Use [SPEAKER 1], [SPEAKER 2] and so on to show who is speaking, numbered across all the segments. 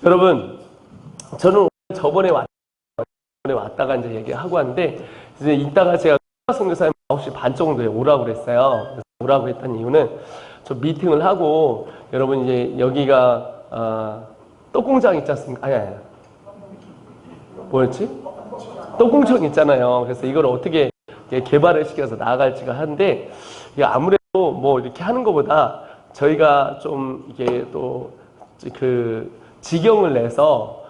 [SPEAKER 1] 여러분, 저는 저번에 왔다가 이제 얘기하고 왔는데, 이제 이따가 제가 선교사님 9시 반 정도에 오라고 그랬어요. 그래서 오라고 했던 이유는 저 미팅을 하고, 여러분 이제 여기가, 떡공장 있지 않습니까? 아니. 뭐였지? 떡공장 있잖아요. 그래서 이걸 어떻게 개발을 시켜서 나아갈지가 하는데, 이게 아무래도 뭐 이렇게 하는 것보다 저희가 좀 이게 또 그 직영을 내서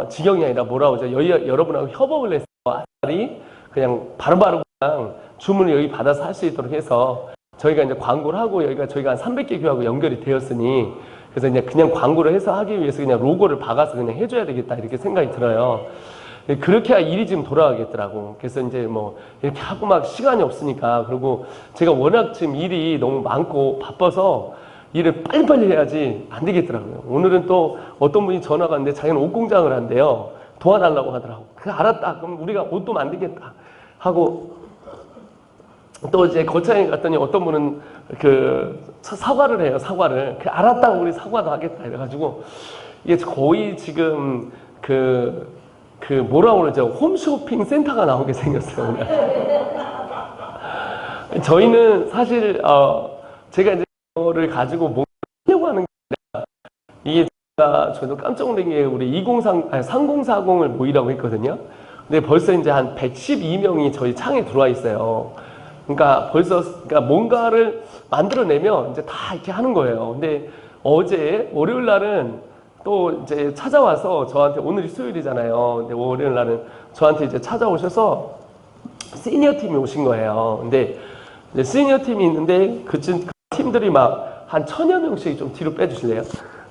[SPEAKER 1] 직영이 아니라 뭐라고 하죠? 여러분하고 협업을 해서 아싸리 그냥 바로바로 그냥 주문을 여기 받아서 할 수 있도록 해서 저희가 이제 광고를 하고 여기가 저희가 한 300개 교회하고 연결이 되었으니 그래서 이제 그냥 광고를 해서 하기 위해서 그냥 로고를 박아서 그냥 해줘야 되겠다 이렇게 생각이 들어요. 그렇게 해야 일이 지금 돌아가겠더라고. 그래서 이제 뭐 이렇게 하고 막 시간이 없으니까 그리고 제가 워낙 지금 일이 너무 많고 바빠서 일을 빨리빨리 해야지 안 되겠더라고요. 오늘은 또 어떤 분이 전화가 왔는데 자기는 옷 공장을 한대요. 도와달라고 하더라고. 그래 알았다. 그럼 우리가 옷도 만들겠다 하고 또 이제 거창에 갔더니 어떤 분은 그 사과를 해요. 사과를. 그래 알았다. 우리 사과도 하겠다. 이래가지고 이게 거의 지금 그 뭐라고 그러죠? 홈쇼핑 센터가 나오게 생겼어요. 오늘. 저희는 사실 제가 이제 를 가지고 뭐 하려고 하는 게 아니라 이게 저도 깜짝 놀란 게 우리 3040을 모이라고 했거든요. 근데 벌써 이제 한 112명이 저희 창에 들어와 있어요. 그러니까 벌써 뭔가를 만들어내면 이제 다 이렇게 하는 거예요. 근데 어제 월요일 날은 또 이제 찾아와서 저한테 오늘이 수요일이잖아요. 근데 월요일 날은 저한테 이제 찾아오셔서 시니어 팀이 오신 거예요. 근데 이제 시니어 팀이 있는데 그 팀들이 막 한 1000여 명씩 좀 뒤로 빼주실래요?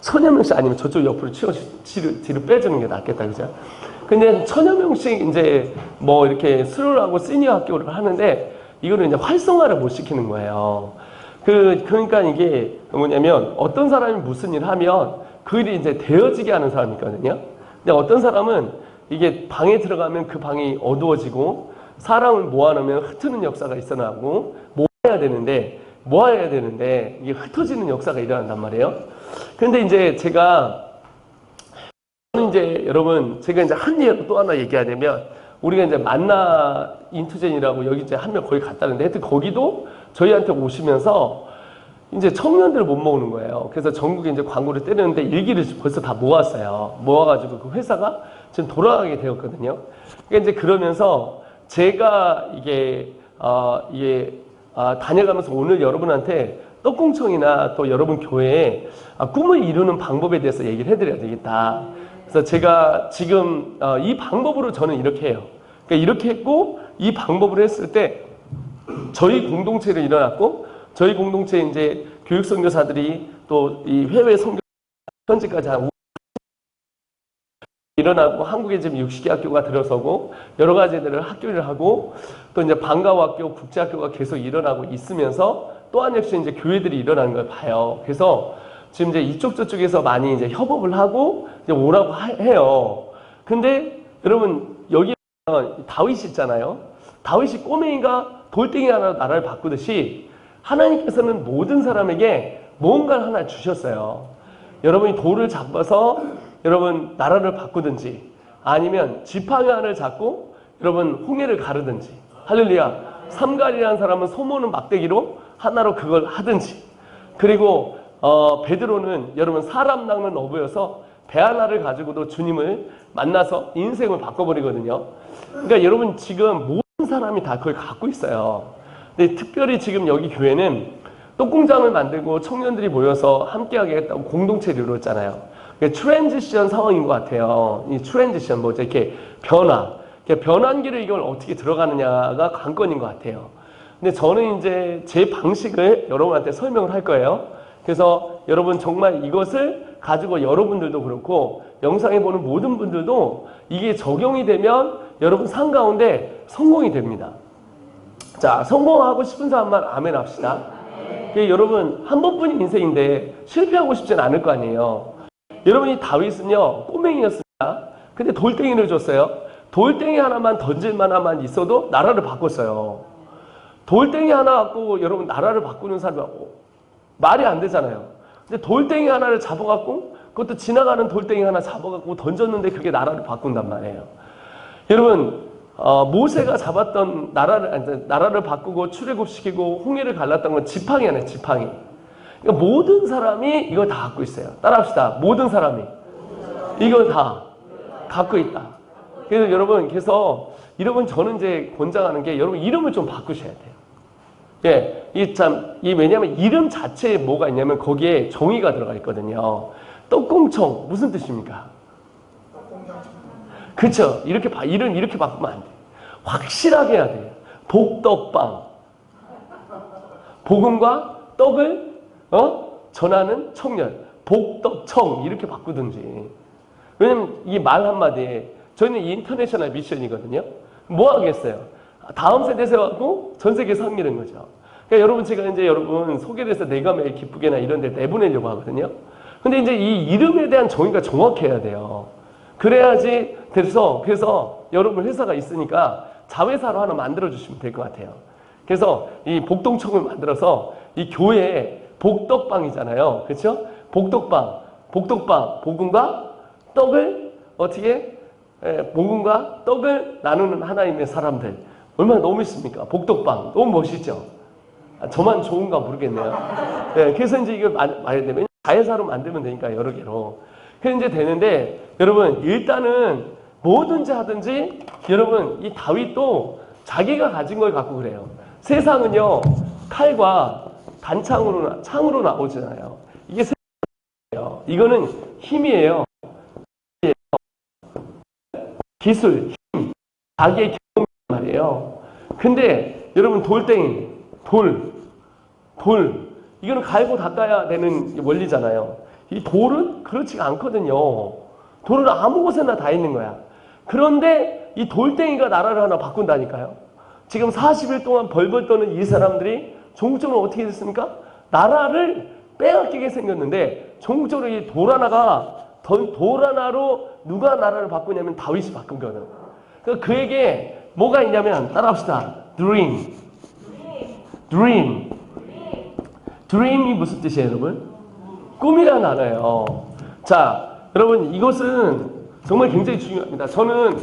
[SPEAKER 1] 1000여 명씩 아니면 저쪽 옆으로 뒤로 빼주는 게 낫겠다, 그죠? 근데 1000여 명씩 이제 뭐 이렇게 수료하고 시니어 학교를 하는데 이거는 이제 활성화를 못 시키는 거예요. 그러니까 이게 뭐냐면 어떤 사람이 무슨 일을 하면 그 일이 이제 되어지게 하는 사람이 있거든요. 근데 어떤 사람은 이게 방에 들어가면 그 방이 어두워지고 사람을 모아놓으면 흩트는 역사가 있어나고 모아야 되는데 이게 흩어지는 역사가 일어난단 말이에요. 그런데 이제 여러분 제가 이제 한 예로 또 하나 얘기하자면 우리가 이제 만나 인투젠이라고 여기 이제 한 명 거기 갔다는데 하여튼 거기도 저희한테 오시면서 이제 청년들을 못 모으는 거예요. 그래서 전국에 이제 광고를 때리는데 일기를 벌써 다 모았어요. 모아가지고 그 회사가 지금 돌아가게 되었거든요. 그러니까 이제 그러면서 제가 다녀가면서 오늘 여러분한테 떡공청이나 또 여러분 교회에 꿈을 이루는 방법에 대해서 얘기를 해드려야 되겠다. 그래서 제가 지금 이 방법으로 저는 이렇게 해요. 그러니까 이렇게 했고 이 방법을 했을 때 저희 공동체를 일어났고 저희 공동체에 이제 교육 선교사들이 또 이 해외 선교 현지까지 한 일어나고 한국에 지금 60개 학교가 들어서고 여러 가지들을 학교를 하고 또 이제 방과후학교, 국제학교가 계속 일어나고 있으면서 또한 역시 이제 교회들이 일어나는 걸 봐요. 그래서 지금 이제 이쪽 저쪽에서 많이 이제 협업을 하고 이제 오라고 해요. 근데 여러분 여기 다윗이 있잖아요. 다윗이 꼬맹이가 돌덩이 하나로 나라를 바꾸듯이 하나님께서는 모든 사람에게 뭔가를 하나 주셨어요. 여러분이 돌을 잡아서 여러분 나라를 바꾸든지 아니면 지팡이 하나를 잡고 여러분 홍해를 가르든지 할렐루야. 삼갈이라는 사람은 소모는 막대기로 하나로 그걸 하든지 그리고 베드로는 여러분 사람 낚는 어부여서 배 하나를 가지고도 주님을 만나서 인생을 바꿔버리거든요. 그러니까 여러분 지금 모든 사람이 다 그걸 갖고 있어요. 근데 특별히 지금 여기 교회는 떡공장을 만들고 청년들이 모여서 함께하게 했다고 공동체를 이루었잖아요. 트랜지션 상황인 것 같아요. 이 트랜지션 뭐죠? 이렇게 변환기를 이걸 어떻게 들어가느냐가 관건인 것 같아요. 근데 저는 이제 제 방식을 여러분한테 설명을 할 거예요. 그래서 여러분 정말 이것을 가지고 여러분들도 그렇고 영상에 보는 모든 분들도 이게 적용이 되면 여러분 삶 가운데 성공이 됩니다. 자, 성공하고 싶은 사람만 아멘 합시다. 여러분 한 번뿐인 인생인데 실패하고 싶진 않을 거 아니에요. 여러분이 다윗은요 꼬맹이였습니다. 근데 돌덩이를 줬어요. 돌덩이 하나만 던질 만한만 있어도 나라를 바꿨어요. 돌덩이 하나 갖고 여러분 나라를 바꾸는 사람이 말이 안 되잖아요. 근데 돌덩이 하나를 잡아갖고 그것도 지나가는 돌덩이 하나 잡아갖고 던졌는데 그게 나라를 바꾼단 말이에요. 여러분, 모세가 잡았던 나라를 바꾸고 출애굽시키고 홍해를 갈랐던 건 지팡이 아니에요, 지팡이. 그러니까 모든 사람이 이걸 다 갖고 있어요. 따라합시다. 모든 사람이 이걸 다 갖고 있다. 그래서 여러분, 저는 이제 권장하는 게 여러분 이름을 좀 바꾸셔야 돼요. 예, 왜냐면 이름 자체에 뭐가 있냐면 거기에 정의가 들어가 있거든요. 떡공청, 무슨 뜻입니까? 그쵸? 이름 이렇게 바꾸면 안 돼. 확실하게 해야 돼요. 복덕빵. 복음과 떡을, 전하는 청년. 복덕청. 이렇게 바꾸든지. 왜냐면 이 말 한마디에 저희는 인터내셔널 미션이거든요. 뭐 하겠어요? 다음 세대 세워갖고 전 세계 섬기는 거죠. 그러니까 제가 이제 여러분 소개를 해서 내가 매일 기쁘게나 이런 데 내보내려고 하거든요. 근데 이제 이 이름에 대한 정의가 정확해야 돼요. 그래야지 그래서 여러분 회사가 있으니까 자회사로 하나 만들어주시면 될 것 같아요. 그래서 이 복동청을 만들어서 이 교회에 복덕방이잖아요. 그렇죠? 복덕방, 복음과 떡을 어떻게 복음과 떡을 나누는 하나님의 사람들 얼마나 너무 있습니까? 복덕방 너무 멋있죠? 저만 좋은가 모르겠네요. 네, 그래서 이제 이걸 말하면 자회사로 만들면 되니까 여러 개로. 그래서 이제 되는데 여러분 일단은 뭐든지 하든지 여러분 이 다윗도 자기가 가진 걸 갖고 그래요. 세상은요 칼과 창으로 나오잖아요. 이게 세상이에요. 이거는 힘이에요. 기술, 힘, 자기의 경험 말이에요. 근데 여러분 돌덩이, 돌 이거는 갈고 닦아야 되는 원리잖아요. 이 돌은 그렇지가 않거든요. 돌은 아무 곳에나 다 있는 거야. 그런데 이 돌덩이가 나라를 하나 바꾼다니까요. 지금 40일 동안 벌벌 떠는 이 사람들이 종국적으로 어떻게 됐습니까? 나라를 빼앗기게 생겼는데 종국적으로 이 돌 하나로 누가 나라를 바꾸냐면 다윗이 바꾼 거는. 그러니까 그에게 뭐가 있냐면 따라합시다. Dream이 무슨 뜻이에요, 여러분? 꿈이란 단어예요. 자, 여러분 이것은 정말 굉장히 중요합니다. 저는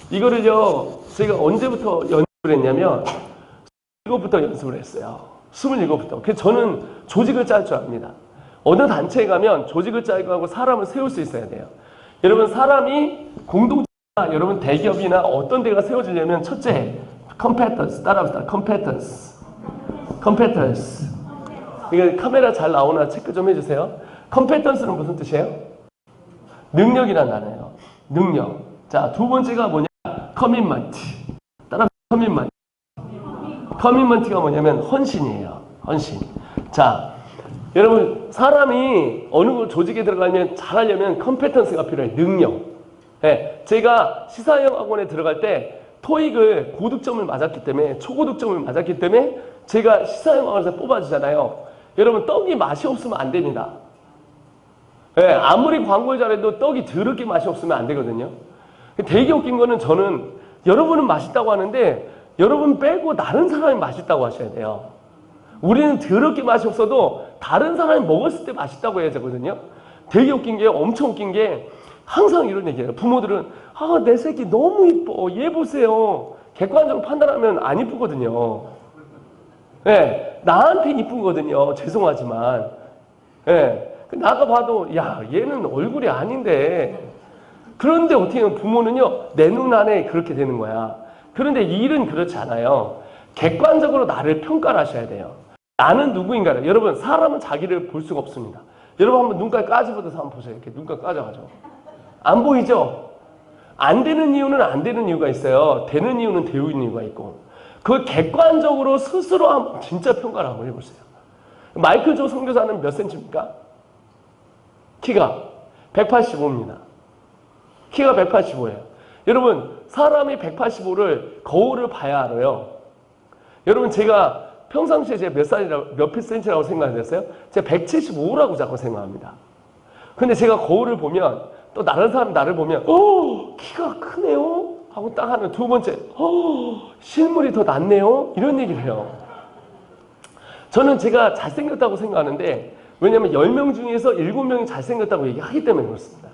[SPEAKER 1] 이거를요, 제가 언제부터 연습을 했냐면 27부터 연습을 했어요. 27부터. 그래서 저는 조직을 짤 줄 압니다. 어느 단체에 가면 조직을 짜고 하고 사람을 세울 수 있어야 돼요. 여러분 사람이 공동체나 여러분 대기업이나 어떤 데가 세워지려면 첫째 competence 따라합시다. competence 이거 카메라 잘 나오나 체크 좀 해주세요. competence는 무슨 뜻이에요? 능력이란 단어예요. 능력. 자, 두 번째가 뭐냐? commitment. 따라합시다. commitment가 뭐냐면 헌신이에요. 헌신. 자, 여러분 사람이 어느 조직에 들어가면 잘하려면 컴peten스가 필요해요. 능력. 네, 제가 시사영어학원에 들어갈 때 토익을 고득점을 맞았기 때문에 초고득점을 맞았기 때문에 제가 시사영어학원에서 뽑아주잖아요. 여러분 떡이 맛이 없으면 안 됩니다. 네, 아무리 광고를 잘해도 떡이 더럽게 맛이 없으면 안 되거든요. 되게 웃긴 거는 저는 여러분은 맛있다고 하는데 여러분 빼고 다른 사람이 맛있다고 하셔야 돼요. 우리는 더럽게 맛이 없어도 다른 사람이 먹었을 때 맛있다고 해야 되거든요. 되게 웃긴 게 엄청 웃긴 게 항상 이런 얘기예요. 부모들은 내 새끼 너무 이뻐. 얘 보세요. 객관적으로 판단하면 안 이쁘거든요. 네, 나한테 이쁘거든요. 죄송하지만. 네, 나가 봐도 야 얘는 얼굴이 아닌데. 그런데 어떻게 보면 부모는요. 내 눈 안에 그렇게 되는 거야. 그런데 일은 그렇지 않아요. 객관적으로 나를 평가를 하셔야 돼요. 나는 누구인가를. 여러분 사람은 자기를 볼 수가 없습니다. 여러분 한번 눈깔 까집어서 한번 보세요. 이렇게 눈깔 까져가지고 안 보이죠? 안 되는 이유는 안 되는 이유가 있어요. 되는 이유는 되는 이유가 있고 그걸 객관적으로 스스로 한번 진짜 평가를 한번 해보세요. 마이클 조 선교사는 몇 센치입니까? 키가 185입니다. 키가 185예요. 여러분 사람이 185를 거울을 봐야 알아요. 여러분 제가 평상시에 제가 몇 센치라고 생각했어요? 제가 175라고 자꾸 생각합니다. 근데 제가 거울을 보면 또 다른 사람 나를 보면 키가 크네요 하고 딱 하는 두 번째 실물이 더 낫네요 이런 얘기를 해요. 저는 제가 잘생겼다고 생각하는데 왜냐면 10명 중에서 7명이 잘생겼다고 얘기하기 때문에 그렇습니다.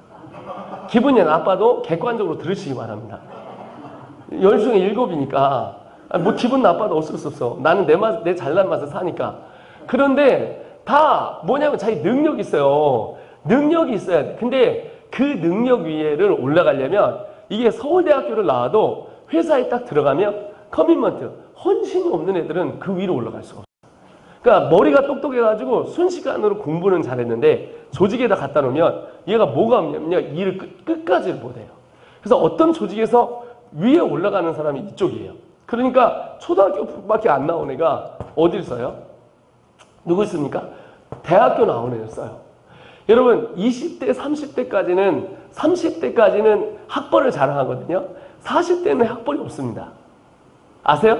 [SPEAKER 1] 기분이 나빠도 객관적으로 들으시기 바랍니다. 10 중에 7이니까 뭐 기분 나빠도 어쩔 수 없어. 나는 내 잘난 맛을 사니까. 그런데 다 뭐냐면 자기 능력이 있어요. 능력이 있어야 돼. 근데 그 능력 위에를 올라가려면 이게 서울대학교를 나와도 회사에 딱 들어가면 커밋먼트, 헌신이 없는 애들은 그 위로 올라갈 수가 없어요. 그러니까 머리가 똑똑해가지고 순식간으로 공부는 잘했는데 조직에다 갖다 놓으면 얘가 뭐가 없냐면요. 일을 끝까지 못해요. 그래서 어떤 조직에서 위에 올라가는 사람이 이쪽이에요. 그러니까 초등학교밖에 안 나온 애가 어딜 써요? 누구 있습니까? 대학교 나온 애를 써요. 여러분 20대, 30대까지는 학벌을 자랑하거든요. 40대는 학벌이 없습니다. 아세요?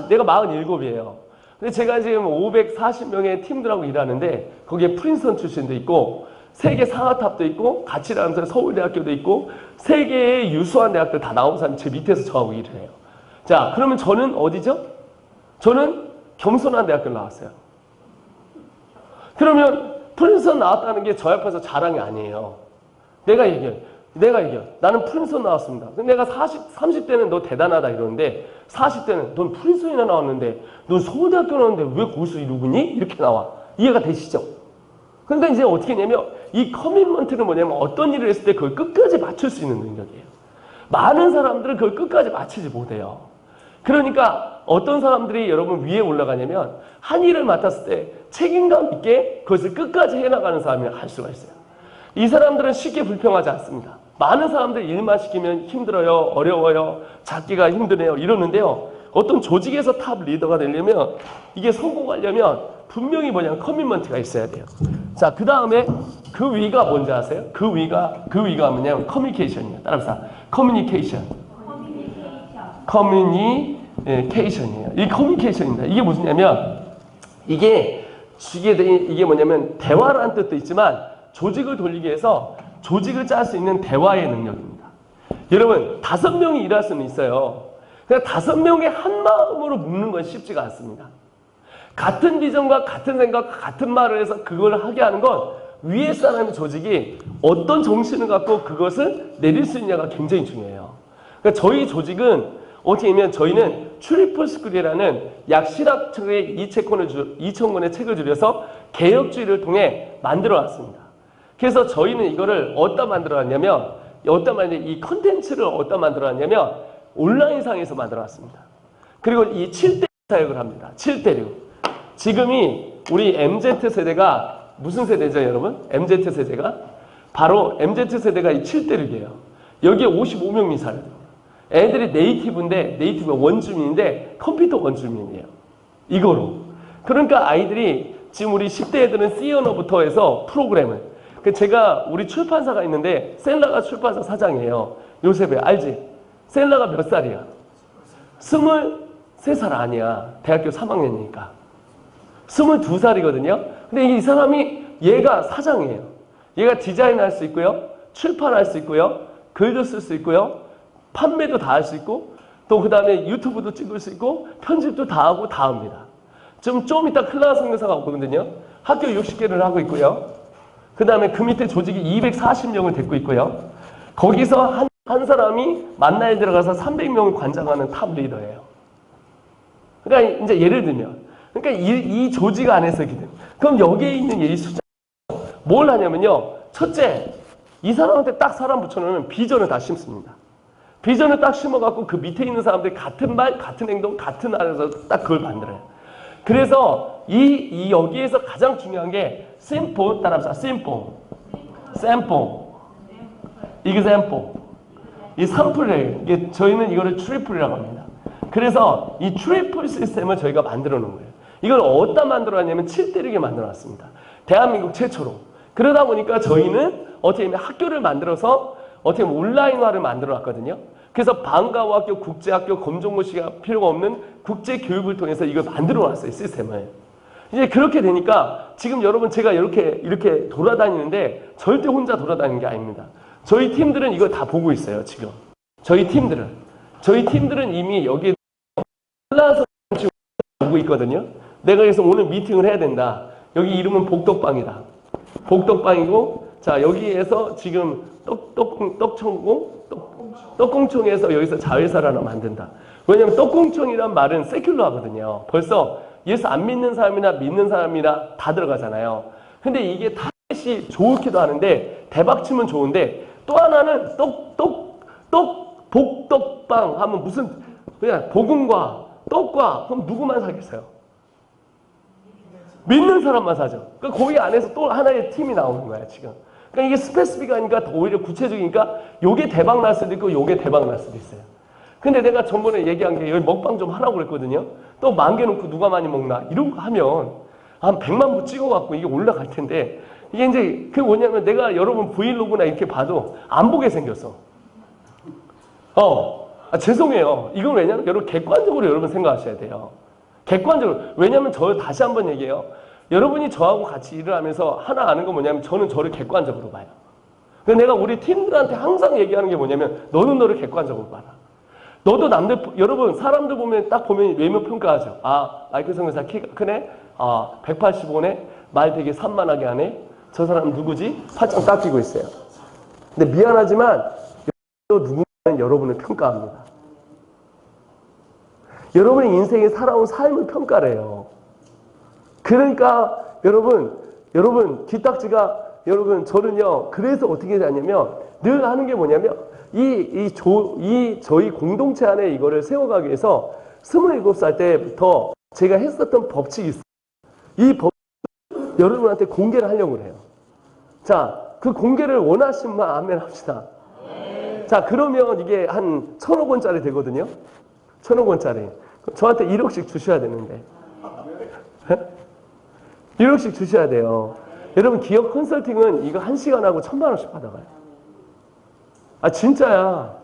[SPEAKER 1] 내가 47이에요. 근데 제가 지금 540명의 팀들하고 일하는데 거기에 프린스턴 출신도 있고 세계 상하탑도 있고 같이 일하면서 서울대학교도 있고 세계의 유수한 대학들 다 나온 사람이 제 밑에서 저하고 일을 해요. 자, 그러면 저는 어디죠? 저는 겸손한 대학교를 나왔어요. 그러면 프린스턴 나왔다는 게 저 앞에서 자랑이 아니에요. 내가 얘기해요. 나는 프린스턴 나왔습니다. 내가 30대는 너 대단하다 이러는데 40대는 넌 프린스턴이나 나왔는데 넌 서울대학교 나왔는데 왜 거기서 이러고 있니? 이렇게 나와. 이해가 되시죠? 그러니까 이제 어떻게 했냐면 이 커밋먼트는 뭐냐면 어떤 일을 했을 때 그걸 끝까지 맞출 수 있는 능력이에요. 많은 사람들은 그걸 끝까지 맞추지 못해요. 그러니까 어떤 사람들이 여러분 위에 올라가냐면 한 일을 맡았을 때 책임감 있게 그것을 끝까지 해나가는 사람이 할 수가 있어요. 이 사람들은 쉽게 불평하지 않습니다. 많은 사람들이 일만 시키면 힘들어요, 어려워요, 잡기가 힘드네요 이러는데요. 어떤 조직에서 탑 리더가 되려면 이게 성공하려면 분명히 뭐냐면 커밋먼트가 있어야 돼요. 자, 그 다음에 그 위가 뭔지 아세요? 그 위가 뭐냐면 커뮤니케이션이에요. 따라서 커뮤니케이션이에요. 이 커뮤니케이션입니다. 이게 무슨냐면 이게 뭐냐면 대화라는 뜻도 있지만 조직을 돌리기 위해서 조직을 짤 수 있는 대화의 능력입니다. 여러분 5명이 일할 수는 있어요. 그냥 5명의 한 마음으로 묶는 건 쉽지가 않습니다. 같은 비전과 같은 생각, 같은 말을 해서 그걸 하게 하는 건 위에 사람의 조직이 어떤 정신을 갖고 그것을 내릴 수 있냐가 굉장히 중요해요. 그러니까 저희 조직은 어떻게 보면 저희는 트리플 스쿨이라는 약 실학청의 2,000권의 책을 줄여서 개혁주의를 통해 만들어 왔습니다. 그래서 저희는 이거를 어디다 만들어 왔냐면 이 컨텐츠를 어디다 만들어 왔냐면 온라인상에서 만들어 왔습니다. 그리고 이 7대 사역을 합니다. 7대륙. 지금이 우리 MZ세대가 무슨 세대죠, 여러분? MZ세대가? 바로 MZ세대가 이 7대륙이에요. 여기에 55명이 살아요. 애들이 네이티브 원주민인데 컴퓨터 원주민이에요. 이거로. 그러니까 아이들이 지금 우리 10대 애들은 시어너부터 해서 프로그램을. 제가 우리 출판사가 있는데 셀라가 출판사 사장이에요. 요셉에 알지? 셀라가 몇 살이야? 23살 아니야. 대학교 3학년이니까. 22살이거든요. 근데 이 사람이 얘가 사장이에요. 얘가 디자인할 수 있고요. 출판할 수 있고요. 글도 쓸 수 있고요. 판매도 다 할 수 있고 또 그 다음에 유튜브도 찍을 수 있고 편집도 다 하고 다 합니다. 좀 이따 클라스 성교사가 오거든요. 학교 60개를 하고 있고요. 그 다음에 그 밑에 조직이 240명을 데리고 있고요. 거기서 한 사람이 만나에 들어가서 300명을 관장하는 탑 리더예요. 그러니까 이제 예를 들면 그러니까 이 조직 안에서 이렇게 됩니다. 그럼 여기에 있는 이 수장 뭘 하냐면요. 첫째, 이 사람한테 딱 사람 붙여놓으면 비전을 다 심습니다. 비전을 딱 심어갖고 그 밑에 있는 사람들이 같은 말, 같은 행동, 같은 안에서 딱 그걸 만들어요. 그래서 여기에서 가장 중요한 게 simple, 따라합시다. simple, sample, example. 이 3풀이에요. 이게 저희는 이거를 트리플이라고 합니다. 그래서 이 트리플 시스템을 저희가 만들어 놓은 거예요. 이걸 어디다 만들어 놨냐면 7대륙에 만들어 놨습니다. 대한민국 최초로. 그러다 보니까 저희는 어떻게 보면 학교를 만들어서 어떻게 보면 온라인화를 만들어 놨거든요. 그래서 방과후학교, 국제학교, 검정고시가 필요가 없는 국제교육을 통해서 이걸 만들어 놨어요. 시스템을. 이제 그렇게 되니까 지금 여러분 제가 이렇게 돌아다니는데 절대 혼자 돌아다니는 게 아닙니다. 저희 팀들은 이걸 다 보고 있어요. 지금. 저희 팀들은 이미 여기에 클라스 보고 있거든요. 내가 그래서 오늘 미팅을 해야 된다. 여기 이름은 복덕방이다. 복덕방이고, 자, 여기에서 지금 떡공청에서 여기서 자회사를 하나 만든다. 왜냐면 떡공청이란 말은 세큘러 하거든요. 벌써 예수 안 믿는 사람이나 믿는 사람이나 다 들어가잖아요. 근데 이게 타겟이 좋기도 하는데, 대박치면 좋은데, 또 하나는 복덕방 하면 무슨, 그냥 복음과 떡과, 그럼 누구만 사겠어요? 믿는 사람만 사죠. 그러니까 거기 안에서 또 하나의 팀이 나오는 거야, 지금. 그러니까 이게 스페시픽하니까 더 오히려 구체적이니까 요게 대박 날 수도 있고 요게 대박 날 수도 있어요. 근데 내가 전번에 얘기한 게 여기 먹방 좀 하라고 그랬거든요. 또 10,000개 놓고 누가 많이 먹나 이런 거 하면 한 100만 부 찍어갖고 이게 올라갈 텐데 이게 이제 그게 뭐냐면 내가 여러분 브이로그나 이렇게 봐도 안 보게 생겼어. 죄송해요. 이건 왜냐면 여러분 객관적으로 여러분 생각하셔야 돼요. 객관적으로. 왜냐면 저 다시 한번 얘기해요. 여러분이 저하고 같이 일을 하면서 하나 아는 건 뭐냐면 저는 저를 객관적으로 봐요. 그래서 내가 우리 팀들한테 항상 얘기하는 게 뭐냐면 너는 너를 객관적으로 봐라. 너도 남들, 여러분 사람들 보면 딱 보면 외모 평가하죠. 아, 마이클 성교사 키가 크네? 아, 185네? 말 되게 산만하게 하네? 저 사람 누구지? 팔짱 딱 끼고 있어요. 근데 미안하지만 누군가는 여러분을 평가합니다. 여러분의 인생에 살아온 삶을 평가래요. 그러니까 여러분 기딱지가 여러분 저는요 그래서 어떻게 하냐면 늘 하는 게 뭐냐면 저희 공동체 안에 이거를 세워가기 위해서 27살 때부터 제가 했었던 법칙이 있어요. 이 법칙 여러분한테 공개를 하려고 해요. 자, 그 공개를 원하시면 아멘 합시다. 자, 그러면 이게 한 1,000억 원짜리 되거든요. 1,000억 원짜리. 저한테 1억씩 주셔야 되는데. 1억씩 주셔야 돼요. 여러분 기업 컨설팅은 이거 1시간 하고 1,000만 원씩 받아가요. 아 진짜야.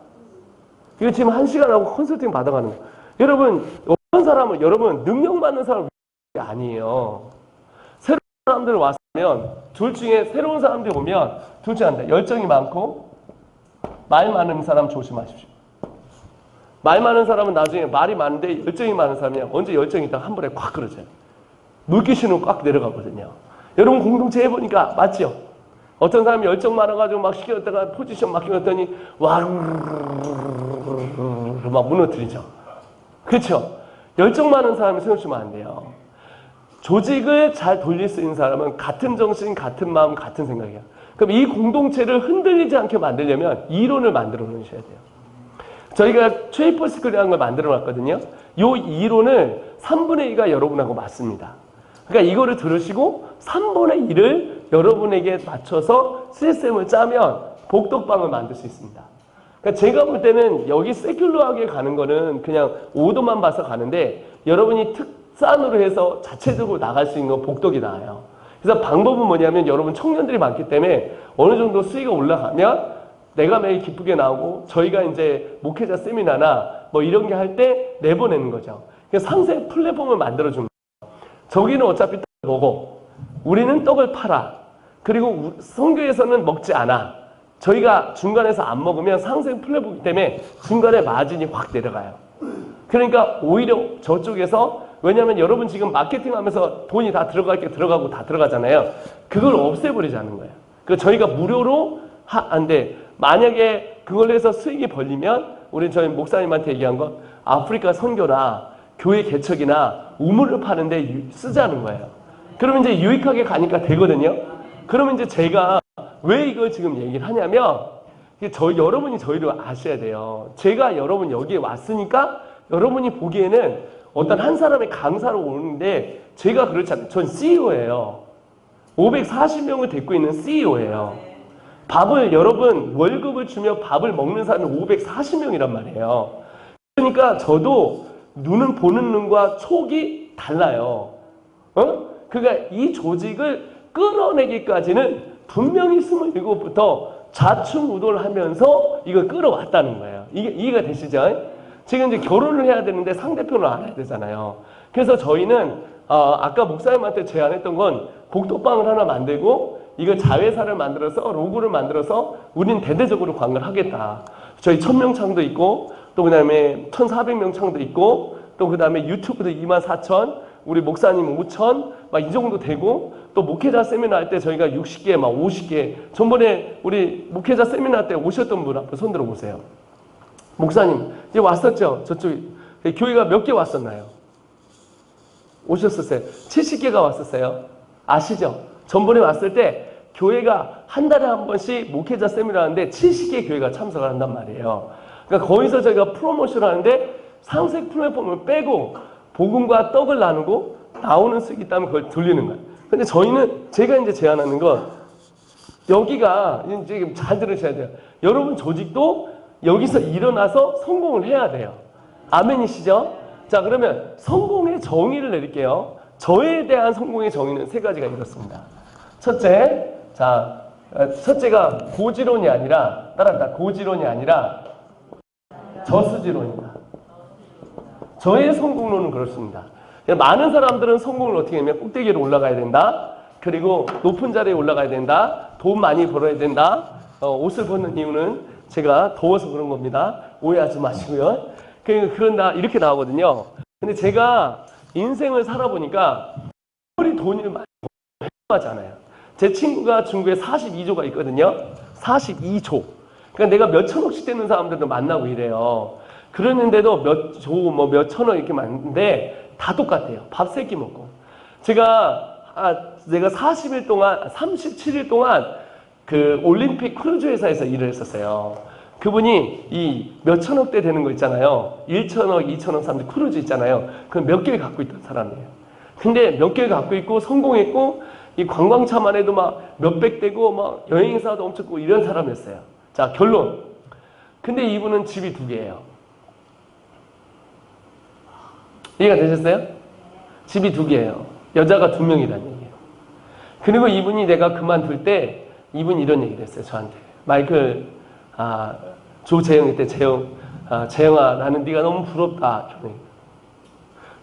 [SPEAKER 1] 이거 지금 1시간 하고 컨설팅 받아가는 거예요. 여러분 어떤 사람은 여러분 능력 많은 사람은 아니에요. 새로운 사람들 왔으면 둘 중에 새로운 사람들 오면 둘 중에 한다. 열정이 많고 말 많은 사람 조심하십시오. 말 많은 사람은 나중에 말이 많은데 열정이 많은 사람이야. 언제 열정이 있다가 한 번에 꽉 그러져요. 물귀신으로 꽉 내려가거든요. 여러분 공동체 해보니까 맞죠? 어떤 사람이 열정 많아가지고 막 시켰다가 포지션 맡겨놨더니 막 무너뜨리죠. 그렇죠? 열정 많은 사람이 세워주면 안 돼요. 조직을 잘 돌릴 수 있는 사람은 같은 정신, 같은 마음, 같은 생각이야. 그럼 이 공동체를 흔들리지 않게 만들려면 이론을 만들어 놓으셔야 돼요. 저희가 트레이퍼스쿨이라는 걸 만들어 놨거든요. 이 이론을 3분의 2가 여러분하고 맞습니다. 그러니까 이거를 들으시고 3분의 1을 여러분에게 맞춰서 시스템을 짜면 복덕방을 만들 수 있습니다. 그러니까 제가 볼 때는 여기 세큘러하게 가는 거는 그냥 오도만 봐서 가는데 여러분이 특산으로 해서 자체적으로 나갈 수 있는 건 복덕이 나아요. 그래서 방법은 뭐냐면 여러분 청년들이 많기 때문에 어느 정도 수위가 올라가면 내가 매일 기쁘게 나오고 저희가 이제 목회자 세미나나 뭐 이런 게 할 때 내보내는 거죠. 그래서 상세 플랫폼을 만들어줍니다. 저기는 어차피 떡을 먹어. 우리는 떡을 팔아. 그리고 선교에서는 먹지 않아. 저희가 중간에서 안 먹으면 상생 플랫폼이기 때문에 중간에 마진이 확 내려가요. 그러니까 오히려 저쪽에서 왜냐하면 여러분 지금 마케팅 하면서 돈이 다 들어갈 게 들어가고 다 들어가잖아요. 그걸 없애버리자는 거예요. 그래서 저희가 무료로 한데 만약에 그걸로 해서 수익이 벌리면 우리 저희 목사님한테 얘기한 건 아프리카 선교나 교회 개척이나 우물을 파는데 쓰자는 거예요. 그러면 이제 유익하게 가니까 되거든요. 그러면 이제 제가 왜 이걸 지금 얘기를 하냐면 여러분이 저희를 아셔야 돼요. 제가 여러분 여기에 왔으니까 여러분이 보기에는 어떤 한 사람의 강사로 오는데 제가 그렇지 않아요. 전 CEO예요. 540명을 데리고 있는 CEO예요. 밥을 여러분 월급을 주며 밥을 먹는 사람이 540명이란 말이에요. 그러니까 저도 눈은 보는 눈과 촉이 달라요. 그러니까 이 조직을 끌어내기까지는 분명히 27부터 좌충우돌 하면서 이걸 끌어왔다는 거예요. 이게 이해가 되시죠? 지금 이제 결혼을 해야 되는데 상대편을 알아야 되잖아요. 그래서 저희는 아까 목사님한테 제안했던 건 복덕방을 하나 만들고 이걸 자회사를 만들어서 로고를 만들어서 우린 대대적으로 광고를 하겠다. 저희 1,000명 창도 있고 또 그 다음에 1,400명 창도 있고 또 그 다음에 유튜브도 24,000 우리 목사님 5천 막 이 정도 되고 또 목회자 세미나 할 때 저희가 60개 막 50개 전번에 우리 목회자 세미나 할 때 오셨던 분 한번 손 들어보세요. 목사님 이제 왔었죠? 저쪽 교회가 몇 개 왔었나요? 오셨었어요. 70개가 왔었어요. 아시죠? 전번에 왔을 때 교회가 한 달에 한 번씩 목회자 세미나 하는데 70개 교회가 참석을 한단 말이에요. 그러니까 거기서 저희가 프로모션 하는데 상색 플랫폼을 빼고 복음과 떡을 나누고 나오는 수익이 있다면 그걸 돌리는 거예요. 근데 저희는 제가 이제 제안하는 건 여기가 이제 잘 들으셔야 돼요. 여러분 조직도 여기서 일어나서 성공을 해야 돼요. 아멘이시죠? 자, 그러면 성공의 정의를 내릴게요. 저에 대한 성공의 정의는 세 가지가 이렇습니다. 첫째, 자, 첫째가 고지론이 아니라, 따라합니다. 고지론이 아니라 저수지론입니다. 저의 성공론은 그렇습니다. 많은 사람들은 성공을 어떻게 하면 꼭대기로 올라가야 된다. 그리고 높은 자리에 올라가야 된다. 돈 많이 벌어야 된다. 옷을 벗는 이유는 제가 더워서 그런 겁니다. 오해하지 마시고요. 그런다 이렇게 나오거든요. 근데 제가 인생을 살아보니까 아무리 돈을 많이 벌잖아요. 제 친구가 중국에 42조가 있거든요. 42조. 그러니까 내가 몇 천억씩 되는 사람들도 만나고 이래요. 그러는데도 몇 조, 뭐 몇 천억 이렇게 많은데 다 똑같아요. 밥 3끼 먹고. 내가 40일 동안, 37일 동안 그 올림픽 크루즈 회사에서 일을 했었어요. 그분이 이 몇 천억대 되는 거 있잖아요. 1천억, 2천억 사람들 크루즈 있잖아요. 그건 몇 개를 갖고 있던 사람이에요. 근데 몇 개를 갖고 있고 성공했고 이 관광차만 해도 막 몇백 대고 막 여행사도 엄청 크고 이런 사람이었어요. 자, 결론. 근데 이분은 집이 2개예요. 이해가 되셨어요? 집이 2개예요. 여자가 2명이라는 얘기예요. 그리고 이분이 내가 그만둘 때 이분이 이런 얘기를 했어요. 저한테. 마이클, 조재영일 때 재영아 나는 네가 너무 부럽다.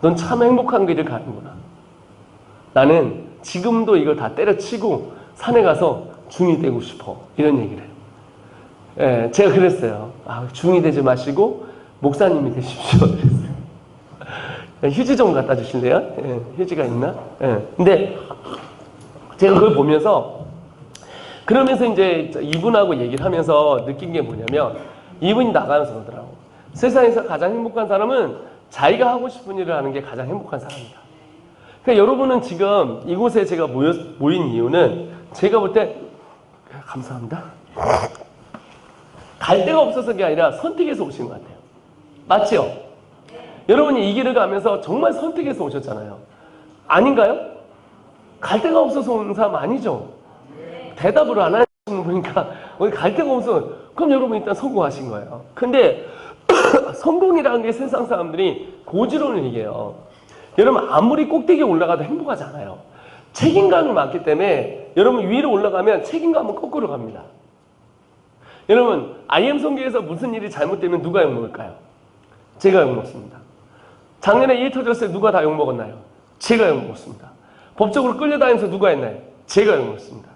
[SPEAKER 1] 넌 참 행복한 길을 가는구나. 나는 지금도 이걸 다 때려치고 산에 가서 중이 되고 싶어. 이런 얘기를 해요. 예, 제가 그랬어요. 중이 되지 마시고 목사님이 되십시오. 그랬어요. 휴지 좀 갖다 주실래요? 예, 휴지가 있나? 예. 근데 제가 그걸 보면서 그러면서 이제 이분하고 얘기를 하면서 느낀 게 뭐냐면 이분이 나가면서 그러더라고. 세상에서 가장 행복한 사람은 자기가 하고 싶은 일을 하는 게 가장 행복한 사람이다. 그러니까 여러분은 지금 이곳에 제가 모인 이유는 제가 볼 때 감사합니다. 갈 데가 없어서가 아니라 선택해서 오신 것 같아요. 맞죠? 여러분이 이 길을 가면서 정말 선택해서 오셨잖아요. 아닌가요? 갈 데가 없어서 온 사람 아니죠? 대답을 안 하시는 분이니까 어디 갈 데가 없어. 그럼 여러분 일단 성공하신 거예요. 근데 성공이라는 게 세상 사람들이 고지론을 얘기해요. 여러분 아무리 꼭대기에 올라가도 행복하지 않아요. 책임감이 많기 때문에 여러분 위로 올라가면 책임감은 거꾸로 갑니다. 여러분 IM 성교에서 무슨 일이 잘못되면 누가 욕먹을까요? 제가 욕먹습니다. 작년에 일 터졌을 때 누가 다 욕먹었나요? 제가 욕먹었습니다. 법적으로 끌려다니면서 누가 했나요? 제가 욕먹었습니다.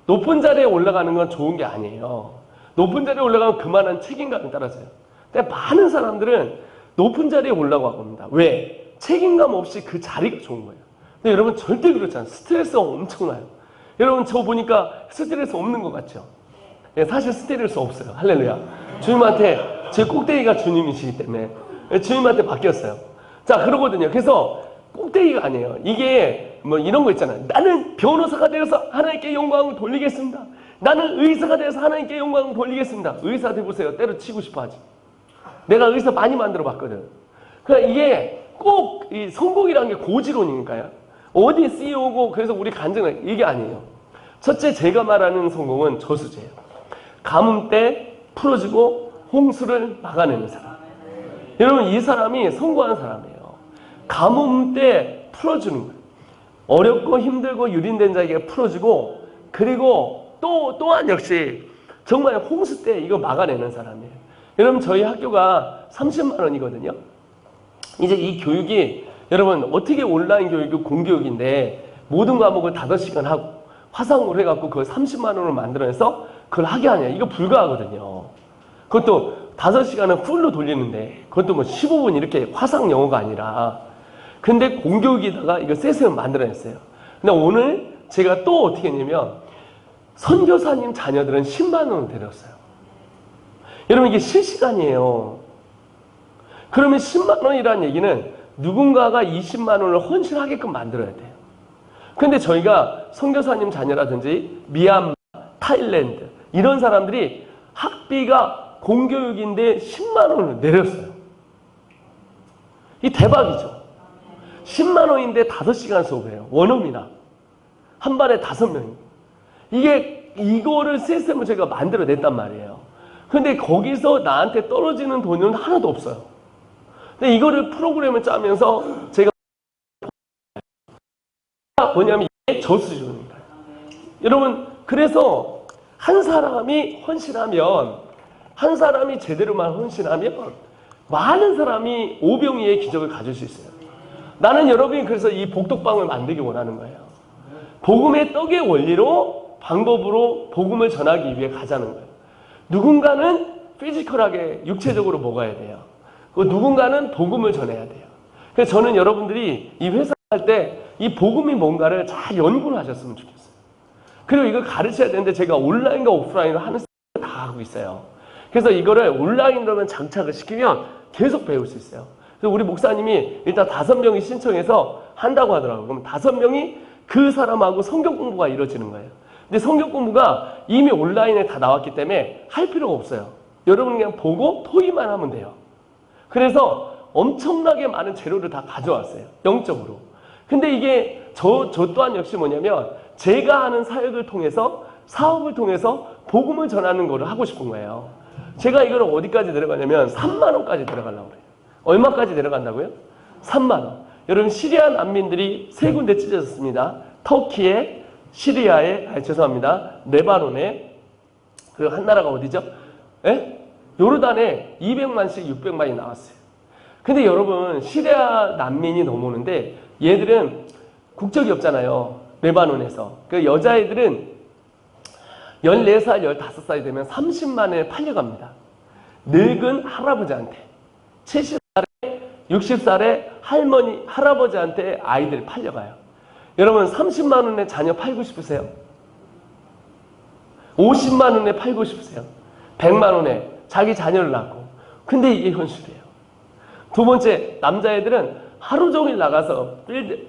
[SPEAKER 1] 높은 자리에 올라가는 건 좋은 게 아니에요. 높은 자리에 올라가면 그만한 책임감이 따라져요. 근데 많은 사람들은 높은 자리에 올라가고 합니다. 왜? 책임감 없이 그 자리가 좋은 거예요. 근데 여러분 절대 그렇지 않아요. 스트레스가 엄청나요. 여러분 저 보니까 스트레스 없는 것 같죠? 사실 스트레스 없어요. 할렐루야. 주님한테 제 꼭대기가 주님이시기 때문에 주님한테 바뀌었어요. 자, 그러거든요. 그래서 꼭대기가 아니에요. 이게 뭐 이런 거 있잖아요. 나는 변호사가 되어서 하나님께 영광을 돌리겠습니다. 나는 의사가 되어서 하나님께 영광을 돌리겠습니다. 의사 돼보세요. 때려치고 싶어 하지. 내가 의사 많이 만들어 봤거든. 그러니까 이게 꼭 이 성공이라는 게 고지론이니까요. 어디 CEO고 그래서 우리 간증은 이게 아니에요. 첫째 제가 말하는 성공은 저수지예요. 가뭄 때 풀어주고 홍수를 막아내는 사람. 여러분 이 사람이 성공한 사람이에요. 가뭄 때 풀어주는 거예요. 어렵고 힘들고 유린된 자에게 풀어주고 그리고 또한 역시 정말 홍수 때 이거 막아내는 사람이에요. 여러분 저희 학교가 30만 원이거든요. 이제 이 교육이 여러분 어떻게 온라인 교육이 공교육인데 모든 과목을 5시간 하고 화상으로 해갖고 그걸 30만 원으로 만들어내서 그걸 하게 하냐. 이거 불가하거든요. 그것도 5시간은 풀로 돌리는데 그것도 뭐 15분 이렇게 화상 영어가 아니라 근데 공교육에다가 이거 세습을 만들어냈어요. 근데 오늘 제가 또 어떻게 했냐면 선교사님 자녀들은 10만 원을 드렸어요. 여러분 이게 실시간이에요. 그러면 10만 원이라는 얘기는 누군가가 20만 원을 헌신하게끔 만들어야 돼요. 근데 저희가 선교사님 자녀라든지 미얀마, 타일랜드 이런 사람들이 학비가 공교육인데 10만 원을 내렸어요. 이 대박이죠. 10만 원인데 5시간 수업해요. 원어민이나. 한 반에 5명이. 이거를 시스템을 제가 만들어냈단 말이에요. 근데 거기서 나한테 떨어지는 돈은 하나도 없어요. 근데 이거를 프로그램을 짜면서 제가 뭐냐면 이게 저수준입니다. 여러분, 그래서 한 사람이 헌신하면, 한 사람이 제대로만 헌신하면 많은 사람이 오병이의 기적을 가질 수 있어요. 나는 여러분이 그래서 이 복덕방을 만들기 원하는 거예요. 복음의 떡의 원리로, 방법으로 복음을 전하기 위해 가자는 거예요. 누군가는 피지컬하게 육체적으로 먹어야 돼요. 누군가는 복음을 전해야 돼요. 그래서 저는 여러분들이 이 회사 할 때 이 복음이 뭔가를 잘 연구를 하셨으면 좋겠어요. 그리고 이걸 가르쳐야 되는데 제가 온라인과 오프라인으로 하는 다 하고 있어요. 그래서 이거를 온라인으로만 장착을 시키면 계속 배울 수 있어요. 그래서 우리 목사님이 일단 5명이 신청해서 한다고 하더라고요. 그럼 5명이 그 사람하고 성경 공부가 이루어지는 거예요. 근데 성경 공부가 이미 온라인에 다 나왔기 때문에 할 필요가 없어요. 여러분은 그냥 보고 토의만 하면 돼요. 그래서 엄청나게 많은 재료를 다 가져왔어요. 영적으로. 근데 이게 저 또한 역시 뭐냐면 제가 하는 사역을 통해서 사업을 통해서 복음을 전하는 거를 하고 싶은 거예요. 제가 이걸 어디까지 내려가냐면 3만 원까지 내려가려고 그래요. 얼마까지 내려간다고요? 3만 원. 여러분 시리아 난민들이 3군데 찢어졌습니다. 터키에, 시리아에, 죄송합니다. 레바논에, 그리고 한 나라가 어디죠? 예? 요르단에 200만씩 600만이 나왔어요. 근데 여러분 시리아 난민이 넘어오는데 얘들은 국적이 없잖아요. 레바논에서. 그 여자애들은 14살, 15살이 되면 30만에 팔려갑니다. 늙은 할아버지한테. 70살에, 60살에 할머니, 할아버지한테 아이들이 팔려가요. 여러분 30만 원에 자녀 팔고 싶으세요? 50만 원에 팔고 싶으세요? 100만 원에 자기 자녀를 낳고. 근데 이게 현실이에요. 두 번째, 남자애들은 하루 종일 나가서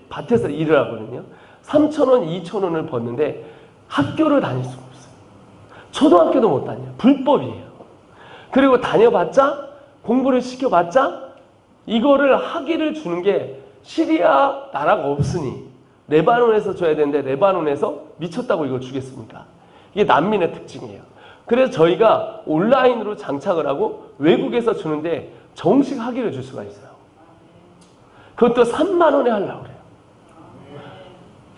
[SPEAKER 1] 밭에서 일을 하거든요. 3,000원, 2,000원을 버는데 학교를 다닐 수가 없어요. 초등학교도 못 다녀요. 불법이에요. 그리고 다녀봤자, 공부를 시켜봤자 이거를 학위를 주는 게 시리아 나라가 없으니 레바논에서 줘야 되는데 레바논에서 미쳤다고 이걸 주겠습니까? 이게 난민의 특징이에요. 그래서 저희가 온라인으로 장착을 하고 외국에서 주는데 정식 학위를 줄 수가 있어요. 그것도 3만 원에 하려고 그래요.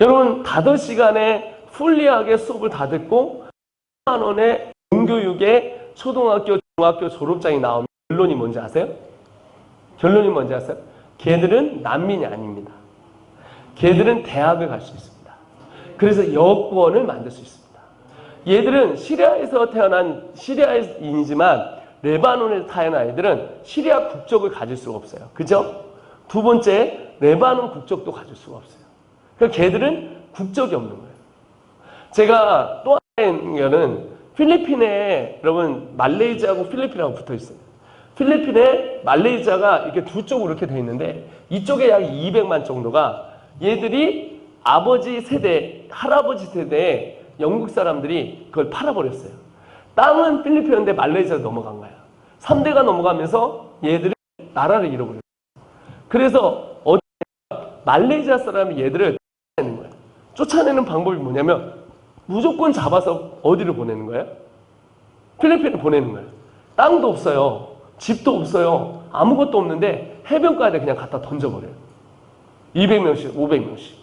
[SPEAKER 1] 여러분 5시간에 풀리하게 수업을 다 듣고 3만 원에 공교육에 초등학교, 중학교 졸업장이 나오면 결론이 뭔지 아세요? 결론이 뭔지 아세요? 걔들은 난민이 아닙니다. 걔들은 대학을 갈 수 있습니다. 그래서 여권을 만들 수 있습니다. 얘들은 시리아에서 태어난 시리아인이지만 레바논에서 태어난 애들은 시리아 국적을 가질 수가 없어요. 그죠? 두 번째, 레바논 국적도 가질 수가 없어요. 그러니까 걔들은 국적이 없는 거예요. 제가 또 하나는 필리핀에 여러분 말레이시아하고 필리핀하고 붙어 있어요. 필리핀에 말레이시아가 이렇게 두 쪽으로 이렇게 돼 있는데 이쪽에 약 200만 정도가 얘들이 아버지 세대, 할아버지 세대에 영국 사람들이 그걸 팔아버렸어요. 땅은 필리핀인데 말레이시아로 넘어간 거야. 3대가 넘어가면서 얘들이 나라를 잃어버렸어요. 그래서 말레이시아 사람이 얘들을 쫓아내는 거예요. 쫓아내는 방법이 뭐냐면 무조건 잡아서 어디를 보내는 거예요? 필리핀을 보내는 거예요. 땅도 없어요. 집도 없어요. 아무것도 없는데 해변가에 그냥 갖다 던져버려요. 200명씩, 500명씩.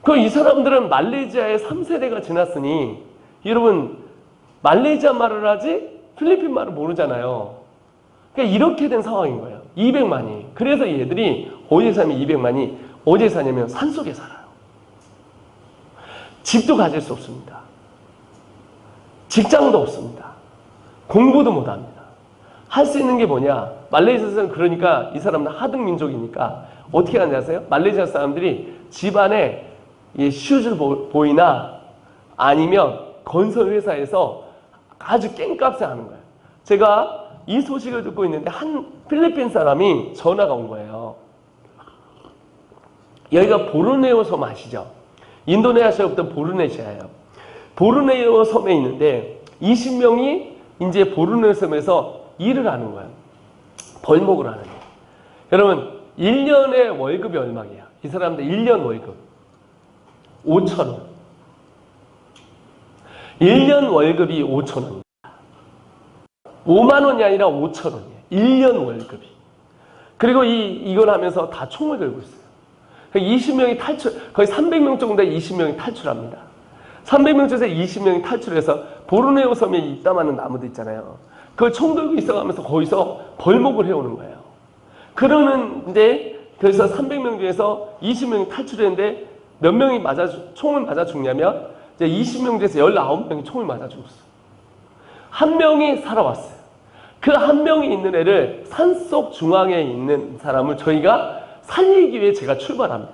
[SPEAKER 1] 그 이 사람들은 말레이시아의 3세대가 지났으니 여러분 말레이시아 말을 하지 필리핀 말을 모르잖아요. 그러니까 이렇게 된 상황인 거예요. 200만이. 그래서 얘들이 어디에 사면 200만이 어디에 사냐면 산속에 살아요. 집도 가질 수 없습니다. 직장도 없습니다. 공부도 못합니다. 할 수 있는 게 뭐냐? 말레이시아에서는 그러니까 이 사람은 하등 민족이니까 어떻게 하는지 아세요? 말레이시아 사람들이 집안에 슈즈 보이나 아니면 건설 회사에서 아주 깽값에 하는 거예요. 제가 이 소식을 듣고 있는데 한 필리핀 사람이 전화가 온 거예요. 여기가 보르네오 섬 아시죠? 인도네시아부터 보르네시아예요. 보르네오 섬에 있는데 20명이 이제 보르네오 섬에서 일을 하는 거예요. 벌목을 하는 거예요. 여러분 1년의 월급이 얼마예요? 이 사람들 1년 월급 5,000원. 1년 월급이 5,000원입니다. 5만 원이 아니라 5,000원이에요. 1년 월급이. 그리고 이걸 하면서 다 총을 들고 있어요. 20명이 탈출, 거의 300명 정도에 20명이 탈출합니다. 300명 중에서 20명이 탈출해서 보르네오 섬에 있다마는 나무도 있잖아요. 그걸 총 들고 있어가면서 거기서 벌목을 해오는 거예요. 그러는데 그래서 300명 중에서 20명이 탈출했는데 몇 명이 총을 맞아 죽냐면 이제 20명 중에서 19명이 총을 맞아 죽었어요. 한 명이 살아왔어요. 그 한 명이 있는 애를 산속 중앙에 있는 사람을 저희가 살리기 위해 제가 출발합니다.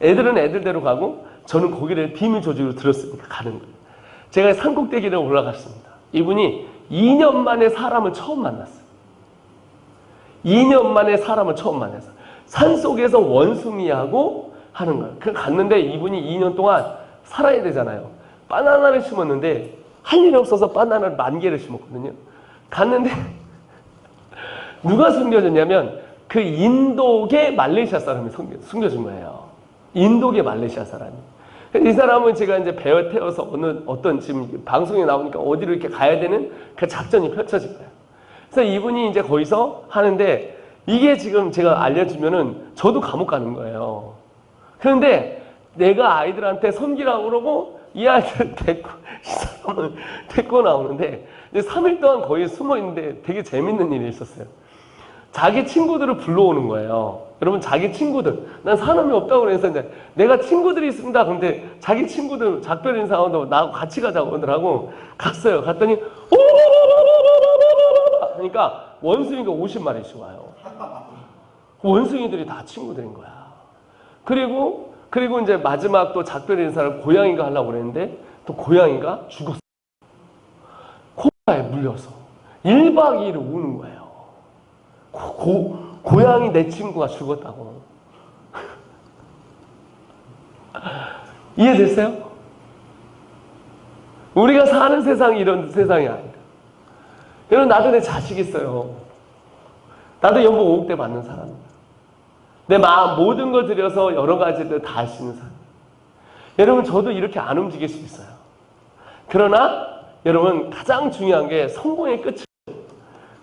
[SPEAKER 1] 애들은 애들대로 가고 저는 거기를 비밀 조직으로 들었으니까 가는 거예요. 제가 산꼭대기를 올라갔습니다. 이분이 2년 만에 사람을 처음 만났어요. 2년 만에 사람을 처음 만나서 산속에서 원숭이하고 하는 거예요. 그 갔는데 이분이 2년 동안 살아야 되잖아요. 바나나를 심었는데 할 일이 없어서 바나나를 10,000개를 심었거든요. 갔는데 누가 숨겨졌냐면 그 인도계 말레이시아 사람이 숨겨준 거예요. 인도계 말레이시아 사람이. 이 사람은 제가 이제 배에 태워서 어떤 지금 방송에 나오니까 어디로 이렇게 가야 되는 그 작전이 펼쳐진 거예요. 그래서 이분이 이제 거기서 하는데 이게 지금 제가 알려주면은 저도 감옥 가는 거예요. 그런데 내가 아이들한테 섬기라고 그러고 이 아이들을 데리고 나오는데 이제 3일 동안 거기 숨어 있는데 되게 재밌는 일이 있었어요. 자기 친구들을 불러오는 거예요. 여러분 자기 친구들. 난 사람이 없다고 그래서 이제 내가 친구들이 있습니다. 그런데 자기 친구들 작별 인사하고 나하고 같이 가자고 오더라고. 갔어요. 갔더니 그러니까 원숭이가 50마리씩 와요. 원숭이들이 다 친구들인 거야. 그리고 이제 마지막 또 작별 인사를 고양이가 하려고 그랬는데 또 고양이가 죽었어. 코로나에 물려서 1박 2일 우는 거예요. 고양이 내 친구가 죽었다고. 이해됐어요? 우리가 사는 세상이 이런 세상이 아니다. 여러분 나도 내 자식 있어요. 나도 연봉 5억대 받는 사람이에요. 내 마음 모든 걸 들여서 여러 가지들 다 할 수 있는 사람. 여러분 저도 이렇게 안 움직일 수 있어요. 그러나 여러분 가장 중요한 게 성공의 끝은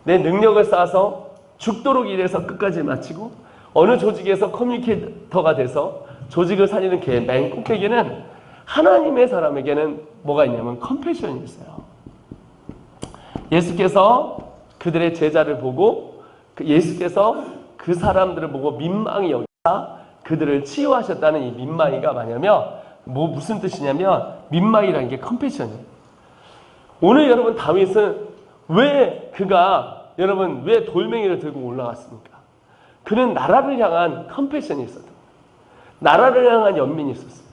[SPEAKER 1] 내 능력을 쌓아서 죽도록 일해서 끝까지 마치고 어느 조직에서 커뮤니케이터가 돼서 조직을 살리는 게 맨 꼭대기는 하나님의 사람에게는 뭐가 있냐면 컴패션이 있어요. 예수께서 그들의 제자를 보고 예수께서 그 사람들을 보고 민망히 여기사 그들을 치유하셨다는 이 민망이가 뭐냐면 무슨 뜻이냐면 민망이라는 게 컴패션이에요. 오늘 여러분 다윗은 여러분 왜 돌멩이를 들고 올라갔습니까? 그는 나라를 향한 컴패션이 있었던 나라를 향한 연민이 있었어요.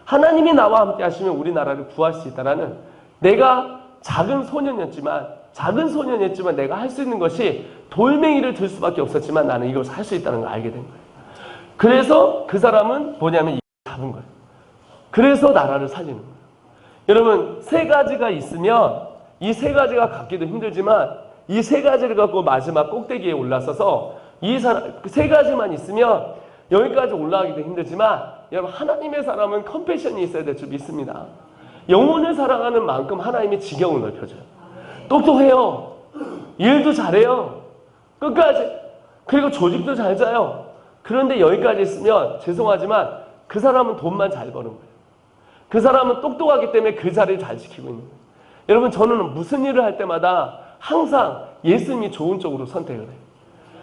[SPEAKER 1] 하나님이 나와 함께 하시면 우리나라를 구할 수 있다라는 내가 작은 소년이었지만 내가 할 수 있는 것이 돌멩이를 들 수밖에 없었지만 나는 이걸 할 수 있다는 걸 알게 된 거예요. 그래서 그 사람은 뭐냐면 잡은 거예요. 그래서 나라를 살리는 거예요. 여러분 세 가지가 있으면 이 세 가지가 갖기도 힘들지만 이 세 가지를 갖고 마지막 꼭대기에 올라서서 이 세 가지만 있으면 여기까지 올라가기도 힘들지만 여러분 하나님의 사람은 컴패션이 있어야 될 줄 믿습니다. 영혼을 사랑하는 만큼 하나님이 지경을 넓혀줘요. 똑똑해요. 일도 잘해요. 끝까지. 그리고 조직도 잘 짜요. 그런데 여기까지 있으면 죄송하지만 그 사람은 돈만 잘 버는 거예요. 그 사람은 똑똑하기 때문에 그 자리를 잘 지키고 있는 거예요. 여러분 저는 무슨 일을 할 때마다 항상 예수님이 좋은 쪽으로 선택을 해요.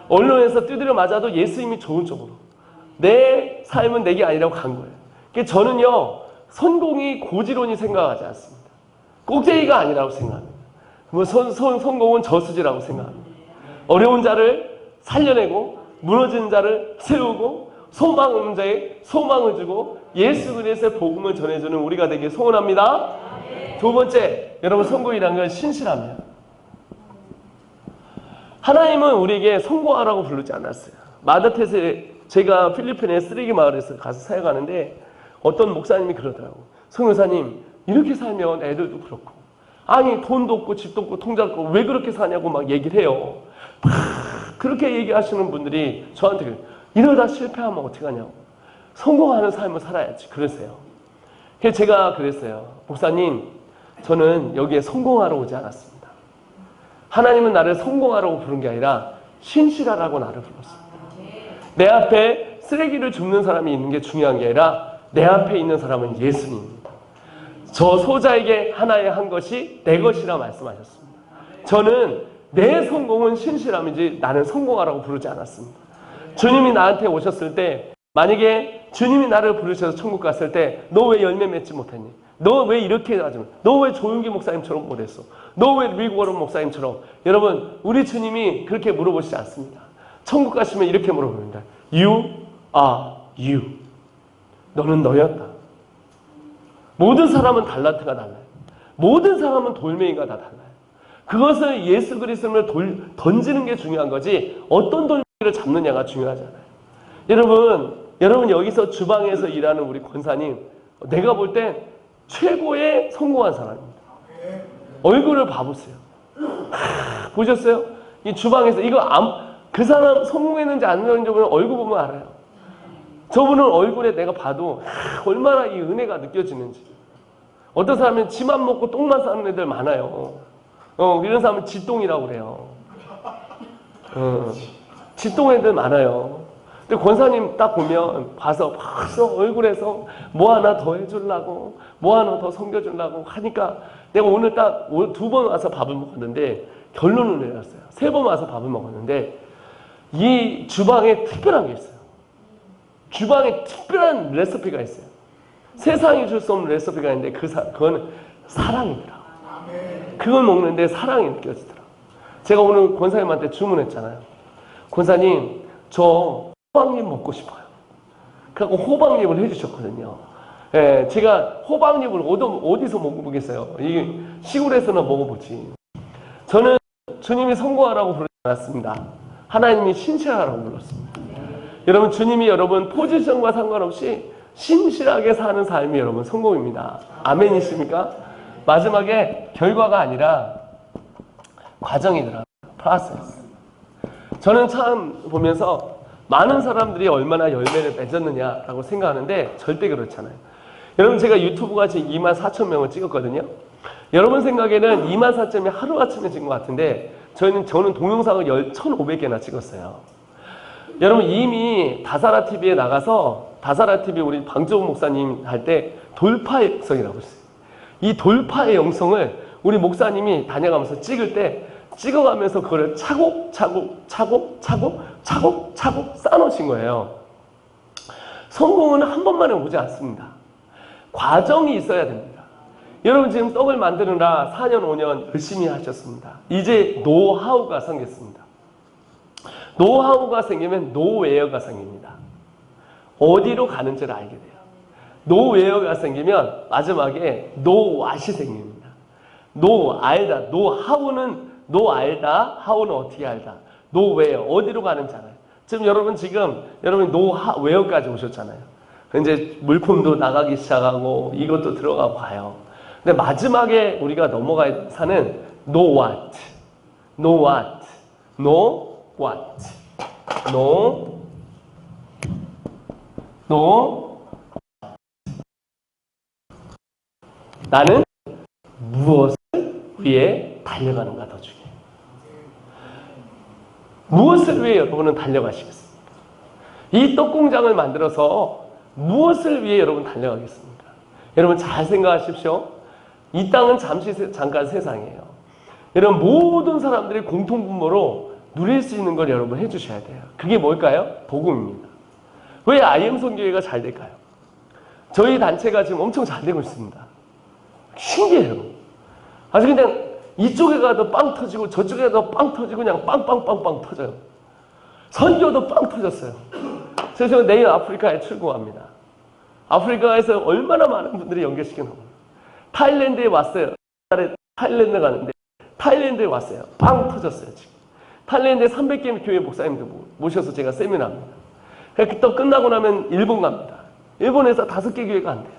[SPEAKER 1] 언론에서 두드려 맞아도 예수님이 좋은 쪽으로. 내 삶은 내게 아니라고 간 거예요. 그러니까 저는요 성공이 고지론이 생각하지 않습니다. 꼭대기가 아니라고 생각합니다. 성공은 저수지라고 생각합니다. 어려운 자를 살려내고 무너진 자를 세우고 소망 없는 자에 소망을 주고 예수 그리스도의 복음을 전해주는 우리가 되길 소원합니다. 두 번째, 여러분 성공이라는 건 신실함이에요. 하나님은 우리에게 성공하라고 부르지 않았어요. 마더테스에 제가 필리핀의 쓰레기 마을에서 가서 사역하는데 어떤 목사님이 그러더라고요. 성교사님, 이렇게 살면 애들도 그렇고 아니 돈도 없고 집도 없고 통장도 없고 왜 그렇게 사냐고 막 얘기를 해요. 그렇게 얘기하시는 분들이 저한테 그래요. 이러다 실패하면 어떻게 하냐고. 성공하는 삶을 살아야지. 그러세요. 그래서 제가 그랬어요. 목사님, 저는 여기에 성공하러 오지 않았습니다. 하나님은 나를 성공하라고 부른 게 아니라 신실하라고 나를 불렀습니다. 내 앞에 쓰레기를 줍는 사람이 있는 게 중요한 게 아니라 내 앞에 있는 사람은 예수님입니다. 저 소자에게 하나에 한 것이 내 것이라 말씀하셨습니다. 저는 내 성공은 신실함이지 나는 성공하라고 부르지 않았습니다. 주님이 나한테 오셨을 때 만약에 주님이 나를 부르셔서 천국 갔을 때 너 왜 열매 맺지 못했니? 너 왜 이렇게 하지? 너 왜 조용기 목사님처럼 못했어? 너 왜 밀고어른 목사님처럼? 여러분, 우리 주님이 그렇게 물어보시지 않습니다. 천국 가시면 이렇게 물어봅니다. You are you. 너는 너였다. 모든 사람은 달란트가 달라요. 모든 사람은 돌멩이가 다 달라요. 그것을 예수 그리스도를 던지는 게 중요한 거지 어떤 돌멩이를 잡느냐가 중요하잖아요. 여러분 여기서 주방에서 일하는 우리 권사님, 내가 볼 땐 최고의 성공한 사람입니다. 얼굴을 봐보세요. 보셨어요? 이 주방에서 그 사람 성공했는지 안 했는지 얼굴 보면 알아요. 저분은 얼굴에 내가 봐도 얼마나 이 은혜가 느껴지는지. 어떤 사람은 지만 먹고 똥만 싸는 애들 많아요. 이런 사람은 지똥이라고 그래요. 지똥 애들 많아요. 근데 권사님 딱 보면 봐서 벌써 얼굴에서 뭐 하나 더 해주려고 뭐 하나 더 섬겨주려고 하니까 내가 오늘 딱 2번 와서 밥을 먹었는데 결론을 내렸어요. 3번 와서 밥을 먹었는데 이 주방에 특별한 게 있어요. 주방에 특별한 레시피가 있어요. 세상이 줄 수 없는 레시피가 있는데 그건 사랑이더라. 그걸 먹는데 사랑이 느껴지더라. 제가 오늘 권사님한테 주문했잖아요. 권사님, 저 호박잎 먹고 싶어요. 그래서 호박잎을 해주셨거든요. 예, 제가 호박잎을 어디서 먹어보겠어요. 이게 시골에서는 먹어보지. 저는 주님이 성공하라고 부르지 않았습니다. 하나님이 신실하라고 불렀습니다. 여러분, 주님이 여러분 포지션과 상관없이 신실하게 사는 삶이 여러분 성공입니다. 아멘이십니까? 마지막에 결과가 아니라 과정이더라고요. 프로세스. 저는 참 보면서 많은 사람들이 얼마나 열매를 맺었느냐라고 생각하는데 절대 그렇잖아요. 여러분, 제가 유튜브가 지금 24,000명을 찍었거든요. 여러분 생각에는 24,000명이 하루아침에 찍은 것 같은데 저는 동영상을 1,500개나 찍었어요. 여러분, 이미 다사라 TV에 나가서 다사라 TV 우리 방조훈 목사님 할 때 돌파의 영성이라고 했어요. 이 돌파의 영성을 우리 목사님이 다녀가면서 찍을 때 찍어가면서 그거를 차곡차곡 쌓아놓으신 거예요. 성공은 한 번만에 오지 않습니다. 과정이 있어야 됩니다. 여러분 지금 떡을 만드느라 4년 5년 열심히 하셨습니다. 이제 노하우가 생겼습니다. 노하우가 생기면 노웨어가 생깁니다. 어디로 가는지를 알게 돼요. 노웨어가 생기면 마지막에 노왓이 생깁니다. 알다. 노하우는 알다. 하우는 어떻게 알다. 노웨어. 어디로 가는지 알아요. 지금 여러분이 노웨어까지 오셨잖아요. 이제 물품도 나가기 시작하고 이것도 들어가고 가요. 근데 마지막에 우리가 넘어가야 사는 what. 나는 무엇을 위해 달려가는가 더 중요해요. 무엇을 위해 여러분은 달려가시겠습니까? 이 떡공장을 만들어서 무엇을 위해 여러분 달려가겠습니까? 여러분 잘 생각하십시오. 이 땅은 잠깐 세상이에요. 여러분 모든 사람들이 공통분모로 누릴 수 있는 걸 여러분 해주셔야 돼요. 그게 뭘까요? 복음입니다. 왜 IM 선교회가 잘 될까요? 저희 단체가 지금 엄청 잘 되고 있습니다. 신기해요. 아주 그냥 이쪽에 가도 빵 터지고 저쪽에 가도 빵 터지고 그냥 빵빵빵빵 터져요. 선교도 빵 터졌어요. 그래서 내일 아프리카에 출국합니다. 아프리카에서 얼마나 많은 분들이 연결시켜 놓은 타일랜드에 왔어요. 타일랜드 가는데 타일랜드에 왔어요. 빵 터졌어요. 지금 타일랜드에 300개 교회 목사님들 모셔서 제가 세미나합니다. 그렇게 또 끝나고 나면 일본 갑니다. 일본에서 5개 교회가 안 돼요.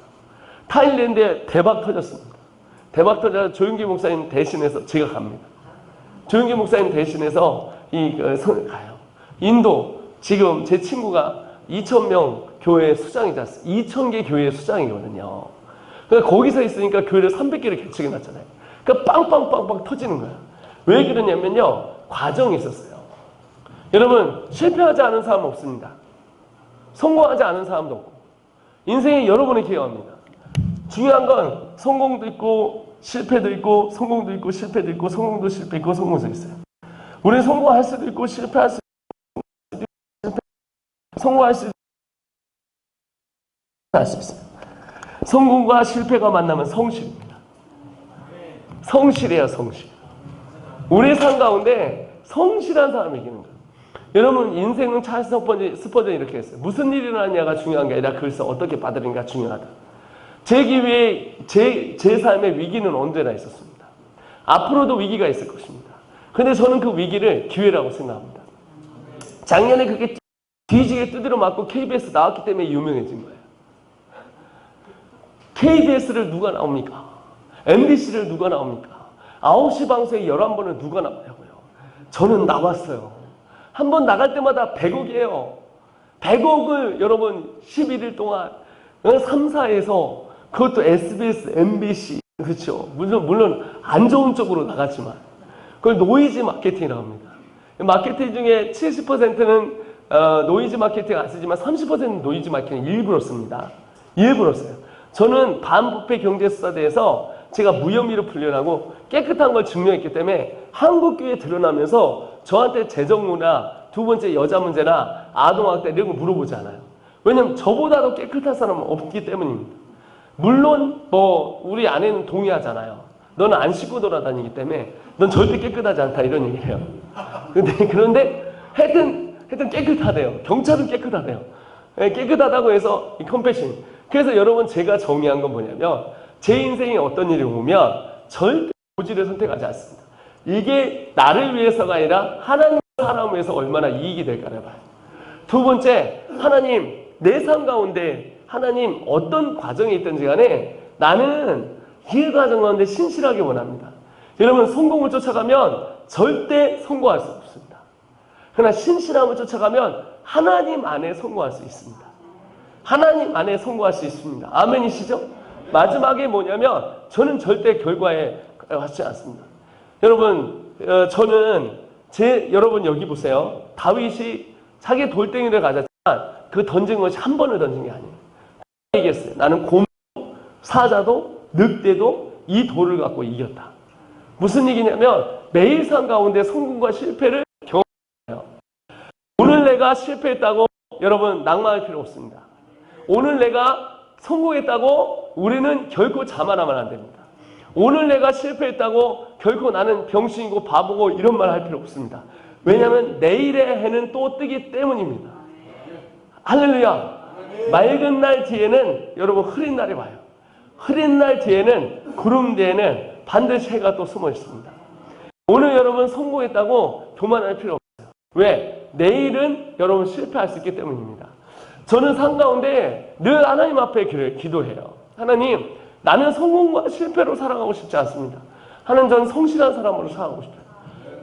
[SPEAKER 1] 타일랜드에 대박 터졌습니다. 대박 터져서 조윤기 목사님 대신해서 제가 갑니다. 조윤기 목사님 대신해서 가요. 인도 지금 제 친구가 2,000명 교회 수장이자 2,000개 교회 수장이거든요. 그러니까 거기서 있으니까 교회를 300개를 개척해 놨잖아요. 그러니까 빵빵빵빵 터지는 거야. 왜 그러냐면요. 과정이 있었어요. 여러분 실패하지 않은 사람 없습니다. 성공하지 않은 사람도 없고 인생에 여러 번의 기회가 옵니다. 중요한 건 성공도 있고 실패도 있고 성공도 있고 실패도 있고 성공도 실패 있고 성공도 있어요. 우리는 성공할 수도 있고 실패할 수도 있고 성공할 수도 있어요. 성공과 실패가 만나면 성실입니다. 성실이에요. 성실. 우리 삶 가운데 성실한 사람이 이기는 거예요. 여러분 인생은 찰스 스퍼전이 이렇게 했어요. 무슨 일이 일어나냐가 중요한 게 아니라 그것을 어떻게 받아들이는가 중요하다. 제 기회에 제 삶의 위기는 언제나 있었습니다. 앞으로도 위기가 있을 것입니다. 근데 저는 그 위기를 기회라고 생각합니다. 작년에 그게 뒤지게 두드려 맞고 KBS 나왔기 때문에 유명해진 거예요. KBS를 누가 나옵니까? MBC를 누가 나옵니까? 9시 방송에 11번을 누가 나오냐고요. 저는 나왔어요. 한 번 나갈 때마다 100억이에요. 100억을 여러분 11일 동안 3사에서 그것도 SBS, MBC 그렇죠. 물론 안 좋은 쪽으로 나갔지만 그걸 노이즈 마케팅이라고 합니다. 마케팅 중에 70%는 노이즈 마케팅 안 쓰지만 30%는 노이즈 마케팅 일부러 씁니다. 일부러 써요. 저는 반부패 경제수사대에서 제가 무혐의로 풀려나고 깨끗한 걸 증명했기 때문에 한국교회에 드러나면서 저한테 재정문화, 두 번째 여자 문제나 아동학대 이런 거 물어보지 않아요. 왜냐면 저보다도 깨끗한 사람은 없기 때문입니다. 물론 우리 아내는 동의하잖아요. 너는 안 씻고 돌아다니기 때문에 넌 절대 깨끗하지 않다 이런 얘기를 해요. 그런데 하여튼 깨끗하대요. 경찰은 깨끗하대요. 깨끗하다고 해서 이 컴패션. 그래서 여러분 제가 정의한 건 뭐냐면 제 인생에 어떤 일이 오면 절대 고지를 선택하지 않습니다. 이게 나를 위해서가 아니라 하나님 사람을 위해서 얼마나 이익이 될까를 봐요. 두 번째, 하나님 내 삶 가운데 하나님 어떤 과정이 있든지 간에 나는 이 과정 가운데 신실하게 원합니다. 여러분 성공을 쫓아가면 절대 성공할 수 없습니다. 그러나 신실함을 쫓아가면 하나님 안에 성공할 수 있습니다. 하나님 안에 성공할 수 있습니다. 아멘이시죠? 마지막에 뭐냐면 저는 절대 결과에 하지 않습니다. 여러분 저는 여러분 여기 보세요. 다윗이 자기 돌덩이를 가졌지만 그 던진 것이 한 번을 던진 게 아니에요. 얘기했어요. 나는 곰도 사자도 늑대도 이 돌을 갖고 이겼다. 무슨 얘기냐면 매일 삶 가운데 성공과 실패를 경험해요. 오늘 내가 실패했다고 여러분 낭만할 필요 없습니다. 오늘 내가 성공했다고 우리는 결코 자만하면 안 됩니다. 오늘 내가 실패했다고 결코 나는 병신이고 바보고 이런 말 할 필요 없습니다. 왜냐하면 내일의 해는 또 뜨기 때문입니다. 할렐루야. 맑은 날 뒤에는 여러분 흐린 날이 와요. 흐린 날 뒤에는 구름 뒤에는 반드시 해가 또 숨어 있습니다. 오늘 여러분 성공했다고 교만할 필요 없어요. 왜? 내일은 여러분 실패할 수 있기 때문입니다. 저는 삶 가운데 늘 하나님 앞에 기도해요. 하나님, 나는 성공과 실패로 살아가고 싶지 않습니다. 하나님, 저는 성실한 사람으로 살아가고 싶어요.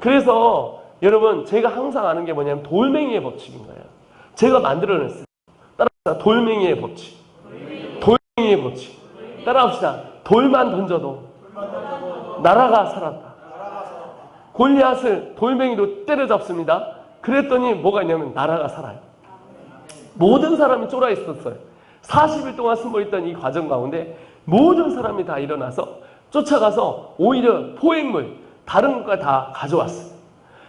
[SPEAKER 1] 그래서 여러분 제가 항상 아는 게 뭐냐면 돌멩이의 법칙인 거예요. 제가 만들어냈어요. 따라합시다. 돌멩이의 법칙. 돌멩이의 법칙. 따라합시다. 돌만 던져도 나라가 살았다. 골리앗을 돌멩이로 때려잡습니다. 그랬더니 뭐가 있냐면 나라가 살아요. 모든 사람이 쫄아 있었어요. 40일 동안 숨어있던 이 과정 가운데 모든 사람이 다 일어나서 쫓아가서 오히려 포획물, 다른 것과 다 가져왔어요.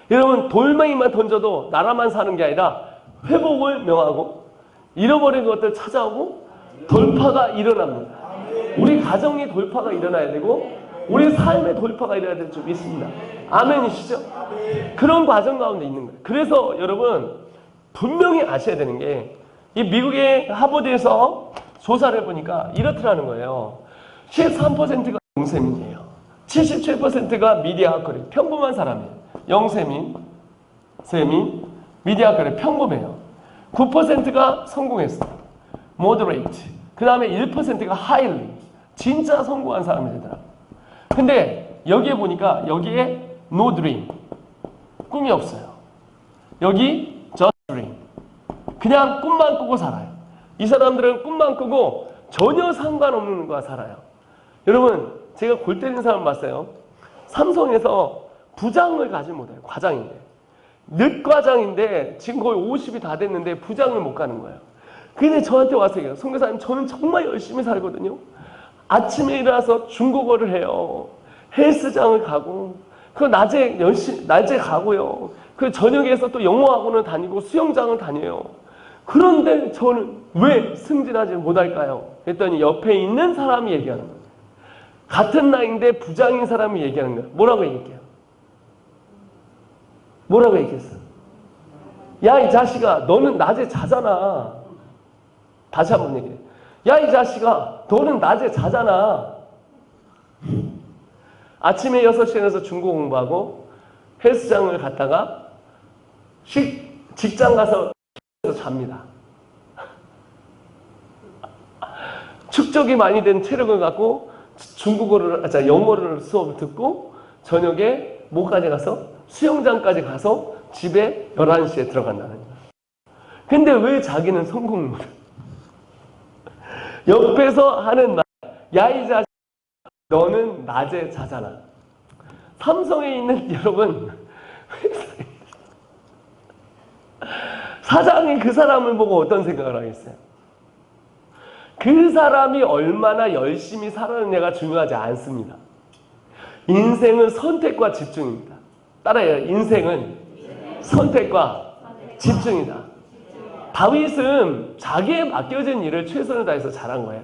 [SPEAKER 1] 여러분 돌멩이만 던져도 나라만 사는 게 아니라 회복을 명하고 잃어버린 것들 찾아오고 돌파가 일어납니다. 우리 가정이 돌파가 일어나야 되고 우리 삶의 돌파가 일어나야 될 줄 믿습니다. 아멘이시죠? 그런 과정 가운데 있는 거예요. 그래서 여러분 분명히 아셔야 되는 게 이 미국의 하버드에서 조사를 해보니까 이렇더라는 거예요. 13%가 영세민이에요. 77%가 미디어학거리 평범한 사람이에요. 영세민, 세민, 미디어학거리 평범해요. 9%가 성공했어요. moderate. 그 다음에 1%가 highly. 진짜 성공한 사람이 되더라고요. 근데 여기에 보니까 여기에 no dream. 꿈이 없어요. 여기 just dream. 그냥 꿈만 꾸고 살아요. 이 사람들은 꿈만 꾸고 전혀 상관없는 거와 살아요. 여러분 제가 골 때리는 사람 봤어요. 삼성에서 부장을 가지 못해요. 과장인데. 늦과장인데 지금 거의 50이 다 됐는데 부장을 못 가는 거예요. 근데 저한테 와서 얘기해요. 선교사님 저는 정말 열심히 살거든요. 아침에 일어나서 중국어를 해요. 헬스장을 가고 그 낮에 가고요. 그 저녁에서 또 영어학원을 다니고 수영장을 다녀요. 그런데 저는 왜 승진하지 못할까요? 그랬더니 옆에 있는 사람이 얘기하는 거예요. 같은 나이인데 부장인 사람이 얘기하는 거예요. 뭐라고 얘기해요? 뭐라고 얘기했어요? 야, 이 자식아, 너는 낮에 자잖아. 다시 한번 얘기해. 야, 이 자식아, 너는 낮에 자잖아. 아침에 6시에 일어나서 중국 공부하고 헬스장을 갔다가 직장 가서 잡니다. 축적이 많이 된 체력을 갖고 영어를 수업을 듣고 저녁에 뭐까지 가서 수영장까지 가서 집에 11시에 들어간다는 거예요. 근데 왜 자기는 성공을 못해? 옆에서 하는 말, 야 이 자식 너는 낮에 자잖아. 삼성에 있는 여러분 사장이 그 사람을 보고 어떤 생각을 하겠어요? 그 사람이 얼마나 열심히 살았느냐가 중요하지 않습니다. 인생은 선택과 집중입니다. 따라해요. 인생은 선택과 집중이다. 다윗은 자기에 맡겨진 일을 최선을 다해서 잘한 거예요.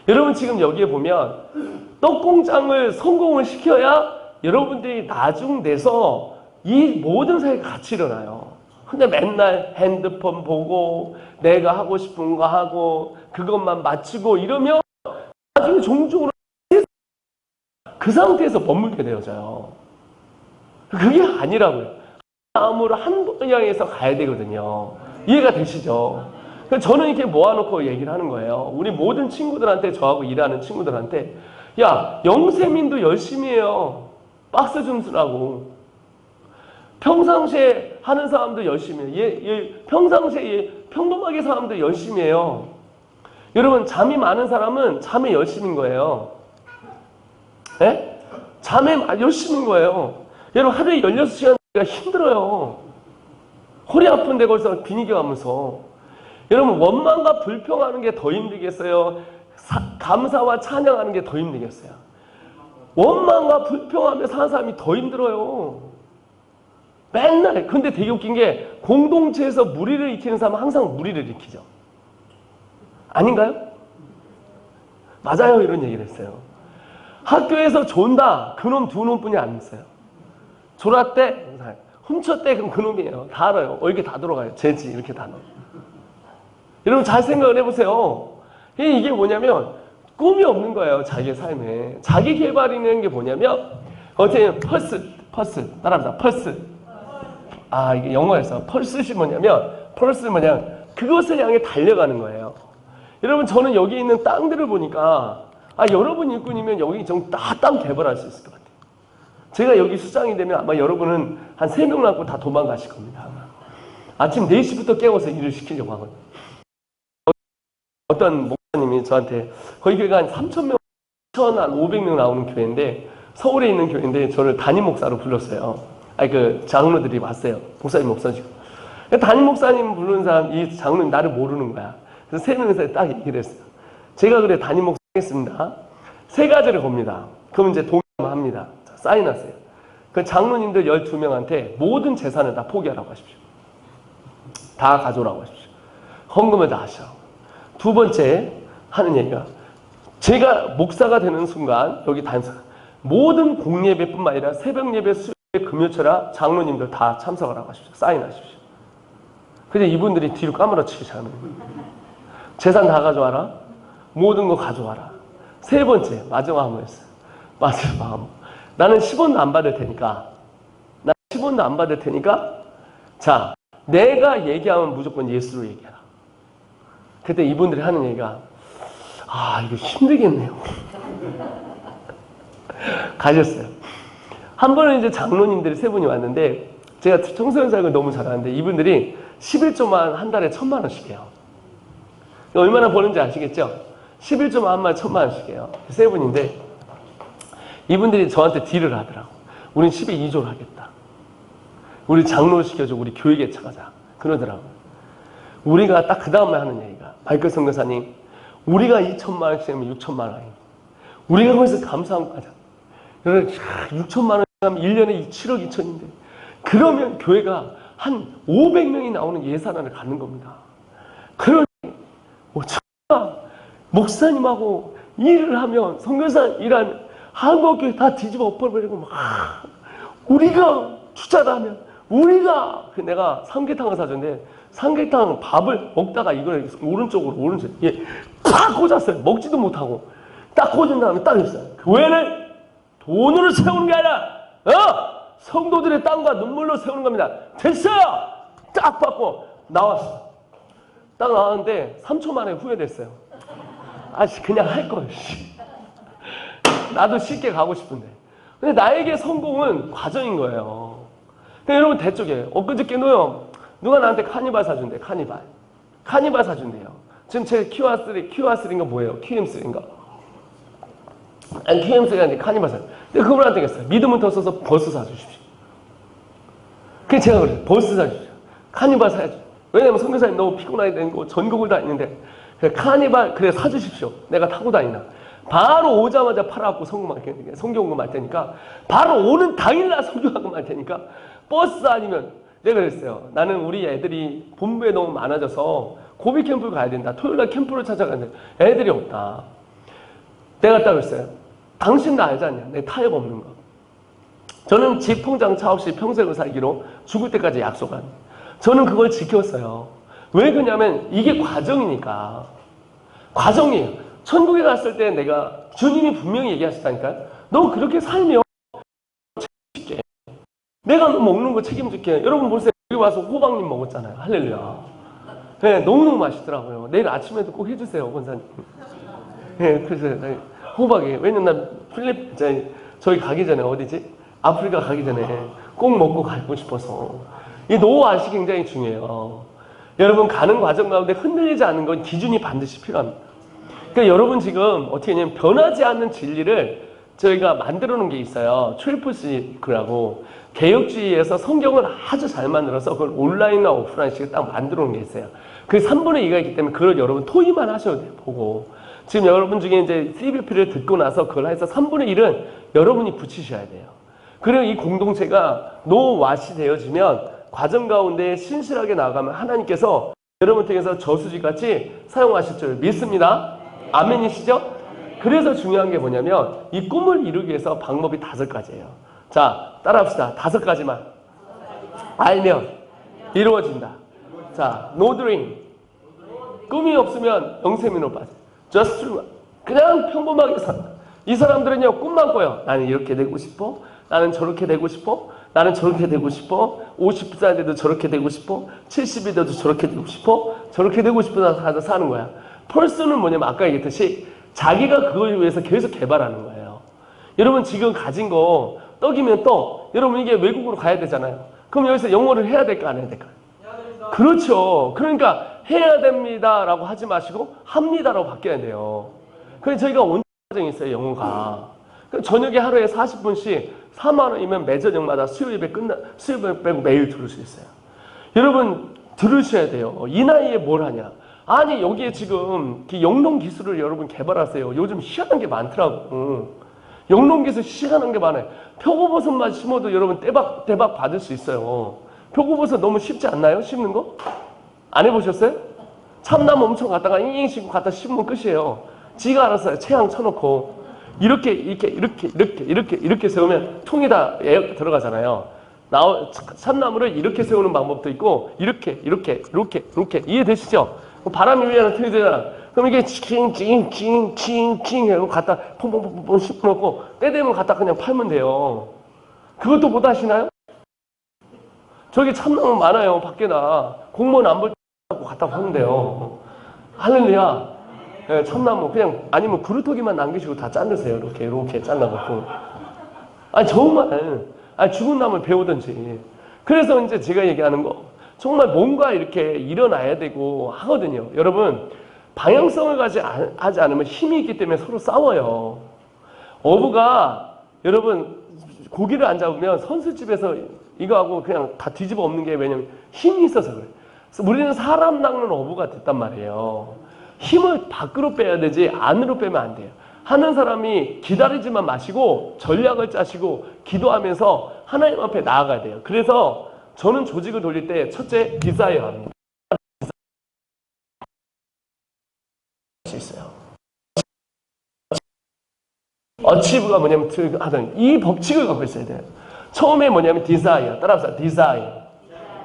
[SPEAKER 1] 여러분 지금 여기에 보면 떡공장을 성공을 시켜야 여러분들이 나중 돼서 이 모든 사회가 같이 일어나요. 근데 맨날 핸드폰 보고 내가 하고 싶은 거 하고 그것만 맞추고 이러면 나중에 종종으로 그 상태에서 머물게 되어져요. 그게 아니라고요. 마음으로 한 방향에서 가야 되거든요. 이해가 되시죠? 저는 이렇게 모아놓고 얘기를 하는 거예요. 우리 모든 친구들한테, 저하고 일하는 친구들한테 야, 영세민도 열심히 해요. 박스 좀 쓰라고. 평상시에 하는 사람도 열심히 해요. 평상시에 평범하게 사람도 열심히 해요. 여러분 잠이 많은 사람은 잠에 열심인 거예요. 네? 잠에 열심인 거예요. 여러분 하루에 16시간가 힘들어요. 허리 아픈데 거기서 비니겨 가면서. 여러분 원망과 불평하는 게 더 힘들겠어요? 감사와 찬양하는 게 더 힘들겠어요? 원망과 불평하며 사는 사람이 더 힘들어요. 맨날. 근데 되게 웃긴 게 공동체에서 무리를 일으키는 사람은 항상 무리를 일으키죠. 아닌가요? 맞아요. 이런 얘기를 했어요. 학교에서 존다. 그놈 두 놈뿐이 안 있어요. 졸았대. 훔쳤대. 그럼 그놈이에요. 다 알아요. 이렇게 다 들어가요. 재지 이렇게 다 넣어요. 여러분 잘 생각을 해보세요. 이게 뭐냐면 꿈이 없는 거예요. 자기의 삶에. 자기 개발이라는 게 뭐냐면 어떻게 펄스 따라합니다. 펄스. 이게 영어에서 펄스이 뭐냐면 그것을 향해 달려가는 거예요. 여러분 저는 여기 있는 땅들을 보니까 여러분 일꾼이면 여기 좀 땅 개발할 수 있을 것 같아요. 제가 여기 수장이 되면 아마 여러분은 한 3명 남고 다 도망가실 겁니다. 아마. 아침 4시부터 깨워서 일을 시키려고 하거든요. 어떤 목사님이 저한테 거기 교회가 한 3,000명, 1,500명 나오는 교회인데 서울에 있는 교회인데 저를 담임 목사로 불렀어요. 그 장로들이 왔어요. 목사님 없어지고. 담임 목사님 부르는 사람, 이 장로님 나를 모르는 거야. 그래서 3명이서 딱 얘기를 했어요. 제가 그래 담임 목사 하겠습니다. 3가지를 겁니다. 그럼 이제 동의합니다. 사인하세요. 그 장로님들 12명한테 모든 재산을 다 포기하라고 하십시오. 다 가져오라고 하십시오. 헌금을 다 하시라고. 두 번째 하는 얘기가 제가 목사가 되는 순간 여기 단사 모든 공예배뿐만 아니라 새벽 예배, 수요일, 금요철야 장로님들 다 참석을 하고 하십시오. 사인하십시오. 근데 이분들이 뒤로 까무러치기 시작하는 거예요. 재산 다 가져와라. 모든 거 가져와라. 세 번째, 마지막 한 번 했어요. 마지막 한 번. 나는 10원도 안 받을 테니까. 나 10원도 안 받을 테니까. 자, 내가 얘기하면 무조건 예수로 얘기해라. 그때 이분들이 하는 얘기가, 아, 이거 힘들겠네요. 가셨어요. 한 번은 이제 장로님들이 세 분이 왔는데, 제가 청소년 사역을 너무 잘하는데, 이분들이 11조만 한 달에 1,000만 원씩 해요. 얼마나 버는지 아시겠죠? 11조만 한 달에 1,000만 원씩 해요. 세 분인데, 이분들이 저한테 딜을 하더라고. 우린 12조를 하겠다. 우리 장로 시켜줘. 우리 교회 개척하자. 그러더라고. 우리가 딱 그 다음에 하는 얘기가, 발끝 선교사님, 우리가 2,000만 원씩 하면 6,000만 원이에요. 우리가 거기서 감사하고 가자. 그래서 6,000만 원 하면 1년에 7억 2천인데, 그러면 교회가 한 500명이 나오는 예산안을 갖는 겁니다. 그러니 목사님하고 일을 하면 선교사 일하면 한국교회 다 뒤집어 엎어버리고 막 우리가 투자를 하면 우리가 내가 삼계탕을 사줬는데 삼계탕 밥을 먹다가 이걸 오른쪽 팍 꽂았어요. 먹지도 못하고 딱 꽂은 다음에 딱 했어요. 교회는 돈으로 세우는 게 아니라 성도들의 땀과 눈물로 세우는 겁니다. 됐어요! 딱 받고 나왔어. 딱 나왔는데 3초 만에 후회됐어요. 그냥 할 걸. 나도 쉽게 가고 싶은데. 근데 나에게 성공은 과정인 거예요. 근데 여러분 대쪽에 엊그저께도요. 누가 나한테 카니발 사준대. 카니발 사준대요. 지금 제 QR3인가 뭐예요? QM3인가? 아니 QM3가 아니라 카니발 사준. 근데 그분한테 했어요. 믿음은 더 써서 버스 사주십시오. 그래서 제가 그래요. 버스 사주십시오. 카니발 사야죠. 왜냐면 선교사님 너무 피곤하게 되는 거 전국을 다니는데 카니발 그래 사주십시오. 내가 타고 다니나. 바로 오자마자 팔아갖고 성경금 할 테니까 바로 오는 당일날 성경금 할 테니까 버스 아니면 내가 그랬어요. 나는 우리 애들이 본부에 너무 많아져서 고비 캠프를 가야 된다. 토요일날 캠프를 찾아가는데 애들이 없다. 내가 딱 그랬어요. 당신도 알지 않냐? 내 타협 없는 거. 저는 집 통장 차 없이 평생을 살기로 죽을 때까지 약속한. 저는 그걸 지켰어요. 왜 그러냐면 이게 과정이니까. 과정이에요. 천국에 갔을 때 내가 주님이 분명히 얘기하셨다니까요. 너 그렇게 살면 책임질게. 내가 너 먹는 거 책임질게. 여러분 보세요. 여기 와서 호박잎 먹었잖아요. 할렐루야. 네, 너무너무 맛있더라고요. 내일 아침에도 꼭 해주세요, 권사님. 네, 그래서 호박이 왜냐면 난 저기 가기 전에 어디지? 아프리카 가기 전에 꼭 먹고 가고 싶어서. 이 노하시 굉장히 중요해요. 여러분 가는 과정 가운데 흔들리지 않는 건 기준이 반드시 필요합니다. 그러니까 여러분 지금 어떻게 하냐면 변하지 않는 진리를 저희가 만들어 놓은 게 있어요. 트리플스라고 개혁주의에서 성경을 아주 잘 만들어서 그걸 온라인과 오프라인식으로 딱 만들어 놓은 게 있어요. 그 3분의 2가 있기 때문에 그걸 여러분 토의만 하셔도 돼요. 보고. 지금 여러분 중에 이제 CBP를 듣고 나서 그걸 해서 3분의 1은 여러분이 붙이셔야 돼요. 그리고 이 공동체가 노왓이 되어지면 과정 가운데 신실하게 나아가면 하나님께서 여러분 통해서 저수지같이 사용하실 줄 믿습니다. 아멘이시죠? 그래서 중요한 게 뭐냐면 이 꿈을 이루기 위해서 방법이 5가지예요. 자, 따라합시다. 5가지만 알면 이루어진다. 자, no dream. 꿈이 없으면 영세민으로 빠져. just true. 그냥 평범하게 산다. 이 사람들은요, 꿈만 꿔요. 나는 이렇게 되고 싶어. 나는 저렇게 되고 싶어. 나는 저렇게 되고 싶어. 50살 돼도 저렇게 되고 싶어. 70이 돼도 저렇게 되고 싶어. 저렇게 되고 싶어서 가서 사는 거야. 펄스는 뭐냐면 아까 얘기했듯이 자기가 그걸 위해서 계속 개발하는 거예요. 여러분 지금 가진 거 떡이면 떡. 여러분 이게 외국으로 가야 되잖아요. 그럼 여기서 영어를 해야 될까 안 해야 될까? 그렇죠. 그러니까 해야 됩니다라고 하지 마시고 합니다라고 바뀌어야 돼요. 그래서 저희가 온라인 과정이 있어요. 영어가. 저녁에 하루에 40분씩 4만 원이면 매 저녁마다 수요일 빼고 매일 들을 수 있어요. 여러분 들으셔야 돼요. 이 나이에 뭘 하냐. 아니 여기에 지금 영농 기술을 여러분 개발하세요. 요즘 희한한 게 많더라고. 영농 기술 희한한 게 많아요. 표고버섯만 심어도 여러분 대박 받을 수 있어요. 표고버섯 너무 쉽지 않나요? 심는 거? 안 해보셨어요? 참나무 엄청 갖다가 잉잉 심고 갖다 심으면 끝이에요. 지가 알아서 채양 쳐놓고. 이렇게 세우면 통이 다 들어가잖아요. 참나무를 이렇게 세우는 방법도 있고 이렇게 이해되시죠? 바람이 위에는 통이 되잖아. 그럼 이게 칭칭칭칭칭 하고 갖다 퐁퐁퐁퐁 씹어놓고 때 되면 갖다 그냥 팔면 돼요. 그것도 못 하시나요? 저기 참나무 많아요. 밖에다 공무원 안 볼 때 갖다 파면 돼요. 할렐루야. 네, 참나무 그냥 아니면 그루터기만 남기시고 다 자르세요. 이렇게 잘라놓고. 아니 정말 죽은 나무를 배우든지. 그래서 이제 제가 얘기하는 거 정말 뭔가 이렇게 일어나야 되고 하거든요. 여러분 방향성을 하지 않으면 힘이 있기 때문에 서로 싸워요. 어부가 여러분 고기를 안 잡으면 선술집에서 이거하고 그냥 다 뒤집어 엎는 게 왜냐면 힘이 있어서 그래요. 그래서 우리는 사람 낚는 어부가 됐단 말이에요. 힘을 밖으로 빼야 되지 안으로 빼면 안 돼요. 하는 사람이 기다리지만 마시고 전략을 짜시고 기도하면서 하나님 앞에 나아가야 돼요. 그래서 저는 조직을 돌릴 때 첫째 디자이어 합니다. 할 수 있어요. 어치브가 뭐냐면 하던 이 법칙을 갖고 있어야 돼요. 처음에 뭐냐면 디자이어 따라합시다.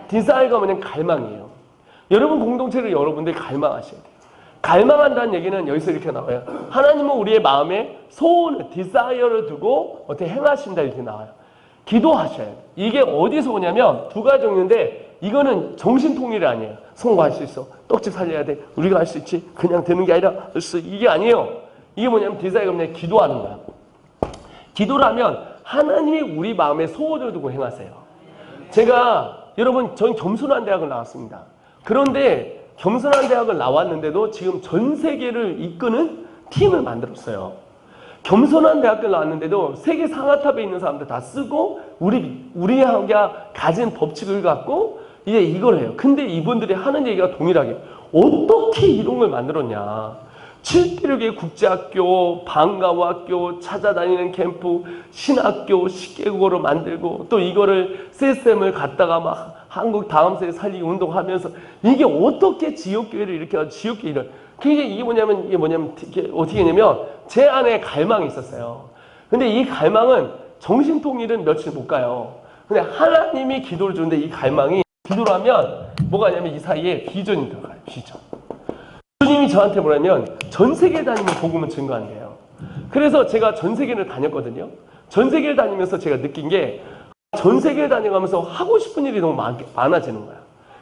[SPEAKER 1] 디자이어가 뭐냐면 갈망이에요. 여러분 공동체를 여러분들이 갈망하셔야 돼요. 갈망한다는 얘기는 여기서 이렇게 나와요. 하나님은 우리의 마음에 소원을, 디자이어를 두고 어떻게 행하신다 이렇게 나와요. 기도하셔야 돼요. 이게 어디서 오냐면 두 가지 종류인데 이거는 정신통일이 아니에요. 성공할 수 있어. 떡집 살려야 돼. 우리가 할 수 있지. 그냥 되는 게 아니라 이게 아니에요. 이게 뭐냐면 디자이어가 그냥 기도하는 거야. 기도라면 하나님이 우리 마음에 소원을 두고 행하세요. 제가 여러분 저는 겸손한 대학을 나왔습니다. 그런데 겸손한 대학을 나왔는데도 지금 전 세계를 이끄는 팀을 만들었어요. 겸손한 대학을 나왔는데도 세계 상하탑에 있는 사람들 다 쓰고 우리가 가진 법칙을 갖고 이제 이걸 해요. 근데 이분들이 하는 얘기가 동일하게 어떻게 이런 걸 만들었냐. 7개국의 국제학교, 방과후학교, 찾아다니는 캠프, 신학교, 10개국어로 만들고 또 이거를 시스템을 갖다가 막 한국 다음 세대 살리기 운동하면서 이게 어떻게 지역교회를 이렇게 지역교회를 이게 뭐냐면 이게 어떻게 했냐면 제 안에 갈망이 있었어요. 근데 이 갈망은 정신통일은 며칠 못 가요. 근데 하나님이 기도를 주는데 이 갈망이 기도를 하면 뭐가 있냐면 이 사이에 비전이 들어가요. 비전. 주님이 저한테 뭐냐면 전 세계 다니면 복음을 증거한대요. 그래서 제가 전 세계를 다녔거든요. 전 세계를 다니면서 제가 느낀 게 전 세계를 다녀가면서 하고 싶은 일이 너무 많아지는 거야.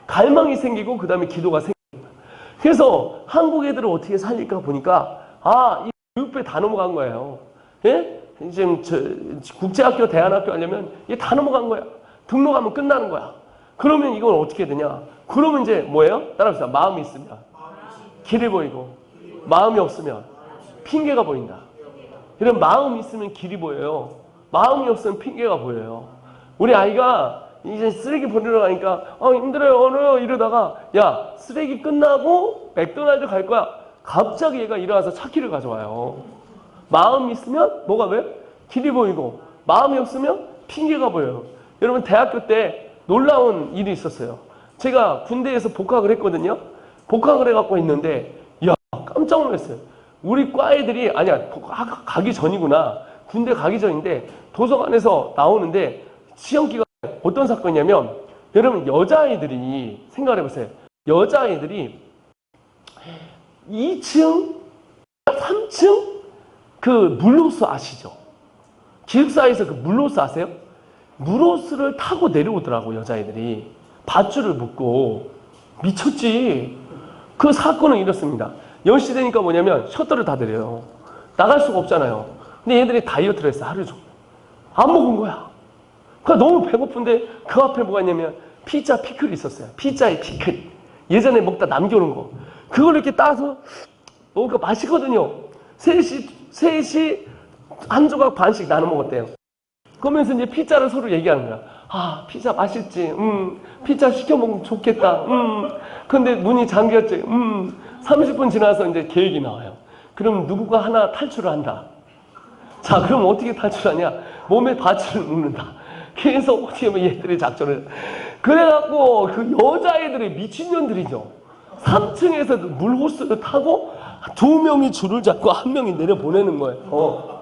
[SPEAKER 1] 갈망이 생기고 그 다음에 기도가 생기는 거야. 그래서 한국 애들을 어떻게 살릴까 보니까 이 교육부에 다 넘어간 거예요. 예? 지금 국제학교, 대안학교 하려면 이게 다 넘어간 거야. 등록하면 끝나는 거야. 그러면 이걸 어떻게 되냐? 그러면 이제 뭐예요? 따라합시다. 마음이 있으면 길이 보이고 마음이 없으면 핑계가 보인다. 이런 마음이 있으면 길이 보여요. 마음이 없으면 핑계가 보여요. 우리 아이가 이제 쓰레기 버리러 가니까 힘들어요 이러다가 야 쓰레기 끝나고 맥도날드 갈 거야. 갑자기 얘가 일어나서 차키를 가져와요. 마음이 있으면 뭐가 왜? 길이 보이고 마음이 없으면 핑계가 보여요. 여러분 대학교 때 놀라운 일이 있었어요. 제가 군대에서 복학을 했거든요. 복학을 해갖고 있는데 야 깜짝 놀랐어요. 우리 과 애들이 아니야 가기 전이구나. 군대 가기 전인데 도서관에서 나오는데 시험 기간에 어떤 사건이냐면 여러분 여자아이들이 생각을 해보세요. 여자아이들이 2층 3층 그 물호스 아시죠? 기숙사에서 그 물호스 아세요? 물호스를 타고 내려오더라고 여자아이들이. 밧줄을 묶고 미쳤지. 그 사건은 이렇습니다. 10시 되니까 뭐냐면 셔터를 다 내려요. 나갈 수가 없잖아요. 근데 얘들이 다이어트를 했어. 하루 종일. 안 먹은 거야. 그러니까 너무 배고픈데 그 앞에 뭐가 있냐면 피자 피클이 있었어요. 피자에 피클. 예전에 먹다 남겨놓은 거. 그걸 이렇게 따서 먹으니까 맛있거든요. 셋이 한 조각 반씩 나눠 먹었대요. 그러면서 이제 피자를 서로 얘기하는 거야. 피자 맛있지. 피자 시켜 먹으면 좋겠다. 근데 문이 잠겼지. 30분 지나서 이제 계획이 나와요. 그럼 누구가 하나 탈출을 한다. 자, 그럼 어떻게 탈출하냐? 몸에 밧줄을 묶는다. 그래서 어떻게 하면 얘들이 작전을. 그래갖고 그 여자애들이 미친년들이죠. 3층에서 물호스를 타고 2명이 줄을 잡고 1명이 내려보내는 거예요.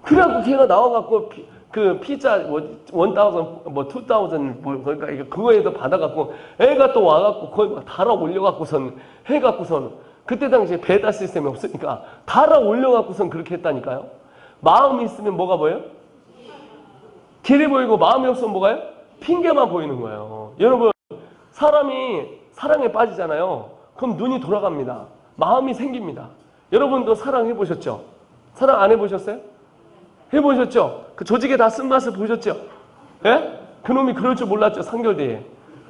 [SPEAKER 1] 그래갖고 걔가 나와갖고 그 피자 뭐 1000, 뭐 2000, 뭐 그러니까 그거에도 받아갖고 애가 또 와갖고 거의 막 달아 올려갖고선 해갖고선 그때 당시에 배달 시스템이 없으니까 달아 올려갖고선 그렇게 했다니까요. 마음이 있으면 뭐가 보여요? 길이 보이고 마음이 없으면 뭐가요? 핑계만 보이는 거예요. 여러분 사람이 사랑에 빠지잖아요. 그럼 눈이 돌아갑니다. 마음이 생깁니다. 여러분도 사랑해 보셨죠? 사랑 안 해보셨어요? 해보셨죠? 그 조직에 다 쓴맛을 보셨죠? 예? 그놈이 그럴 줄 몰랐죠, 3개월 뒤에.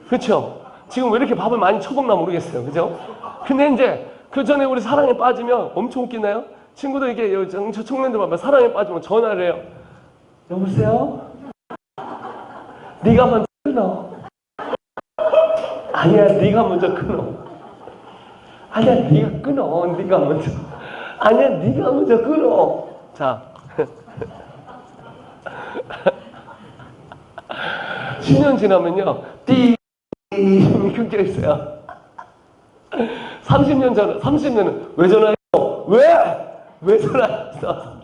[SPEAKER 1] 그렇죠? 지금 왜 이렇게 밥을 많이 처먹나 모르겠어요. 그죠? 근데 이제 그 전에 우리 사랑에 빠지면 엄청 웃기나요? 친구들 저 청년들 봐봐. 사랑에 빠지면 전화를 해요. 여보세요? 네가 먼저 끊어. 아니야, 네가 먼저 끊어. 아니야, 네가 끊어. 네가 먼저. 아니야, 네가 먼저 끊어. 자. 10년 지나면요, 띠 끊겨 있어요. 30년은 왜 전화했어? 왜 전화했어?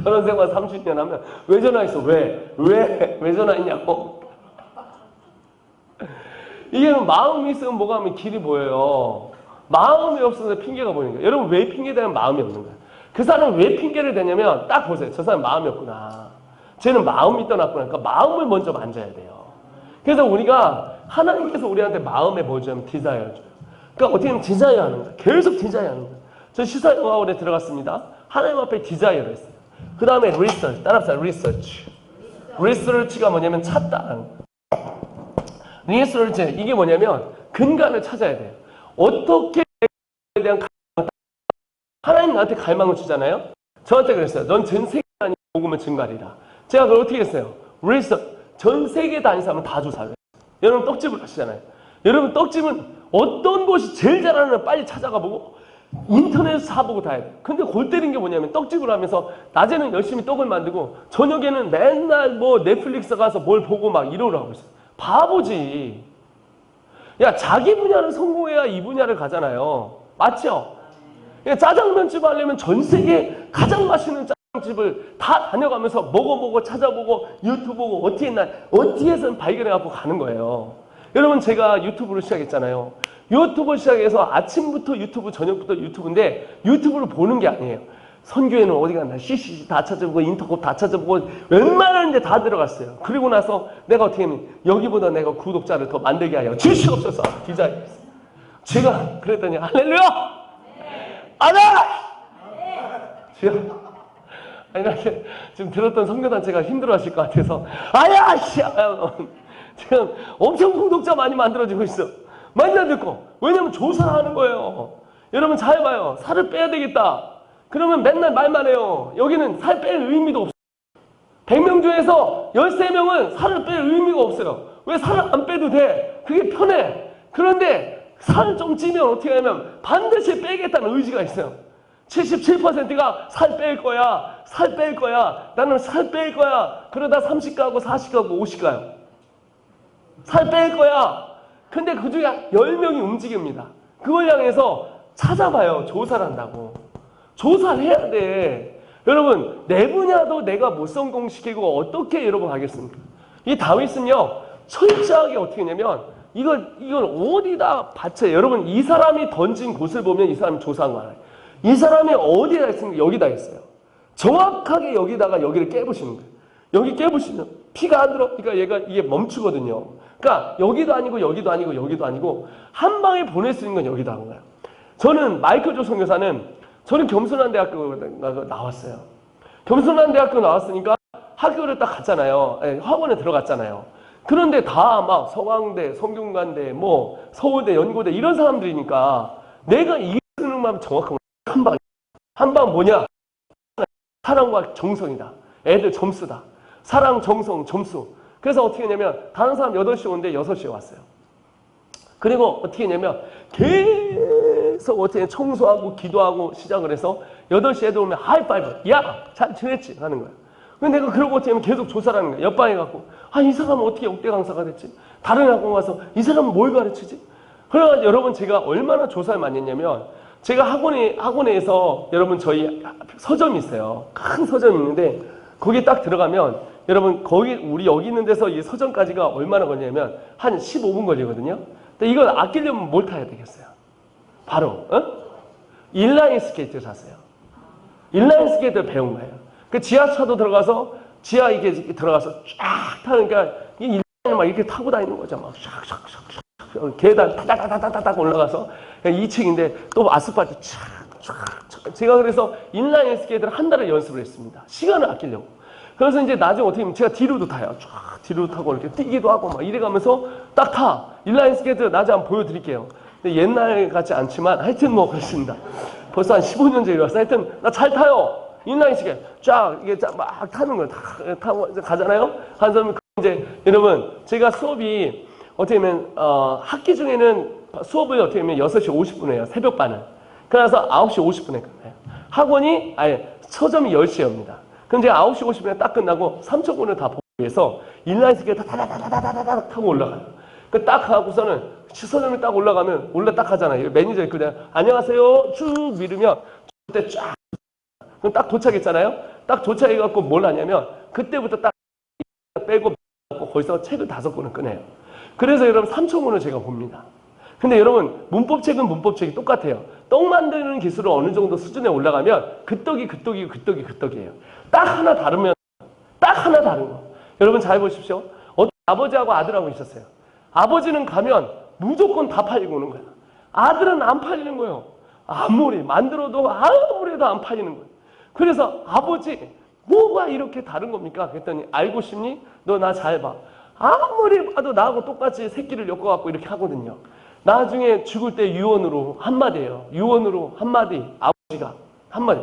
[SPEAKER 1] 결혼 생활 30년 하면 왜 전화했어? 왜 전화했냐고. 이게 마음이 있으면 뭐가 하면 길이 보여요. 마음이 없어서 핑계가 보이는 거예요. 여러분 왜 핑계대면 마음이 없는 거예요? 그 사람은 왜 핑계를 대냐면 딱 보세요. 저 사람 마음이 없구나. 쟤는 마음이 떠났구나. 그러니까 마음을 먼저 만져야 돼요. 그래서 우리가 하나님께서 우리한테 마음에 뭐 주면 디자이어 줘요. 그러니까 어떻게 보면 디자이어 하는 거예요. 계속 디자이어 하는 거예요. 저 시사영화원에 들어갔습니다. 하나님 앞에 디자이어를 했어요. 그 다음에 리서치, 따라합시다. 리서치. 리서치가 뭐냐면 찾다. 리서치, 이게 뭐냐면 근간을 찾아야 돼요. 어떻게 에 대한 하나님 나한테 갈망을 주잖아요. 저한테 그랬어요. 넌 전 세계 다니는 복음을 증가하리라. 제가 그걸 어떻게 했어요? 리서치. 전 세계 다니는 사람은 다 조사해요. 여러분 떡집을 하시잖아요. 여러분 떡집은 어떤 곳이 제일 잘하는 빨리 찾아가 보고 인터넷에서 사보고 다 해야 돼요. 근데 골 때린 게 뭐냐면 떡집을 하면서 낮에는 열심히 떡을 만들고 저녁에는 맨날 뭐 넷플릭스 가서 뭘 보고 막 이러고 있어요. 바보지. 야, 자기 분야를 성공해야 이 분야를 가잖아요. 맞죠? 짜장면집 하려면 전 세계 가장 맛있는 짜장집을 다 다녀가면서 먹어보고 찾아보고 유튜브 보고 어떻게 했나 어디에선 발견해갖고 가는 거예요. 여러분 제가 유튜브를 시작했잖아요. 유튜브 시작해서 아침부터 유튜브 저녁부터 유튜브인데 유튜브를 보는 게 아니에요. 선교회는 어디 갔나 CCC 다 찾아보고 인터컵 다 찾아보고 웬만한 데 다 들어갔어요. 그리고 나서 내가 어떻게 하면 여기보다 내가 구독자를 더 만들게 하여 주시옵소서 디자인했어요. 제가 그랬더니 할렐루야! 아멘! 주여. 아니, 이렇게 지금 들었던 선교단체가 힘들어하실 것 같아서 아야! 지금 엄청 구독자 많이 만들어지고 있어. 맨날 듣고. 왜냐면 조사를 하는 거예요. 여러분 잘 봐요. 살을 빼야 되겠다. 그러면 맨날 말만 해요. 여기는 살 뺄 의미도 없어요. 100명 중에서 13명은 살을 뺄 의미가 없어요. 왜 살을 안 빼도 돼? 그게 편해. 그런데 살 좀 찌면 어떻게 하냐면 반드시 빼겠다는 의지가 있어요. 77%가 살 뺄 거야. 살 뺄 거야. 나는 살 뺄 거야. 그러다 30 가고 40 가고 50 가요. 살 뺄 거야. 근데 그 중에 10명이 움직입니다. 그걸 향해서 찾아봐요. 조사를 한다고. 조사를 해야 돼. 여러분 내 분야도 내가 못 성공시키고 어떻게 여러분 하겠습니까? 이 다윗은요. 철저하게 어떻게 했냐면 이걸 어디다 바쳐요. 여러분 이 사람이 던진 곳을 보면 이 사람이 조사한 거 알아요. 이 사람이 어디다 했습니까? 여기다 했어요. 정확하게 여기다가 여기를 깨부시는 거예요. 여기 깨부시면 피가 안 들어. 그러니까 이게 멈추거든요. 그러니까 여기도 아니고 여기도 아니고 여기도 아니고 한 방에 보낼 수 있는 건 여기다 한 거예요. 저는 마이클 조 선교사는 저는 겸손한 대학교 나왔어요. 겸손한 대학교 나왔으니까 학교를 딱 갔잖아요. 학원에 들어갔잖아요. 그런데 다 막 서강대, 성균관대, 뭐 서울대, 연고대 이런 사람들이니까 내가 이기는 마음 정확한 한 방 뭐냐? 사랑과 정성이다. 애들 점수다. 사랑, 정성, 점수. 그래서 어떻게 했냐면 다른 사람 8시 오는데 6시에 왔어요. 그리고 어떻게 했냐면 계속 어떻게 청소하고 기도하고 시작을 해서 8시 애들 오면 하이파이브. 야! 잘 지냈지? 하는 거야. 근데 내가 그러고 어떻게 하면 계속 조사를 하는 거야. 옆방에 갖고 이 사람은 어떻게 역대 강사가 됐지? 다른 학원 가서 이 사람은 뭘 가르치지? 그래가지고 여러분 제가 얼마나 조사를 많이 했냐면 제가 학원에서 여러분 저희 서점이 있어요. 큰 서점이 있는데 거기 딱 들어가면 여러분 거기 우리 여기 있는 데서 이 서점까지가 얼마나 걸리냐면 한 15분 걸리거든요. 근데 이걸 아끼려면 뭘 타야 되겠어요? 바로 인라인 스케이트를 샀어요. 인라인 스케이트를 배운 거예요. 그 지하차도 들어가서 지하 이렇게 들어가서 쫙 타니까 이 인라인을 막 이렇게 타고 다니는 거죠. 막 샥샥샥 계단 타다다다다닥 올라가서 2층인데 또 아스팔트 촥촥 제가 그래서 인라인 스케이트를 한 달을 연습을 했습니다. 시간을 아끼려고. 그래서 이제 나중에 어떻게 하면 제가 뒤로도 타요. 쫙 뒤로도 타고 이렇게 뛰기도 하고 막 이래가면서 딱 타. 인라인 스케이트 나중에 한번 보여드릴게요. 근데 옛날 같지 않지만 하여튼 뭐 그렇습니다. 벌써 한 15년 전에 왔어요. 하여튼 나 잘 타요. 인라인 스케이트 쫙 이게 막 타는 거예요. 타고 가잖아요. 한 사람은 이제 여러분 제가 수업이 어떻게 보면 학기 중에는 수업을 어떻게 보면 6시 50분에 해요. 새벽반은. 그래서 9시 50분에 끝나요. 학원이 서점이 10시에 옵니다. 그럼 제가 9시 50분에 딱 끝나고 3,000권을 다 보기 위해서 인라인 스케이트 다다다다다다닥 타고 올라가요. 그 딱 하고서는 서점에 딱 올라가면 원래 딱 하잖아요. 매니저 있고 그냥 안녕하세요 쭉 밀으면 그때 쫙 그럼 딱 도착했잖아요. 딱 도착해갖고 뭘 하냐면 그때부터 딱 빼고 거기서 책을 5권을 꺼내요. 그래서 여러분 3,000권을 제가 봅니다. 근데 여러분 문법책은 문법책이 똑같아요. 떡 만드는 기술을 어느 정도 수준에 올라가면 그 떡이에요. 딱 하나 다르면 딱 하나 다른 거. 여러분 잘 보십시오. 어떤 아버지하고 아들하고 있었어요. 아버지는 가면 무조건 다 팔리고 오는 거야. 아들은 안 팔리는 거예요. 아무리 만들어도 아무리 해도 안 팔리는 거예요. 그래서 아버지 뭐가 이렇게 다른 겁니까? 그랬더니 알고 싶니? 너 나 잘 봐. 아무리 봐도 나하고 똑같이 새끼를 엮어갖고 이렇게 하거든요. 나중에 죽을 때 유언으로 한마디예요. 유언으로 한마디. 아버지가 한마디.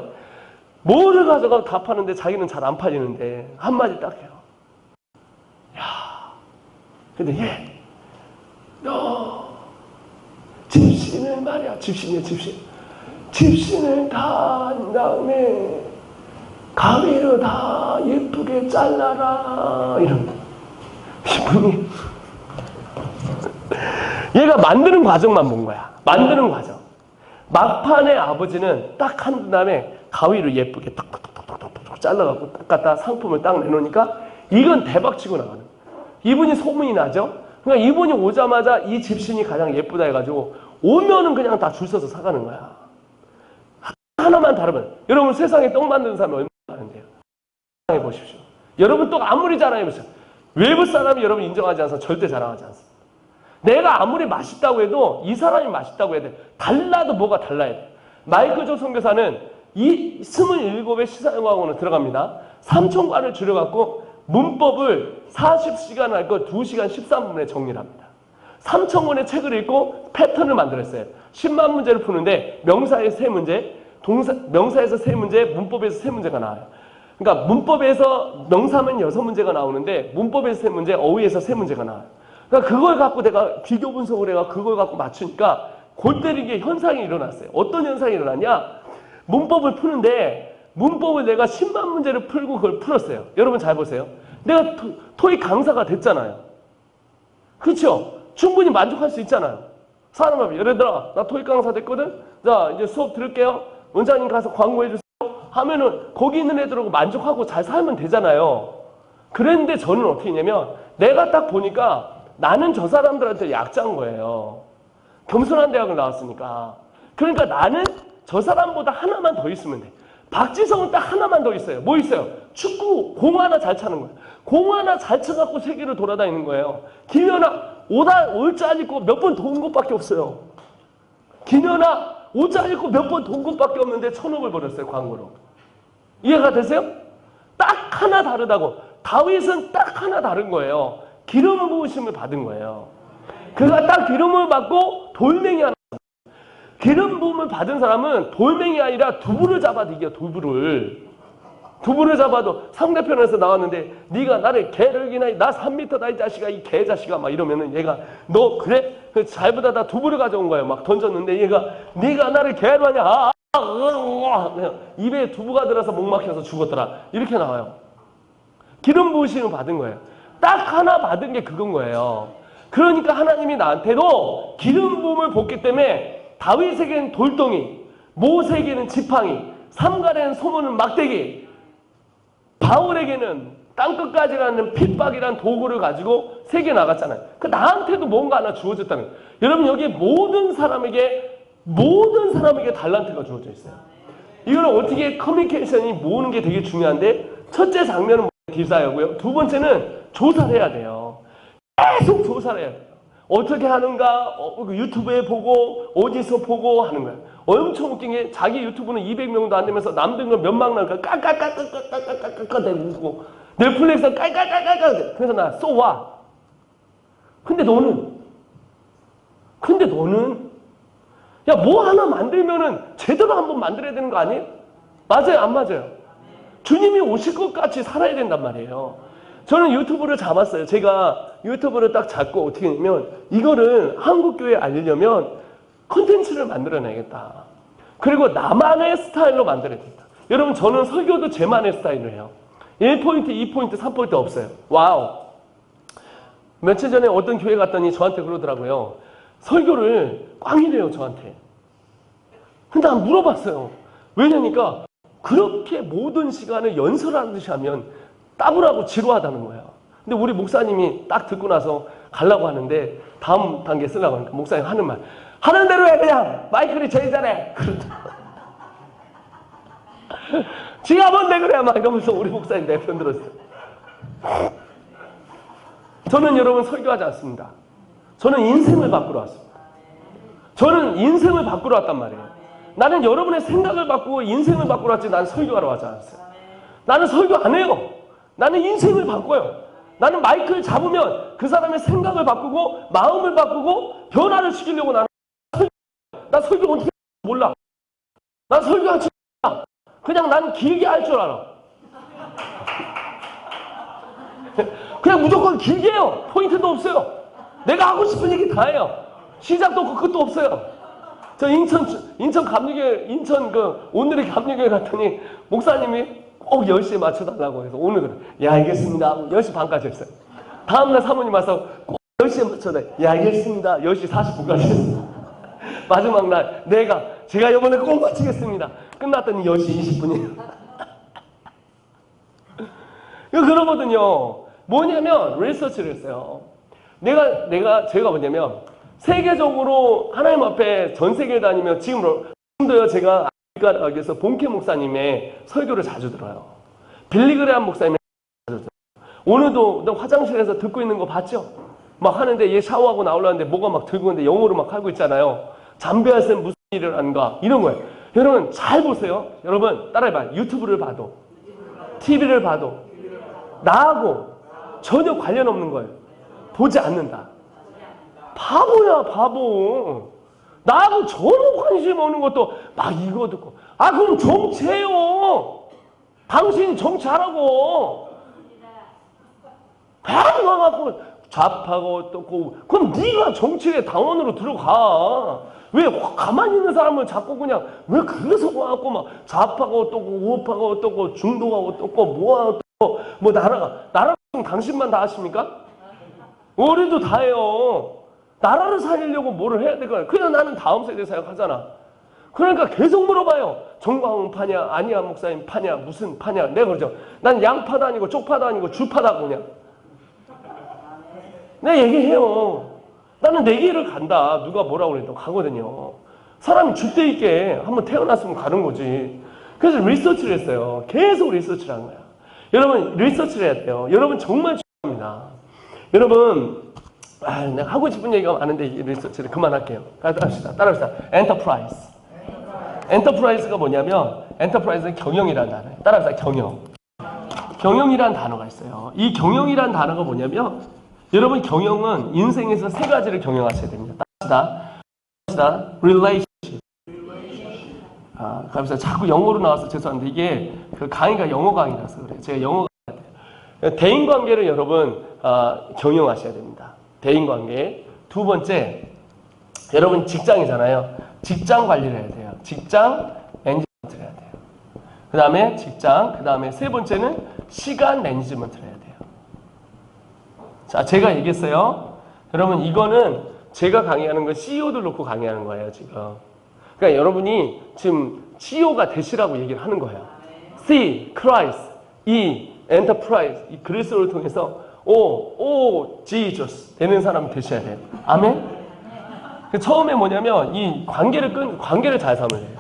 [SPEAKER 1] 뭐를 가져가도 다 파는데 자기는 잘 안 팔리는데 한마디 딱 해요. 야, 근데 얘, 너 집신을 말이야. 집신이야, 집신. 집신을 다 한 다음에 가위로 다 예쁘게 잘라라. 이런 거. 이분이 얘가 만드는 과정만 본 거야. 만드는 과정. 막판에 아버지는 딱 한 다음에 가위로 예쁘게 탁탁탁탁탁 잘라갖고 딱 갖다 상품을 딱 내놓으니까 이건 대박치고 나가는 거야. 이분이 소문이 나죠? 그러니까 이분이 오자마자 이 집신이 가장 예쁘다 해가지고 오면은 그냥 다 줄 서서 사가는 거야. 하나만 다르면 여러분 세상에 떡 만드는 사람이 얼마나 많은데요. 자랑해보십시오. 여러분 떡 아무리 자랑해보세요. 외부 사람이 여러분 인정하지 않아서 절대 자랑하지 않습니다. 내가 아무리 맛있다고 해도 이 사람이 맛있다고 해야 돼. 달라도 뭐가 달라야 돼. 마이클 조 선교사는 이 27의 시사영화학원을 들어갑니다. 3,000과를 줄여갖고 문법을 40시간 할 거 2시간 13분에 정리를 합니다. 3,000권의 책을 읽고 패턴을 만들었어요. 10만 문제를 푸는데 명사에서 3문제, 명사에서 3문제, 문법에서 3문제가 나와요. 그러니까 문법에서 명사면 6문제가 나오는데 문법에서 3문제, 어휘에서 3문제가 나와요. 그러니까 그걸 갖고 내가 비교 분석을 해가 그걸 갖고 맞추니까 골 때리게 현상이 일어났어요. 어떤 현상이 일어났냐? 문법을 푸는데 문법을 내가 10만 문제를 풀고 그걸 풀었어요. 여러분 잘 보세요. 내가 토익 강사가 됐잖아요. 그렇죠? 충분히 만족할 수 있잖아요. 사람은 예를 들어 나 토익 강사 됐거든. 자 이제 수업 들을게요. 원장님 가서 광고해 주세요. 하면은 거기 있는 애들하고 만족하고 잘 살면 되잖아요. 그랬는데 저는 어떻게 했냐면 내가 딱 보니까 나는 저 사람들한테 약자인 거예요. 겸손한 대학을 나왔으니까. 그러니까 나는 저 사람보다 하나만 더 있으면 돼. 박지성은 딱 하나만 더 있어요. 뭐 있어요? 축구 공 하나 잘 차는 거예요. 공 하나 잘 쳐갖고 세계를 돌아다니는 거예요. 김연아 옷 잘 입고 몇 번 돈 것밖에 없어요. 김연아 옷 잘 입고 몇 번 돈 것밖에 없는데 1,000억을 벌었어요. 광고로. 이해가 되세요? 딱 하나 다르다고. 다윗은 딱 하나 다른 거예요. 기름 부으심을 받은 거예요. 그가 딱 기름을 받고 돌멩이 하나. 기름 부음을 받은 사람은 돌멩이 아니라 두부를 잡아도 이겨. 두부를 잡아도 상대편에서 나왔는데 네가 나를 개를 기나 나 3m다 이 자식아 이 개자식아 막 이러면은 얘가 너 그래? 잘보다 나 두부를 가져온 거예요. 막 던졌는데 얘가 네가 나를 개로 하냐? 입에 두부가 들어서 목 막혀서 죽었더라. 이렇게 나와요. 기름 부으심을 받은 거예요. 딱 하나 받은 게 그건 거예요. 그러니까 하나님이 나한테도 기름 부음을 붓기 때문에 다윗에겐 돌덩이, 모세에게는 지팡이, 삼갈에는 소문은 막대기, 바울에게는 땅끝까지 가는 핍박이란 도구를 가지고 세계 나갔잖아요. 그 나한테도 뭔가 하나 주어졌다는 거예요. 여러분 여기 모든 사람에게 달란트가 주어져 있어요. 이걸 어떻게 커뮤니케이션이 모으는 게 되게 중요한데 첫째 장면은 디자이어고요. 두 번째는 조사를 해야 돼요. 계속 조사를 해야 돼요. 어떻게 하는가 유튜브에 보고 어디서 보고 하는 거예요. 엄청 웃긴 게 자기 유튜브는 200명도 안 되면서 남들 건 몇만 나니까 깔깔깔깔깔깔깔깔깔 대고 웃고 넷플릭스는 깔깔깔깔깔 그래서 나 쏘와. 근데 너는 야 뭐 하나 만들면은 제대로 한번 만들어야 되는 거 아니에요? 맞아요 안 맞아요? 주님이 오실 것 같이 살아야 된단 말이에요. 저는 유튜브를 잡았어요. 제가 유튜브를 딱 잡고 어떻게 했냐면 이거를 한국교회에 알리려면 콘텐츠를 만들어내야겠다. 그리고 나만의 스타일로 만들어야겠다. 여러분 저는 설교도 제만의 스타일로 해요. 1포인트, 2포인트, 3포인트 없어요. 와우. 며칠 전에 어떤 교회 갔더니 저한테 그러더라고요. 설교를 꽝이래요 저한테. 근데 난 물어봤어요. 왜냐니까 그렇게 모든 시간을 연설하듯이 하면 따분하고 지루하다는 거예요. 근데 우리 목사님이 딱 듣고 나서 가려고 하는데 다음 단계 쓰려고 하니까 목사님 하는 말 하는 대로 해 그냥 마이클이 제일 잘해 그러더라고요. 지가 뭔데 그래 막 이러면서 우리 목사님 내 편 들었어요. 저는 여러분 설교하지 않습니다. 저는 인생을 바꾸러 왔습니다. 저는 인생을 바꾸러 왔단 말이에요. 나는 여러분의 생각을 바꾸고 인생을 바꾸러 왔지 나는 설교하러 하지 않았어요. 나는 설교 안 해요. 나는 인생을 바꿔요. 나는 마이크를 잡으면 그 사람의 생각을 바꾸고 마음을 바꾸고 변화를 시키려고 나 설교 어떻게 몰라. 난 설교하지 않아. 그냥 난 길게 할 줄 알아. 그냥 무조건 길게 해요. 포인트도 없어요. 내가 하고 싶은 얘기 다 해요. 시작도 없고 끝도 없어요. 저 인천 감리교회, 오늘의 감리교회 갔더니 목사님이 꼭 10시에 맞춰달라고 해서 오늘 그래. 야, 알겠습니다. 10시 반까지 했어요. 다음날 사모님 와서 꼭 10시에 맞춰달라. 야, 알겠습니다. 10시 40분까지 했어요. 마지막 날 제가 이번에 꼭 맞추겠습니다. 끝났더니 10시 20분이에요. 이거 그러거든요. 뭐냐면 리서치를 했어요. 제가 뭐냐면 세계적으로 하나님 앞에 전 세계를 다니며 지금도요 제가 아프리카에서 본케 목사님의 설교를 자주 들어요. 빌리그레함 목사님의 자주 들어요. 오늘도 너 화장실에서 듣고 있는 거 봤죠? 막 하는데 얘 샤워하고 나오려는데 뭐가 막 들고 있는데 영어로 막 하고 있잖아요. 잠베아스 무슨 일을 한가 이런 거예요. 여러분 잘 보세요. 여러분 따라해봐요. 유튜브를 봐도 TV를 봐도 나하고 전혀 관련 없는 거예요. 보지 않는다. 바보야 바보. 나하고 전혀 관심 없는 것도 막 이거 듣고 그럼 정치해요. 당신이 정치하라고. 배가 와갖고 좌파고 어떻고 그럼 네가 정치의 당원으로 들어가. 왜 가만히 있는 사람을 자꾸 그냥 왜 그래서 와갖고 막 좌파가 어떻고 우파가 어떻고 중도가 어떻고 뭐가 어떻고 뭐 나라 당신만 다 하십니까? 우리도 다 해요. 나라를 살리려고 뭐를 해야 될까요? 그냥 나는 다음 세대 생각하잖아. 그러니까 계속 물어봐요. 정광훈 파냐? 아니야 목사님 파냐? 무슨 파냐? 내가 그러죠. 난 양파도 아니고 쪽파도 아니고 주파다 그냥. 내가 얘기해요. 나는 내 길을 간다. 누가 뭐라고 그래도 가거든요. 사람이 줏대 있게 한번 태어났으면 가는 거지. 그래서 리서치를 했어요. 계속 리서치를 한 거야. 여러분 리서치를 해야 돼요. 여러분 정말 중요합니다. 여러분 내가 하고 싶은 얘기가 많은데 리서치를 그만할게요. 따라합시다. 엔터프라이즈. 엔터프라이즈가 뭐냐면 엔터프라이즈는 경영이라는 단어예요. 따라합시다. 경영이라는 단어가 있어요. 이 경영이라는 단어가 뭐냐면 여러분 경영은 인생에서 세 가지를 경영하셔야 됩니다. 따라합시다. relationship. 그래서 자꾸 영어로 나와서 죄송한데 이게 그 강의가 영어 강의라서 그래요. 제가 영어가 안 돼요. 대인관계를 여러분 경영하셔야 됩니다. 대인관계. 두 번째, 여러분 직장이잖아요. 직장 관리를 해야 돼요. 직장 매니지먼트를 해야 돼요. 그 다음에 그 다음에 세 번째는 시간 매니지먼트를 해야 돼요. 자, 제가 얘기했어요. 여러분 이거는 제가 강의하는 건 CEO들 놓고 강의하는 거예요 지금. 그러니까 여러분이 지금 CEO가 되시라고 얘기를 하는 거예요. C, Christ, E, Enterprise. 이 그리스도를 통해서 O, Jesus 되는 사람이 되셔야 돼요. 아멘? 처음에 뭐냐면 이 관계를 잘 삼아야 돼요.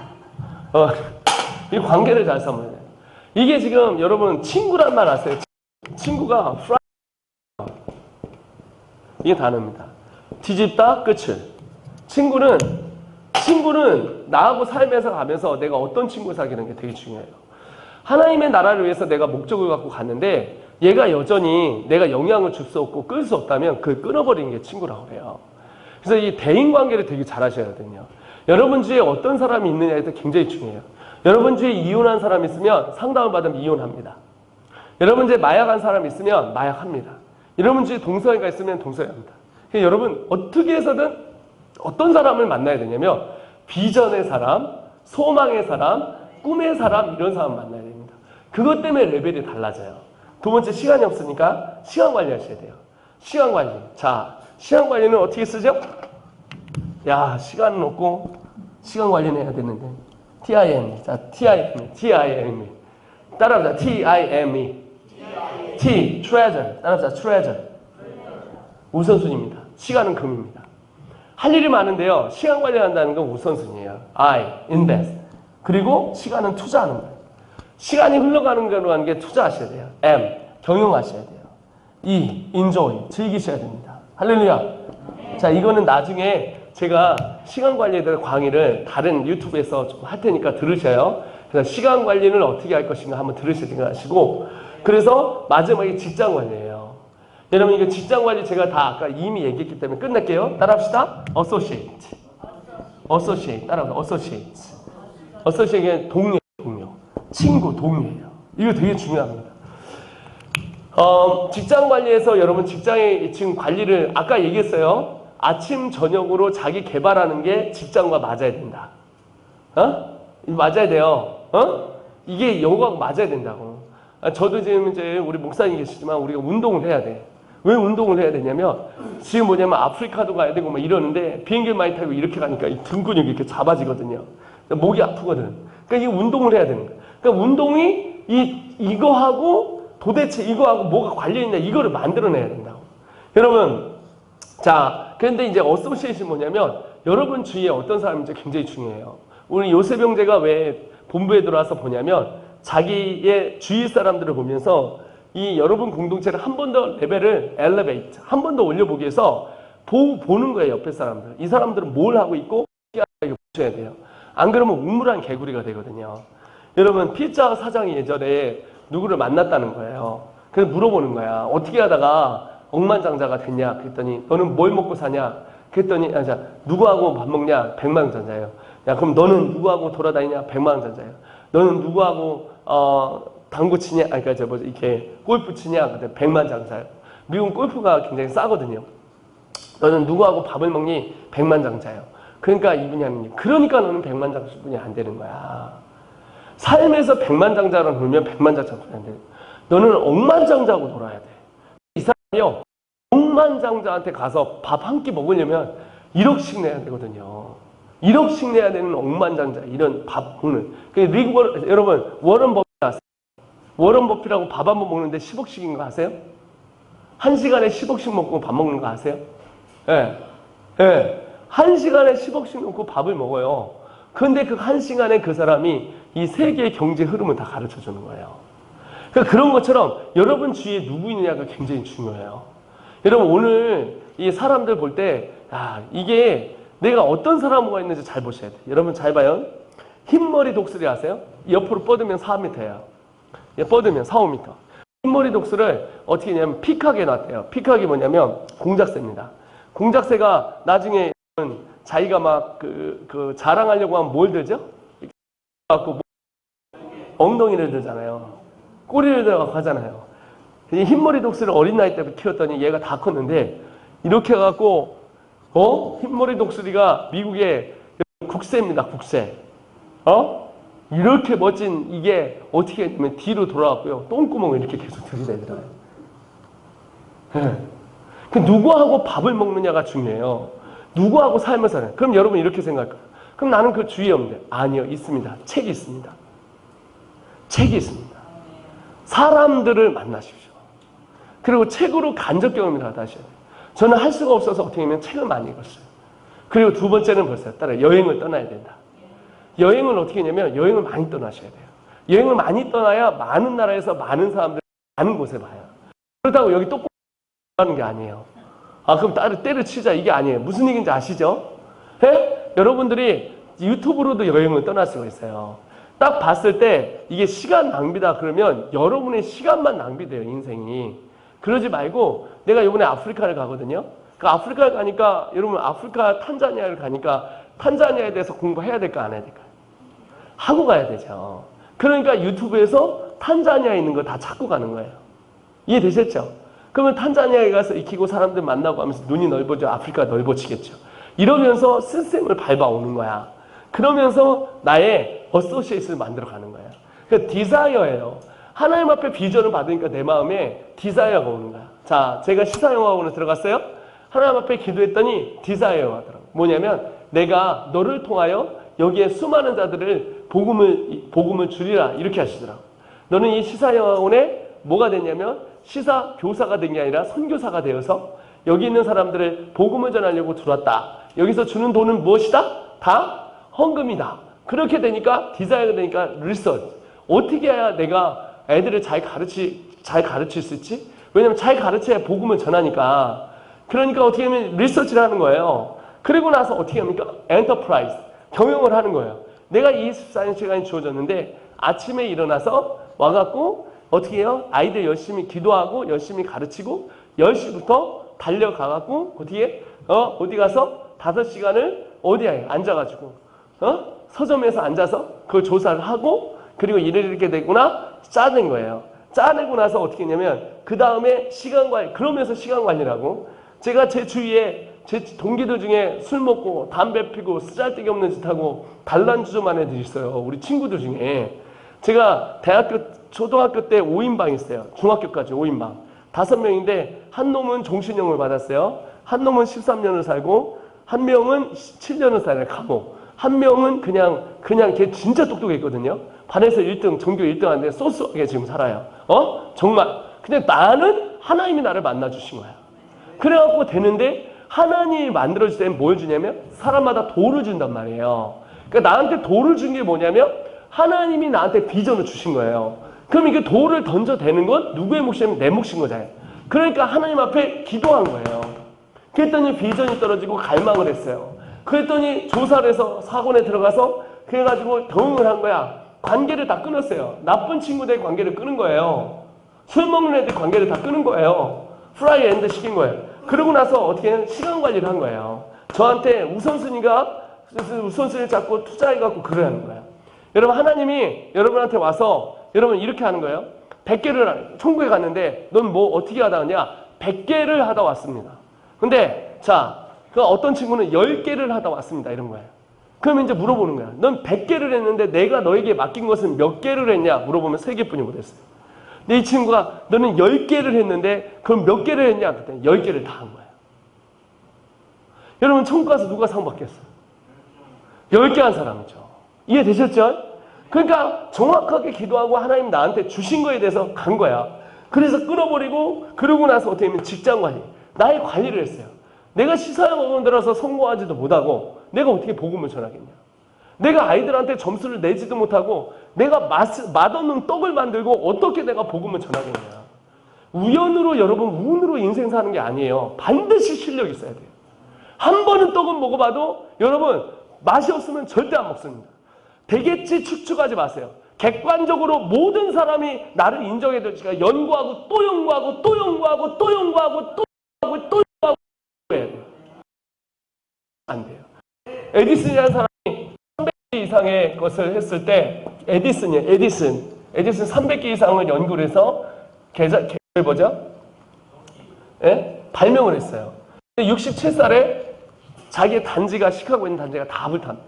[SPEAKER 1] 이 관계를 잘 삼아야 돼요. 이게 지금 여러분 친구란 말 아세요? 친구가 이게 단어입니다. 뒤집다 끝을. 친구는 나하고 삶에서 가면서 내가 어떤 친구 사귀는 게 되게 중요해요. 하나님의 나라를 위해서 내가 목적을 갖고 갔는데 얘가 여전히 내가 영향을 줄 수 없고 끌 수 없다면 그걸 끊어버리는 게 친구라고 해요. 그래서 이 대인관계를 되게 잘 하셔야 되거든요. 여러분 주위에 어떤 사람이 있느냐에 대해서 굉장히 중요해요. 여러분 주위에 이혼한 사람이 있으면 상담을 받으면 이혼합니다. 여러분 주위에 마약한 사람이 있으면 마약합니다. 여러분 주위에 동서애가 있으면 동서애합니다. 그러니까 여러분 어떻게 해서든 어떤 사람을 만나야 되냐면 비전의 사람, 소망의 사람, 꿈의 사람 이런 사람 만나야 됩니다. 그것 때문에 레벨이 달라져요. 두 번째 시간이 없으니까 시간 관리하셔야 돼요. 시간 관리. 자, 시간 관리는 어떻게 쓰죠? 야, 시간은 없고 시간 관리는 해야 되는데 TIME. 자, TIME. 따라합시다. TIME. T, treasure. 따라합시다. treasure. 우선순위입니다. 시간은 금입니다. 할 일이 많은데요. 시간 관리한다는 건 우선순위예요. I, invest. 그리고 시간은 투자하는 거예요. 시간이 흘러가는 거로 하는 게 투자하셔야 돼요. M, 경영하셔야 돼요. E, enjoy. 즐기셔야 됩니다. 할렐루야. 자, 이거는 나중에 제가 시간 관리에 대한 강의를 다른 유튜브에서 좀 할 테니까 들으셔요. 그래서 시간 관리를 어떻게 할 것인가 한번 들으시든가 하시고, 그래서 마지막에 직장 관리예요. 여러분 이거 직장 관리 제가 다 아까 이미 얘기했기 때문에 끝낼게요. 따라합시다. associate. 따라합시다. associate는 동료. 친구, 동료예요. 이거 되게 중요합니다. 직장 관리에서 여러분 직장의 지금 관리를 아까 얘기했어요. 아침, 저녁으로 자기 개발하는 게 직장과 맞아야 된다. 맞아야 돼요. 이게 영어가 맞아야 된다고. 저도 지금 이제 우리 목사님 계시지만 우리가 운동을 해야 돼. 왜 운동을 해야 되냐면 지금 뭐냐면 아프리카도 가야 되고 막 이러는데 비행기를 많이 타고 이렇게 가니까 이 등 근육이 이렇게 잡아지거든요. 목이 아프거든. 그러니까 이 운동을 해야 되는 거야. 그러니까 운동이 이거하고 도대체 이거하고 뭐가 관련있냐 이거를 만들어내야 된다고. 여러분, 자, 그런데 이제 어소시에이션이 뭐냐면 여러분 주위에 어떤 사람인지 굉장히 중요해요. 우리 요셉 형제가 왜 본부에 들어와서 보냐면 자기의 주위 사람들을 보면서 이 여러분 공동체를 한 번 더 레벨을 엘리베이트, 한 번 더 올려보기 위해서 보는 거예요. 옆에 사람들. 이 사람들은 뭘 하고 있고 이거 보셔야 돼요. 안 그러면 우물한 개구리가 되거든요. 여러분 피자 사장이 예전에 누구를 만났다는 거예요. 그래서 물어보는 거야. 어떻게 하다가 억만장자가 됐냐? 그랬더니 너는 뭘 먹고 사냐? 그랬더니 자, 누구하고 밥 먹냐? 100만 원자예요. 야, 그럼 너는 누구하고 돌아다니냐? 100만 원자예요. 너는 누구하고 당구 치냐? 아니, 그러니까 이렇게 골프 치냐? 그때 100만 장자예요. 미국 골프가 굉장히 싸거든요. 너는 누구하고 밥을 먹니? 100만 장자예요. 그러니까 이분이 하는 그러니까 너는 100만 장자분이 안 되는 거야. 삶에서 100만 장자로 놀면 100만 장자분이 안 돼. 너는 억만장자하고 놀아야 돼. 이 사람이요. 억만장자한테 가서 밥 한 끼 먹으려면 1억씩 내야 되거든요. 1억씩 내야 되는 억만장자 이런 밥 먹는. 여러분 워런 버핏 아세요? 워런 버핏이라고 밥 한 번 먹는데 10억씩인 거 아세요? 한 시간에 10억씩 먹고 밥 먹는 거 아세요? 예. 예. 한 시간에 10억씩 넣고 밥을 먹어요. 그런데 그 한 시간에 그 사람이 이 세계의 경제 흐름을 다 가르쳐 주는 거예요. 그러니까 그런 것처럼 여러분 주위에 누구 있느냐가 굉장히 중요해요. 여러분 오늘 이 사람들 볼 때 이게 내가 어떤 사람과 있는지 잘 보셔야 돼요. 여러분 잘 봐요. 흰머리 독수리 아세요? 옆으로 뻗으면 4m예요. 뻗으면 4, 5m. 흰머리 독수리를 어떻게 했냐면 픽하게 놨대요. 픽하게 뭐냐면 공작새입니다. 공작새가 나중에 자기가 막 자랑하려고 하면 뭘 들죠? 갖고 엉덩이를 들잖아요. 꼬리를 들어가고 하잖아요. 흰머리 독수리를 어린 나이 때부터 키웠더니 얘가 다 컸는데 이렇게 해갖고 흰머리 독수리가 미국의 국새입니다. 국새. 이렇게 멋진 이게 어떻게 했냐면 뒤로 돌아갔고요. 똥구멍을 이렇게 계속 들이대더라고요. 그 누구하고 밥을 먹느냐가 중요해요. 누구하고 삶을 사냐. 그럼 여러분 이렇게 생각할까요? 그럼 나는 그 주위에 없는데 아니요, 있습니다. 책이 있습니다. 책이 있습니다. 사람들을 만나십시오. 그리고 책으로 간접 경험을 하셔야 돼요. 저는 할 수가 없어서 어떻게 하면 책을 많이 읽었어요. 그리고 두 번째는 벌써요. 따라 여행을 떠나야 된다. 여행은 어떻게 했냐면 여행을 많이 떠나셔야 돼요. 여행을 많이 떠나야 많은 나라에서 많은 사람들 많은 곳에 봐요. 그렇다고 여기 또 하는 게 아니에요. 아, 그럼 때를 치자 이게 아니에요. 무슨 얘기인지 아시죠? 예? 여러분들이 유튜브로도 여행을 떠날 수가 있어요. 딱 봤을 때 이게 시간 낭비다 그러면 여러분의 시간만 낭비돼요, 인생이. 그러지 말고 내가 이번에 아프리카를 가거든요. 그 아프리카를 가니까 여러분 아프리카 탄자니아를 가니까 탄자니아에 대해서 공부해야 될까 안 해야 될까? 하고 가야 되죠. 그러니까 유튜브에서 탄자니아에 있는 거 다 찾고 가는 거예요. 이해되셨죠? 그러면 탄자니아에 가서 익히고 사람들 만나고 하면서 눈이 넓어져 아프리카 넓어지겠죠. 이러면서 시스템을 밟아오는 거야. 그러면서 나의 어소시에이트를 만들어 가는 거야. 그 디자이어예요. 하나님 앞에 비전을 받으니까 내 마음에 디자이어가 오는 거야. 자, 제가 시사영화학원에 들어갔어요. 하나님 앞에 기도했더니 디자이어가 하더라고요. 뭐냐면 내가 너를 통하여 여기에 수많은 자들을 복음을 주리라 이렇게 하시더라고요. 너는 이 시사영화학원에 뭐가 됐냐면 시사 교사가 된 게 아니라 선교사가 되어서 여기 있는 사람들을 복음을 전하려고 들어왔다. 여기서 주는 돈은 무엇이다? 다 헌금이다. 그렇게 되니까 디자이어가 되니까 리서치. 어떻게 해야 내가 애들을 잘 가르칠 수 있지? 왜냐면 잘 가르쳐야 복음을 전하니까. 그러니까 어떻게 하면 리서치를 하는 거예요. 그리고 나서 어떻게 합니까? 엔터프라이즈. 경영을 하는 거예요. 내가 24시간이 주어졌는데 아침에 일어나서 와갖고 어떻게 해요? 아이들 열심히 기도하고 열심히 가르치고 10시부터 달려가갖고 어디 가서 5시간을 어디에 앉아가지고 서점에서 앉아서 그걸 조사를 하고 그리고 이렇게 되구나 짜낸 거예요. 짜내고 나서 어떻게 했냐면 그 다음에 시간관리 그러면서 시간관리라고 제가 제 주위에 제 동기들 중에 술 먹고 담배 피고 쓰잘데기 없는 짓 하고 단란주저만 애들 있어요. 우리 친구들 중에 제가 초등학교 때 5인방 있어요. 중학교까지 5인방 5명인데 한 놈은 종신형을 받았어요. 한 놈은 13년을 살고 한 명은 7년을 살아요. 감옥. 한 명은 그냥 걔 진짜 똑똑했거든요. 반에서 1등, 전교 1등 하는데 소소하게 지금 살아요. 정말. 근데 나는 하나님이 나를 만나주신 거야. 그래갖고 되는데 하나님이 만들어줄 때는 뭘 주냐면 사람마다 도를 준단 말이에요. 그러니까 나한테 도를 준 게 뭐냐면 하나님이 나한테 비전을 주신 거예요. 그럼 이게 도를 던져대는 건 누구의 몫이냐면 내 몫인 거잖아요. 그러니까 하나님 앞에 기도한 거예요. 그랬더니 비전이 떨어지고 갈망을 했어요. 그랬더니 조사를 해서 사원에 들어가서 그래가지고 경영을 한 거야. 관계를 다 끊었어요. 나쁜 친구들의 관계를 끊은 거예요. 술 먹는 애들 관계를 다 끊은 거예요. 프라이 엔드 시킨 거예요. 그러고 나서 어떻게 하면 시간 관리를 한 거예요. 저한테 우선순위를 잡고 투자해갖고 그러는 거예요. 여러분 하나님이 여러분한테 와서 여러분 이렇게 하는 거예요. 100개를 천국에 갔는데 넌 뭐 어떻게 하다 왔냐? 100개를 하다 왔습니다. 근데 자, 그 어떤 친구는 10개를 하다 왔습니다. 이런 거예요. 그러면 이제 물어보는 거야. 넌 100개를 했는데 내가 너에게 맡긴 것은 몇 개를 했냐? 물어보면 3개뿐이 못했어요. 근데 이 친구가 너는 10개를 했는데 그럼 몇 개를 했냐? 그랬더니 10개를 다 한 거예요. 여러분 천국 가서 누가 상 받겠어요? 10개 한 사람이죠. 이해되셨죠? 그러니까 정확하게 기도하고 하나님 나한테 주신 거에 대해서 간 거야. 그래서 끊어버리고 그러고 나서 어떻게 하면 직장 관리. 나의 관리를 했어요. 내가 시사학원 들어서 성공하지도 못하고 내가 어떻게 복음을 전하겠냐. 내가 아이들한테 점수를 내지도 못하고 내가 맛없는 떡을 만들고 어떻게 내가 복음을 전하겠냐. 우연으로 여러분 운으로 인생 사는 게 아니에요. 반드시 실력이 있어야 돼요. 한 번은 떡은 먹어봐도 여러분 맛이 없으면 절대 안 먹습니다. 되겠지 축축하지 마세요. 객관적으로 모든 사람이 나를 인정해 줄지가 연구하고 또 연구하고 또 연구하고 또 연구하고 또 연구하고 또 연구하고 해야 돼요. 안 돼요. 에디슨이라는 사람이 300개 이상의 것을 했을 때 에디슨 300개 이상을 연구를 해서 발명을 했어요. 67살에 자기의 단지가 시카고에 있는 단지가 다 불탑니다.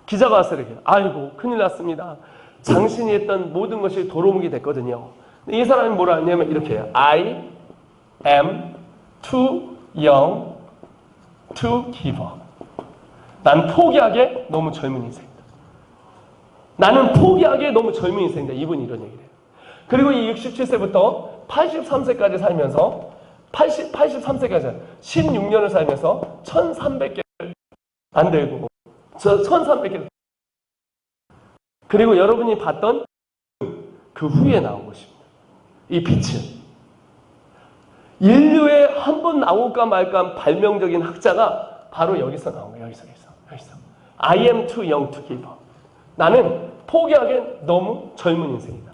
[SPEAKER 1] 기자가 와서 이렇게 아이고 큰일 났습니다. 당신이 했던 모든 것이 도루묵이 됐거든요. 이 사람이 뭐라 하냐면 이렇게 해요. I am too young to give up. 난 포기하기에 너무 젊은 인생이다. 나는 포기하기에 너무 젊은 인생이다. 이분이 이런 얘기를 해요. 그리고 이 67세부터 83세까지 살면서 83세까지 16년을 살면서 1300개를 만들고 1300개. 그리고 여러분이 봤던 그 후에 나온 것입니다. 이 빛은 인류에 한 번 나올까 말까 발명적인 학자가 바로 여기서 나온 거예요. 여기서. I am too young to give up. 나는 포기하기엔 너무 젊은 인생이다.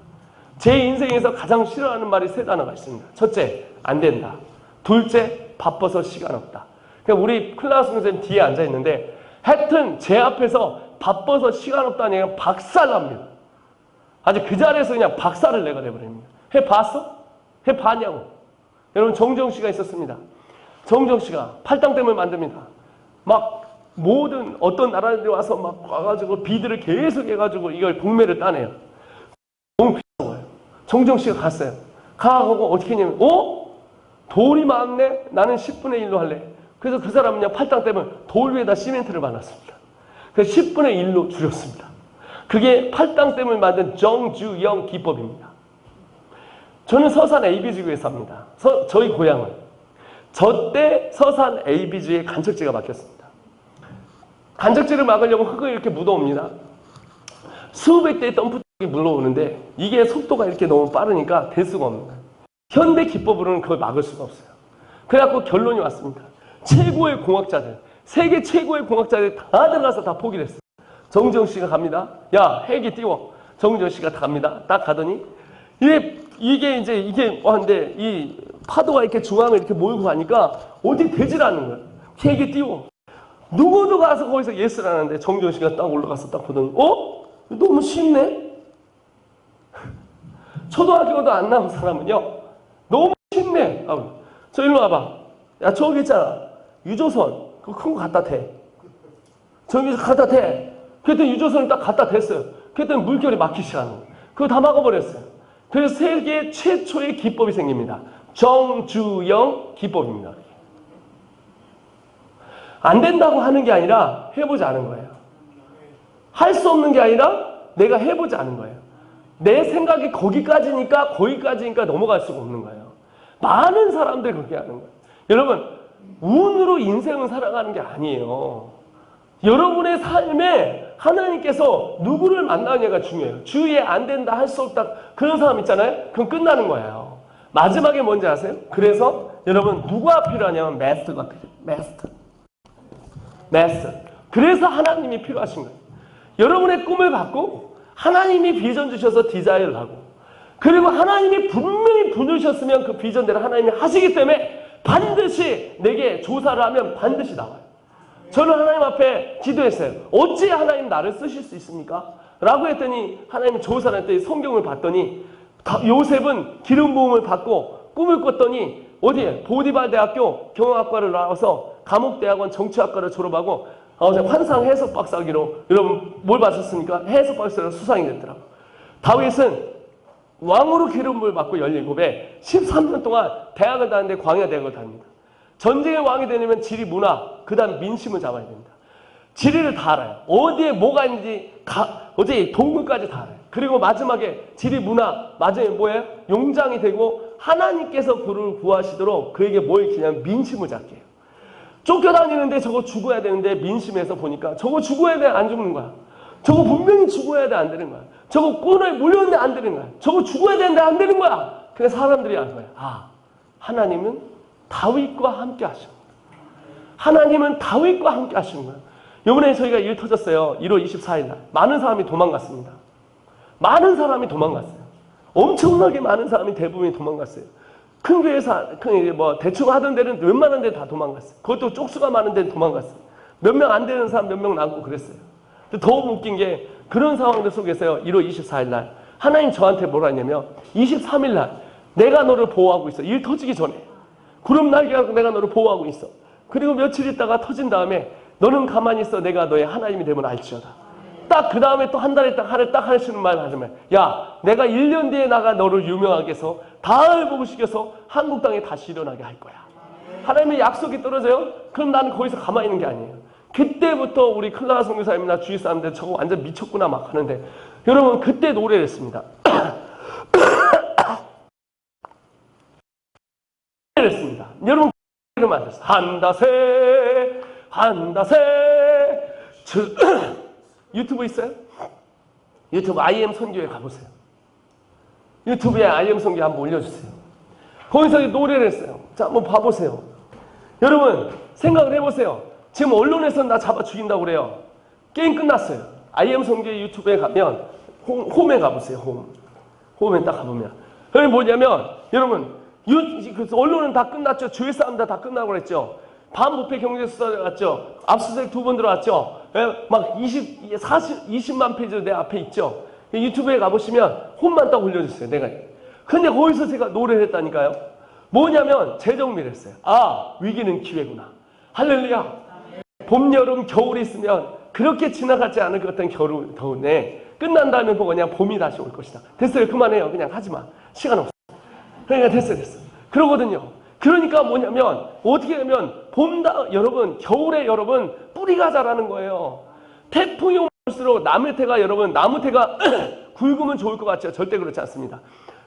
[SPEAKER 1] 제 인생에서 가장 싫어하는 말이 세 단어가 있습니다. 첫째, 안 된다. 둘째, 바빠서 시간 없다. 그러니까 우리 클라스 선생님 뒤에 앉아 있는데 하여튼 제 앞에서 바빠서 시간 없다는 얘기가 박살납니다. 아주 그 자리에서 그냥 박살을 내가 내버립니다. 해봤어? 해봤냐고. 여러분 정정 씨가 있었습니다. 정정 씨가 팔당댐을 만듭니다. 막 모든 어떤 나라들이 와서 막 와가지고 비드를 계속 해가지고 이걸 공매를 따내요. 너무 비싼 거예요. 정정 씨가 갔어요. 가고 어떻게 했냐면 돌이 많네? 나는 10분의 1로 할래. 그래서 그 사람은요 팔당댐을 돌 위에다 시멘트를 발랐습니다. 그래서 10분의 1로 줄였습니다. 그게 팔당댐을 만든 정주영 기법입니다. 저는 서산 AB지구에 삽니다. 저희 고향은. 저 때 서산 AB지구에 간척지가 막혔습니다. 간척지를 막으려고 흙을 이렇게 묻어옵니다. 수백 대의 덤프트럭이 물러오는데 이게 속도가 이렇게 너무 빠르니까 될 수가 없는 거예요. 현대 기법으로는 그걸 막을 수가 없어요. 그래갖고 결론이 왔습니다. 최고의 공학자들, 세계 최고의 공학자들 다 들어가서 다 포기를 했어요. 정정 씨가 갑니다. 야, 헬기 띄워. 정정 씨가 다 갑니다. 딱 가더니 이게 왔는데 이 파도가 이렇게 중앙을 이렇게 몰고 가니까 어디 되질 않는 거예요. 헬기 띄워. 누구도 가서 거기서 예스를 하는데 정정 씨가 딱 올라가서 딱 보더니 너무 쉽네? 초등학교도 안 나온 사람은요. 너무 쉽네. 저 일로 와봐. 야, 저기 있잖아. 유조선. 그거 큰 거 갖다 대. 저기서 갖다 대. 그랬더니 유조선을 딱 갖다 댔어요. 그랬더니 물결이 막히기 시작하는 거예요. 그거 다 막아버렸어요. 그래서 세계 최초의 기법이 생깁니다. 정주영 기법입니다. 안 된다고 하는 게 아니라 해보지 않은 거예요. 할 수 없는 게 아니라 내가 해보지 않은 거예요. 내 생각이 거기까지니까 넘어갈 수가 없는 거예요. 많은 사람들이 그렇게 하는 거예요. 여러분, 운으로 인생을 살아가는 게 아니에요. 여러분의 삶에 하나님께서 누구를 만나느냐가 중요해요. 주위에 안 된다, 할 수 없다 그런 사람 있잖아요. 그럼 끝나는 거예요. 마지막에 뭔지 아세요? 그래서 여러분 누가 필요하냐면 마스터가 필요해요. 마스터. 그래서 하나님이 필요하신 거예요. 여러분의 꿈을 갖고 하나님이 비전 주셔서 디자인을 하고 그리고 하나님이 분명히 부르셨으면 그 비전대로 하나님이 하시기 때문에 반드시 내게 조사를 하면 반드시 나와요. 저는 하나님 앞에 기도했어요. 어찌 하나님 나를 쓰실 수 있습니까? 라고 했더니 하나님이 조사를 했더니 성경을 봤더니 요셉은 기름 부음을 받고 꿈을 꿨더니 어디에? 보디발 대학교 경영학과를 나와서 감옥대학원 정치학과를 졸업하고 환상 해석 박사학위로 여러분 뭘 받았습니까? 해석 박사로 수상이 됐더라고요. 다윗은 왕으로 기름을 받고 17에 13년 동안 대학을 다니는데 광야대학을 다닙니다. 전쟁의 왕이 되려면 지리 문화, 그 다음 민심을 잡아야 됩니다. 지리를 다 알아요. 어디에 뭐가 있는지 어제 동굴까지 다 알아요. 그리고 마지막에 지리 문화, 마지막에 뭐예요? 용장이 되고 하나님께서 그를 구하시도록 그에게 뭘 주냐면 민심을 잡게 해요. 쫓겨다니는데 저거 죽어야 되는데 민심에서 보니까 저거 죽어야 돼, 안 죽는 거야. 저거 분명히 죽어야 돼, 안 되는 거야. 저거 꾼에 물렸는데 안 되는 거야. 저거 죽어야 되는데 안 되는 거야. 그래서 사람들이 아는 거야. 하나님은 다윗과 함께 하시는 거야. 하나님은 다윗과 함께 하시는 거야. 이번에 저희가 일 터졌어요. 1월 24일 날. 많은 사람이 도망갔습니다. 많은 사람이 도망갔어요. 엄청나게 많은 사람이 대부분이 도망갔어요. 큰 교회에서 대충 하던 데는 웬만한 데 다 도망갔어요. 그것도 쪽수가 많은 데는 도망갔어요. 몇 명 안 되는 사람 몇 명 나고 그랬어요. 근데 더 웃긴 게 그런 상황들 속에서요. 1월 24일 날 하나님 저한테 뭐라 했냐면 23일 날 내가 너를 보호하고 있어. 일 터지기 전에. 구름 날개 갖고 내가 너를 보호하고 있어. 그리고 며칠 있다가 터진 다음에 너는 가만히 있어. 내가 너의 하나님이 되면 알지어다. 딱 그 다음에 또 한 달 있다가 하시는 말 하시면 야 내가 1년 뒤에 나가 너를 유명하게 해서 다을 보고 시켜서 한국 땅에 다시 일어나게 할 거야. 하나님의 약속이 떨어져요? 그럼 나는 거기서 가만히 있는 게 아니에요. 그때부터 우리 클라 선교사님이나 주위 사람들 저거 완전 미쳤구나 막 하는데 여러분 그때 노래를 했습니다. 노래를 했습니다. 여러분 이러면 안 됐어요. 한다세 유튜브 있어요? 유튜브 IM 선교에 가보세요. 유튜브에 IM 선교 한번 올려주세요. 거기서 노래를 했어요. 자, 한번 봐보세요. 여러분 생각을 해보세요. 지금 언론에서 나 잡아 죽인다고 그래요. 게임 끝났어요. IM 선교 유튜브에 가면 홈에 가보세요. 홈에 딱 가보면 여기 뭐냐면 여러분 언론은 다 끝났죠. 주위 사람들 다 끝나고 그랬죠. 반부패 경제수사 들어갔죠. 압수수색 2번 들어갔죠. 막 20만 페이지 내 앞에 있죠. 유튜브에 가보시면 홈만 딱 올려주세요. 내가. 근데 거기서 제가 노래를 했다니까요. 뭐냐면 재정비를 했어요. 아, 위기는 기회구나. 할렐루야. 봄, 여름, 겨울이 있으면 그렇게 지나가지 않을 것 같은 겨울에 끝난 다음에 보고 그냥 봄이 다시 올 것이다. 됐어요. 그만해요. 그냥 하지마. 시간 없어. 그러니까 됐어. 그러거든요. 그러니까 뭐냐면 어떻게 하면 여러분 겨울에 여러분 뿌리가 자라는 거예요. 태풍이 올수록 나무태가 여러분 나무태가 굵으면 좋을 것 같죠? 절대 그렇지 않습니다.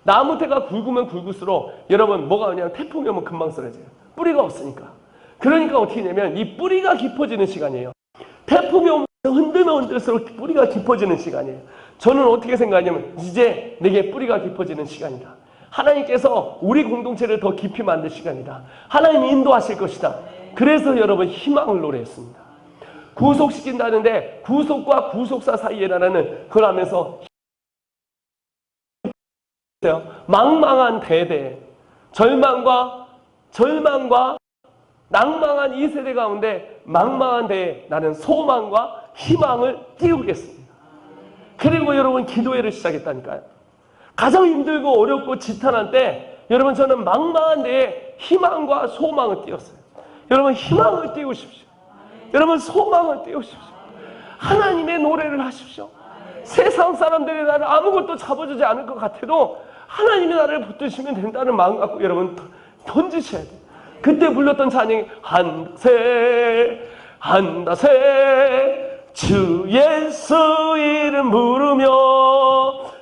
[SPEAKER 1] 나무태가 굵으면 굵을수록 여러분 뭐가 오냐면 태풍이 오면 금방 쓰러져요. 뿌리가 없으니까. 그러니까 어떻게 되냐면 이 뿌리가 깊어지는 시간이에요. 태풍이 오면 흔들면 흔들수록 뿌리가 깊어지는 시간이에요. 저는 어떻게 생각하냐면 이제 내게 뿌리가 깊어지는 시간이다. 하나님께서 우리 공동체를 더 깊이 만들 시간이다. 하나님이 인도하실 것이다. 그래서 여러분 희망을 노래했습니다. 구속시킨다는데 구속과 구속사 사이에라는 그걸 하면서 망망한 대대, 절망과 낭망한 이 세대 가운데 망망한 대에 나는 소망과 희망을 띄우겠습니다. 그리고 여러분 기도회를 시작했다니까요. 가장 힘들고 어렵고 지탄할 때 여러분 저는 망망한 데에 희망과 소망을 띄웠어요. 여러분 희망을 띄우십시오. 여러분 소망을 띄우십시오. 하나님의 노래를 하십시오. 세상 사람들이 나를 아무것도 잡아주지 않을 것 같아도 하나님이 나를 붙드시면 된다는 마음 갖고 여러분 던지셔야 돼요. 그때 불렀던 찬양이 한다세 주 예수 이름 부르며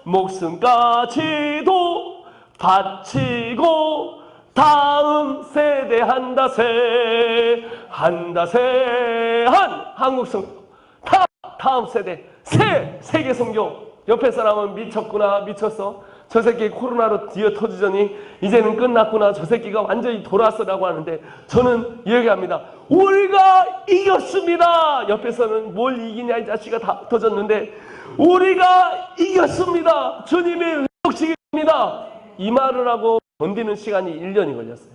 [SPEAKER 1] 목숨까지도 바치고 다음 세대 한다세 한국 성도 다음 세대 세계 성교. 옆에 사람은 미쳤구나 미쳤어. 저 새끼 코로나로 뒤에 터지더니 이제는 끝났구나. 저 새끼가 완전히 돌아서라고 하는데 저는 얘기합니다. 우리가 이겼습니다. 옆에서는 뭘 이기냐 이 자식아 다 터졌는데 우리가 이겼습니다. 주님이 회복시킵니다. 이 말을 하고 견디는 시간이 1년이 걸렸어요.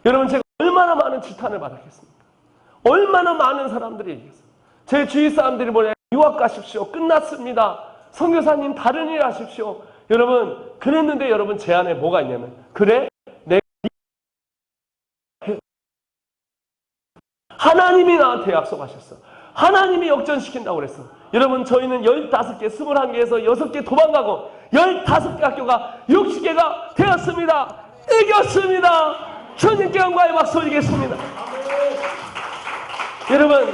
[SPEAKER 1] 여러분 제가 얼마나 많은 지탄을 받았겠습니까? 얼마나 많은 사람들이 얘기했어요. 제 주위 사람들이 뭐냐 유학 가십시오. 끝났습니다. 선교사님 다른 일 하십시오. 여러분 그랬는데 여러분 제 안에 뭐가 있냐면 그래? 하나님이 나한테 약속하셨어. 하나님이 역전시킨다고 그랬어. 여러분 저희는 15개, 21개에서 6개 도망가고 15개 학교가 60개가 되었습니다. 이겼습니다. 주님께 영광의 박수 드리겠습니다. 여러분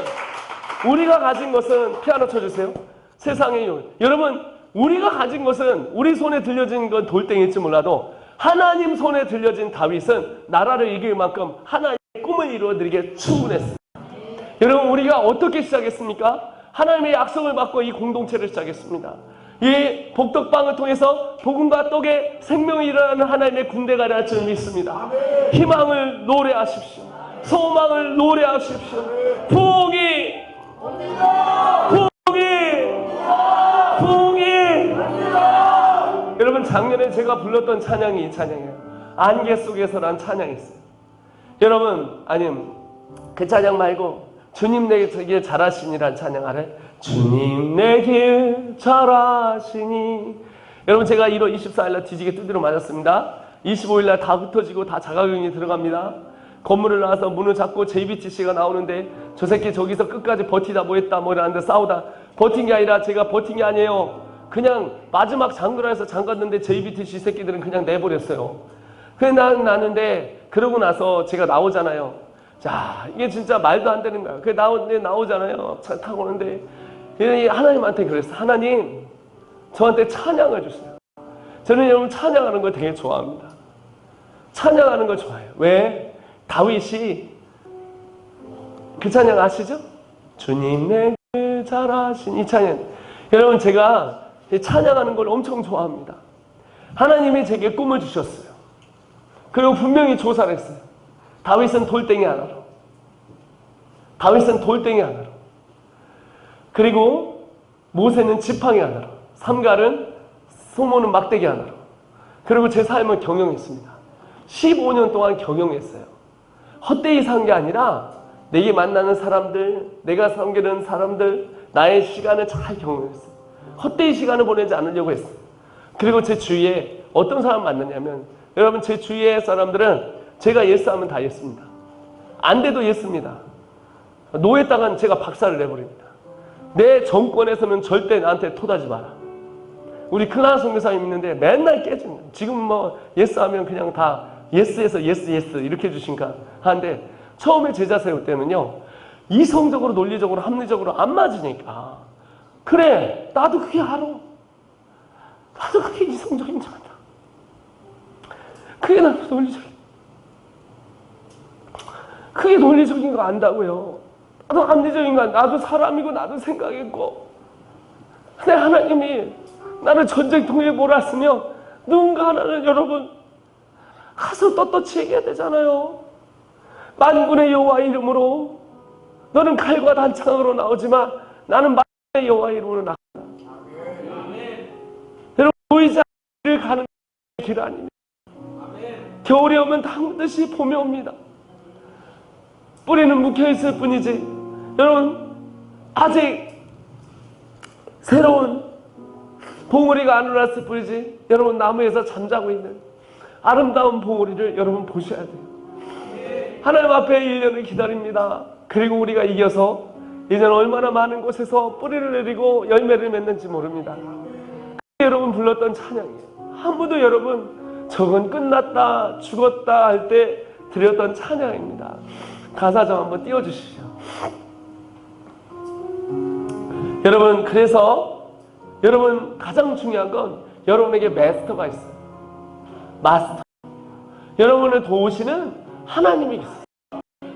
[SPEAKER 1] 우리가 가진 것은 피아노 쳐주세요. 세상의 용. 여러분 우리가 가진 것은 우리 손에 들려진 건 돌덩이일지 몰라도 하나님 손에 들려진 다윗은 나라를 이길 만큼 하나님의 꿈을 이루어드리기에 충분했습니다. 여러분 우리가 어떻게 시작했습니까? 하나님의 약속을 받고 이 공동체를 시작했습니다. 이 복덕방을 통해서 복음과 떡의 생명이 일어나는 하나님의 군대가 될 줄 믿습니다. 희망을 노래하십시오. 소망을 노래하십시오. 부흥이 여러분 작년에 제가 불렀던 찬양이 이 찬양이에요. 안개 속에서란 찬양이 있어요. 여러분 아님 그 찬양 말고 주님 내게 잘하시니란 찬양 알아요? 주님 내게 잘하시니. 여러분 제가 1월 24일날 뒤지게 두드려 맞았습니다. 25일날 다 흩어지고 다 자가격리 들어갑니다. 건물을 나와서 문을 잡고 JBTC가 나오는데 저 새끼 저기서 끝까지 버티다 뭐했다 뭐라는데 싸우다 버틴 게 아니라 제가 버틴 게 아니에요. 그냥 마지막 장구라에서 잠갔는데 JBTC 새끼들은 그냥 내버렸어요. 그래 나는데 그러고 나서 제가 나오잖아요. 자, 이게 진짜 말도 안 되는 거야. 그게 나오잖아요. 차 타고 오는데 하나님한테 그랬어. 하나님, 저한테 찬양을 주세요. 저는 여러분 찬양하는 걸 되게 좋아합니다. 찬양하는 걸 좋아해요. 왜? 다윗이 그 찬양 아시죠? 주님 내게 잘하신 이 찬양. 여러분, 제가 찬양하는 걸 엄청 좋아합니다. 하나님이 제게 꿈을 주셨어요. 그리고 분명히 조사를 했어요. 다윗은 돌덩이 하나로. 다윗은 돌덩이 하나로. 그리고 모세는 지팡이 하나로. 삼갈은 소모는 막대기 하나로. 그리고 제 삶을 경영했습니다. 15년 동안 경영했어요. 헛되이 산 게 아니라 내게 만나는 사람들, 내가 섬기는 사람들, 나의 시간을 잘 경영했어요. 헛되이 시간을 보내지 않으려고 했어요. 그리고 제 주위에 어떤 사람 만났냐면, 여러분, 제 주위의 사람들은 제가 예스하면 다 예스입니다. 안 돼도 예스입니다. 노했다간 제가 박살을 내버립니다. 내 정권에서는 절대 나한테 토다지 마라. 우리 큰하나 선교사님 있는데 맨날 깨집니다. 지금 뭐 예스하면 그냥 다 예스에서 예스 이렇게 해주신가 하는데, 처음에 제자 세울 때는요, 이성적으로 논리적으로 합리적으로 안 맞으니까, 그래 나도 그게 알아. 나도 그게 이성적인 줄 안다. 그게 나도 논리적인, 그게 논리적인 거 안다고요. 나도 합리적인 거, 나도 사람이고 나도 생각했고. 근데 하나님이 나를 전쟁통에 몰았으며 누군가 하나는 여러분 가서 떳떳이 얘기해야 되잖아요. 만군의 여호와 이름으로, 너는 칼과 단창으로 나오지만 나는 만군의 여호와 이름으로 나간다. 여러분, 보이지 않는 길을 가는 길 아닙니다. 겨울이 오면 반드시 봄이 옵니다. 뿌리는 묵혀있을 뿐이지, 여러분, 아직 새로운 봉우리가 안 올랐을 뿐이지, 여러분, 나무에서 잠자고 있는 아름다운 봉우리를 여러분 보셔야 돼요. 하나님 앞에 1년을 기다립니다. 그리고 우리가 이겨서 이제는 얼마나 많은 곳에서 뿌리를 내리고 열매를 맺는지 모릅니다. 여러분 불렀던 찬양이에요. 한 번도 여러분 저건 끝났다, 죽었다 할 때 드렸던 찬양입니다. 가사 좀 한번 띄워주시죠. 여러분, 그래서 여러분 가장 중요한 건 여러분에게 마스터가 있어요. 마스터. 여러분을 도우시는 하나님이 있어요.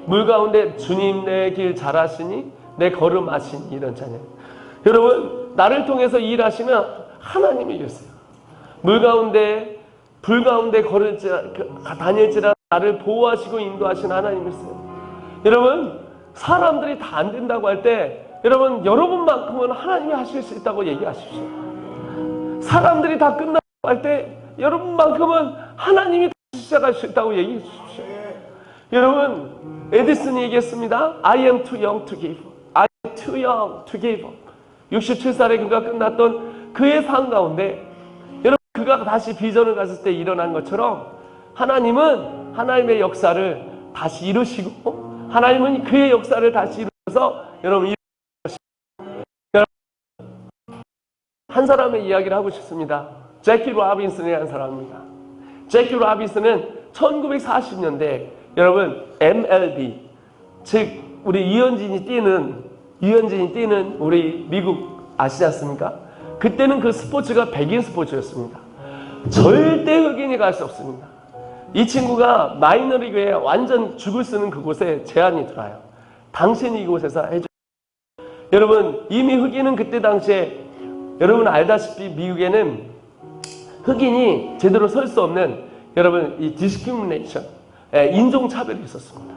[SPEAKER 1] 물 가운데 주님 내 길 잘하시니 내 걸음 아시니, 이런 찬양. 여러분, 나를 통해서 일하시는 하나님이 계세요. 물 가운데 불 가운데 다닐지라 나를 보호하시고 인도하시는 하나님이 있어요. 여러분, 사람들이 다 안 된다고 할 때 여러분, 여러분만큼은 하나님이 하실 수 있다고 얘기하십시오. 사람들이 다 끝나고 할 때 여러분만큼은 하나님이 시작할 수 있다고 얘기해 주십시오. 여러분, 에디슨이 얘기했습니다. I am too young to give. I am too young to give. 67살에 그가 끝났던 그의 삶 가운데, 여러분, 그가 다시 비전을 가졌을 때 일어난 것처럼 하나님은 하나님의 역사를 다시 이루시고, 하나님은 그의 역사를 다시 이루어서 여러분 한 사람의 이야기를 하고 싶습니다. 제키 로빈슨이라는 사람입니다. 제키 로빈슨은 1940년대 여러분 MLB, 즉 우리 유현진이 뛰는 우리 미국 아시지 않습니까? 그때는 그 스포츠가 백인 스포츠였습니다. 절대 흑인이 갈 수 없습니다. 이 친구가 마이너리그에 완전 죽을 쓰는 그곳에 제안이 들어와요. 당신이 이곳에서 해줘. 여러분, 이미 흑인은 그때 당시에 여러분 알다시피 미국에는 흑인이 제대로 설 수 없는 여러분 이 디스크리미네이션, 인종차별이 있었습니다.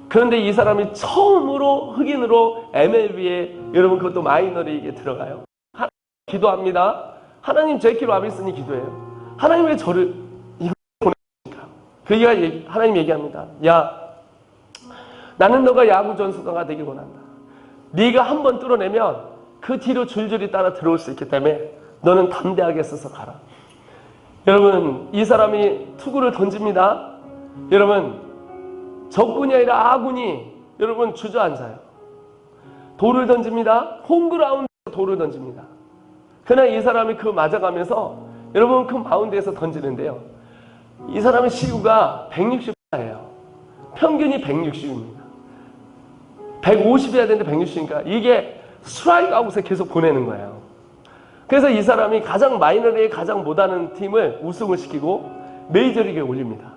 [SPEAKER 1] 그런데 이 사람이 처음으로 흑인으로 MLB에 여러분 그것도 마이너리그에 들어가요. 하나님 기도합니다. 하나님, 제키 로빈슨이 기도해요. 하나님 왜 저를 이거 보내십니까? 그가 하나님 얘기합니다. 야, 나는 너가 야구 전수가가 되길 원한다. 네가 한 번 뚫어내면 그 뒤로 줄줄이 따라 들어올 수 있기 때문에 너는 담대하게 서서 가라. 여러분, 이 사람이 투구를 던집니다. 여러분, 적군이 아니라 아군이 여러분 주저앉아요. 돌을 던집니다. 홈그라운드에서 돌을 던집니다. 그러나 이 사람이 그 맞아가면서 여러분 그 마운드에서 던지는데요, 이 사람의 시구가 160예요. 평균이 160입니다. 150이어야 되는데 160이니까 이게 스트라이크 아웃에 계속 보내는 거예요. 그래서 이 사람이 가장 마이너리그에 가장 못하는 팀을 우승을 시키고 메이저리그에 올립니다.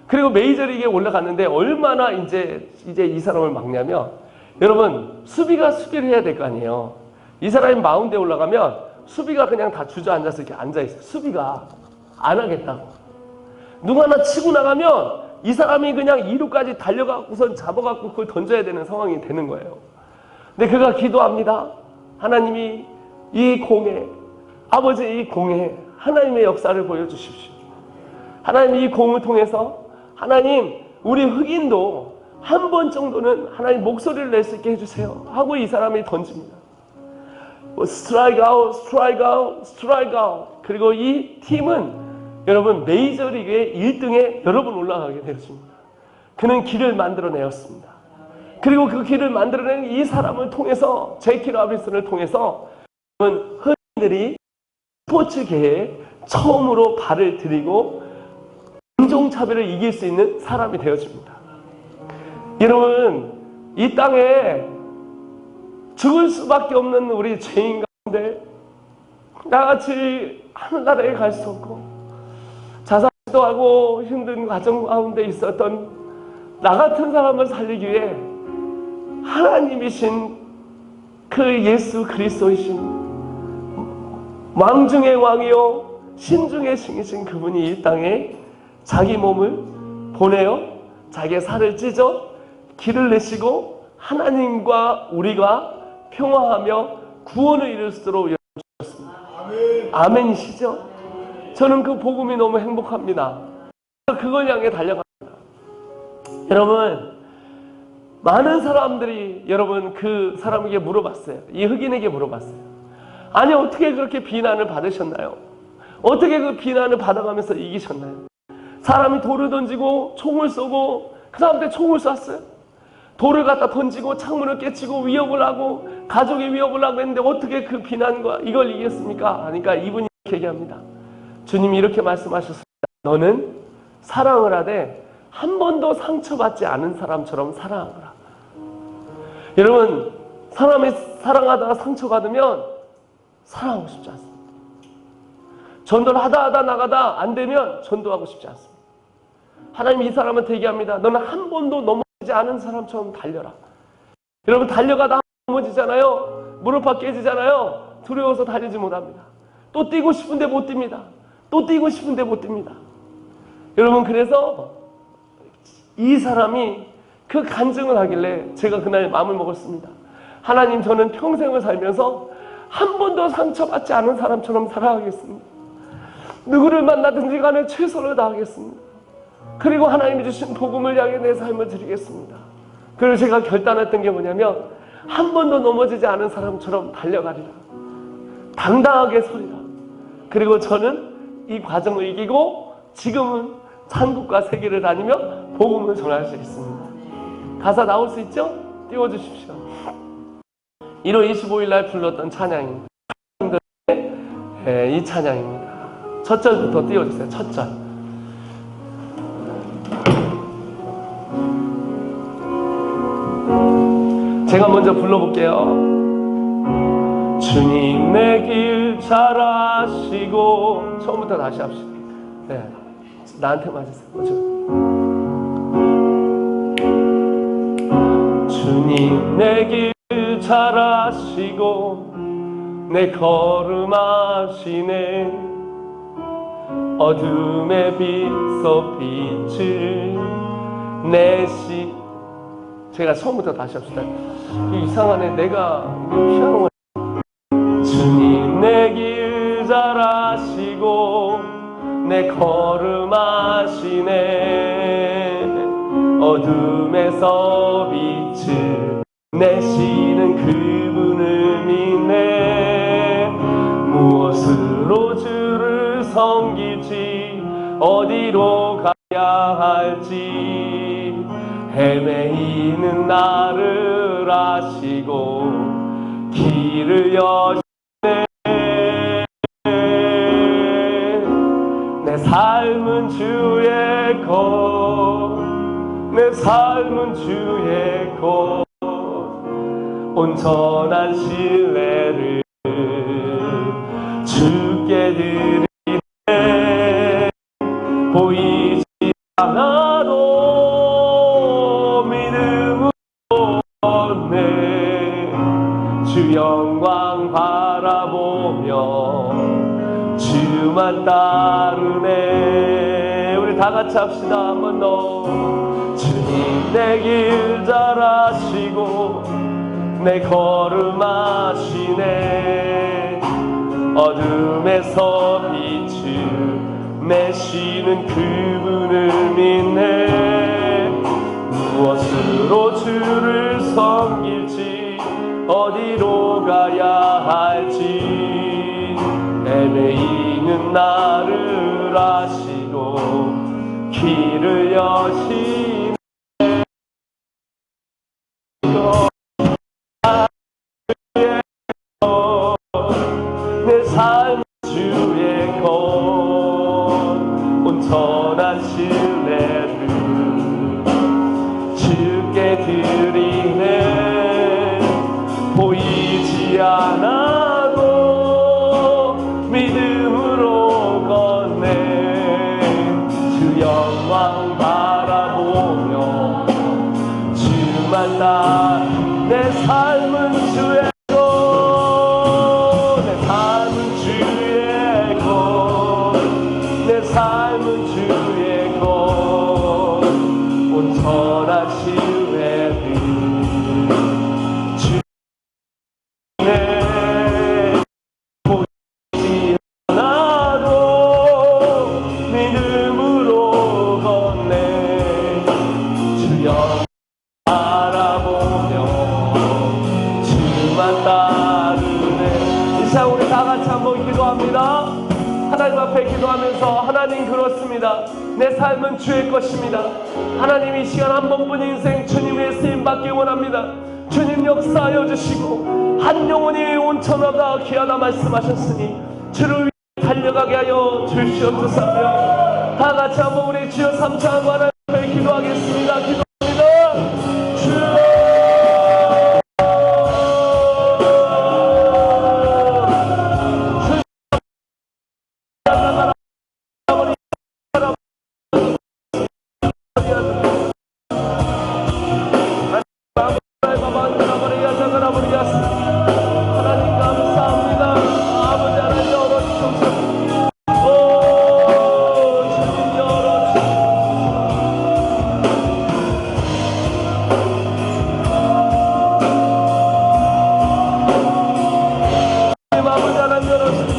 [SPEAKER 1] 그리고 메이저리그에 올라갔는데 얼마나 이제 이 사람을 막냐면, 여러분 수비가 수비를 해야 될 거 아니에요. 이 사람이 마운드에 올라가면 수비가 그냥 다 주저앉아서 이렇게 앉아있어요. 수비가 안 하겠다고. 누가 하나 치고 나가면 이 사람이 그냥 2루까지 달려가고선 잡아갖고 그걸 던져야 되는 상황이 되는 거예요. 근데 그가 기도합니다. 하나님이 이 공에, 아버지 이 공에 하나님의 역사를 보여주십시오. 하나님 이 공을 통해서 하나님 우리 흑인도 한 번 정도는 하나님 목소리를 낼 수 있게 해주세요 하고 이 사람이 던집니다. 스트라이크 아웃, 스트라이크 아웃, 스트라이크 아웃. 그리고 이 팀은 여러분 메이저리그의 1등에 여러 번 올라가게 되었습니다. 그는 길을 만들어내었습니다. 그리고 그 길을 만들어낸 이 사람을 통해서, 제키 라빈슨을 통해서 흑인들이 스포츠계에 처음으로 발을 들이고 인종차별을 이길 수 있는 사람이 되어집니다. 여러분 이 땅에 죽을 수밖에 없는 우리 죄인 가운데 나같이 하늘나라에 갈 수 없고 자살도 하고 힘든 과정 가운데 있었던 나 같은 사람을 살리기 위해 하나님이신 그 예수 그리스도이신 왕 중의 왕이요 신 중의 신이신 그분이 이 땅에 자기 몸을 보내어 자기의 살을 찢어 길을 내시고 하나님과 우리가 평화하며 구원을 이룰 수 있도록 열어주셨습니다. 아멘이시죠? 저는 그 복음이 너무 행복합니다. 그걸 향해 달려갑니다. 여러분 많은 사람들이 여러분 그 사람에게 물어봤어요. 이 흑인에게 물어봤어요. 아니 어떻게 그렇게 비난을 받으셨나요? 어떻게 그 비난을 받아가면서 이기셨나요? 사람이 돌을 던지고 총을 쏘고 그 사람한테 총을 쐈어요. 돌을 갖다 던지고 창문을 깨치고 위협을 하고 가족이 위협을 하고 했는데 어떻게 그 비난과 이걸 이겼습니까? 그러니까 이분이 이렇게 얘기합니다. 주님이 이렇게 말씀하셨습니다. 너는 사랑을 하되 한 번도 상처받지 않은 사람처럼 사랑하라. 여러분 사람이 사랑하다가 상처받으면 사랑하고 싶지 않습니다. 전도를 하다 나가다 안 되면 전도하고 싶지 않습니다. 하나님이 이 사람한테 얘기합니다. 너는 한 번도 넘어지지 않은 사람처럼 달려라. 여러분 달려가다 넘어지잖아요. 무릎팍 깨지잖아요. 두려워서 달리지 못합니다. 또 뛰고 싶은데 못 뜁니다. 또 뛰고 싶은데 못 뜁니다. 여러분 그래서 이 사람이 그 간증을 하길래 제가 그날 마음을 먹었습니다. 하나님 저는 평생을 살면서 한 번도 상처받지 않은 사람처럼 살아가겠습니다. 누구를 만나든지 간에 최선을 다하겠습니다. 그리고 하나님이 주신 복음을 향해 내 삶을 드리겠습니다. 그리고 제가 결단했던 게 뭐냐면 한 번도 넘어지지 않은 사람처럼 달려가리라. 당당하게 서리라. 그리고 저는 이 과정을 이기고 지금은 한국과 세계를 다니며 복음을 전할 수 있습니다. 가사 나올 수 있죠? 띄워주십시오. 1월 25일 날 불렀던 찬양입니다. 이 찬양입니다. 첫 절부터 띄워주세요. 첫 절. 제가 먼저 불러볼게요. 주님 내 길 잘 아시고 처음부터 다시 합시다. 네, 나한테 맞으세요. 먼저. 주님 내 길 잘 아시고 내 걸음 아시네. 어둠에 비서 빛을 내시. 제가 처음부터 다시 합시다. 이상하네. 내가 피아노가. 주님 내 길 잘 아시고 내 걸음 아시네. 어둠에서 빛을 내시는 그분을 믿네. 무엇으로 주를 섬길지 어디로 가야 할지 헤매이는 나를 아시고 길을 여시네. 내 삶은 주의 것, 내 삶은 주의 것. 온전한 신뢰를 주께 드리네. 보이지 않아도 믿음으로 걷네. 주 영광 바라보며 주만 따르네. 우리 다 같이 합시다. 한 번 더. 주님 내 길 잘 아시고 내 걸음 아시네. 어둠에서 빛을 내시는 그분을 믿네. 무엇으로 주를 섬길지 어디로 가야 할지 헤매이는 나를 아시고 길을 여시네. 내 삶 주의 것 온전한 신뢰를 주께 드리네. 보이지 않아도 믿음으로 걷네. 주 영광 바라보며 주만 나. 내 삶은 주의 것, 내 삶은 주의 것, 내 삶은 주의 것 온전한 신뢰를 주네. 보이지 않아도 믿음으로 걷네. 주 영광 바라보며 주만 따르네. 이 시간 우리 다 같이 한번 기도합니다. 하나님 앞에 기도하면서 하나님 그렇습니다. 내 삶은 주의 것입니다. 하나님 이 시간 한 번뿐 인생 주님의 쓰임받기 원합니다. 주님 역사하여 주시고 한 영혼이 온천하다 귀하다 말씀하셨으니 주를 위해 달려가게 하여 주시옵소서. 다 같이 한번 우리 주여 삼창하고 하나님 앞에 기도하겠습니다. 기도합니다. 주여 하나님 감사합니다. 아버지 하나님 열어주옵소서. 오 주님 열어주옵소서. 아버지 하나님 열어주옵소서.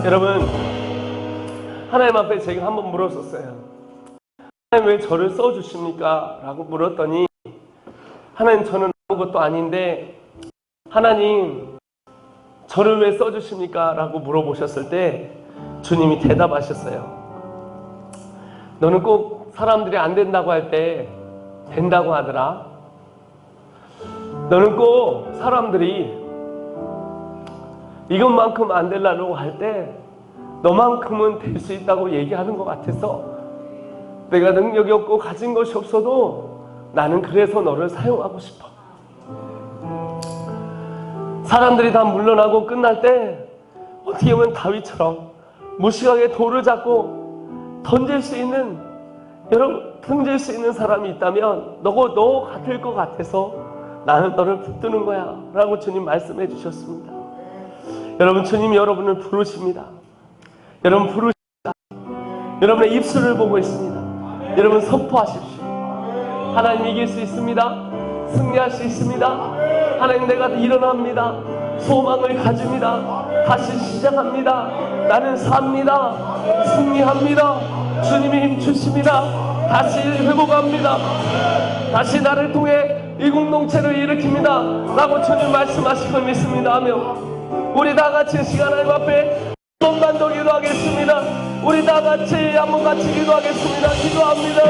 [SPEAKER 1] 여러분, 하나님 앞에 제가 한번 물었었어요. 하나님 왜 저를 써주십니까? 라고 물었더니 하나님 저는 아무것도 아닌데 하나님 저를 왜 써주십니까? 라고 물어보셨을 때 주님이 대답하셨어요. 너는 꼭 사람들이 안 된다고 할 때 된다고 하더라. 너는 꼭 사람들이 이것만큼 안 되려고 할 때 너만큼은 될 수 있다고 얘기하는 것 같아서 내가 능력이 없고 가진 것이 없어도 나는 그래서 너를 사용하고 싶어. 사람들이 다 물러나고 끝날 때 어떻게 보면 다윗처럼 무식하게 돌을 잡고 던질 수 있는 사람이 있다면 너 같을 것 같아서 나는 너를 붙드는 거야 라고 주님 말씀해 주셨습니다. 여러분, 주님이 여러분을 부르십니다. 여러분 부르십니다. 여러분의 입술을 보고 있습니다. 여러분 선포하십시오. 하나님 이길 수 있습니다. 승리할 수 있습니다. 하나님 내가 일어납니다. 소망을 가집니다. 다시 시작합니다. 나는 삽니다. 승리합니다. 주님이 힘주십니다. 다시 회복합니다. 다시 나를 통해 이 공동체를 일으킵니다 라고 주님 말씀하실 걸 믿습니다 하며 우리 다 같이 시간 하나님 앞에 한 번만 더 기도하겠습니다. 우리 다 같이 한번 같이 기도하겠습니다. 기도합니다.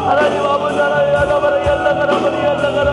[SPEAKER 1] 하나님 아버지 하나님 야다바라 얄라가라바리 얄라가라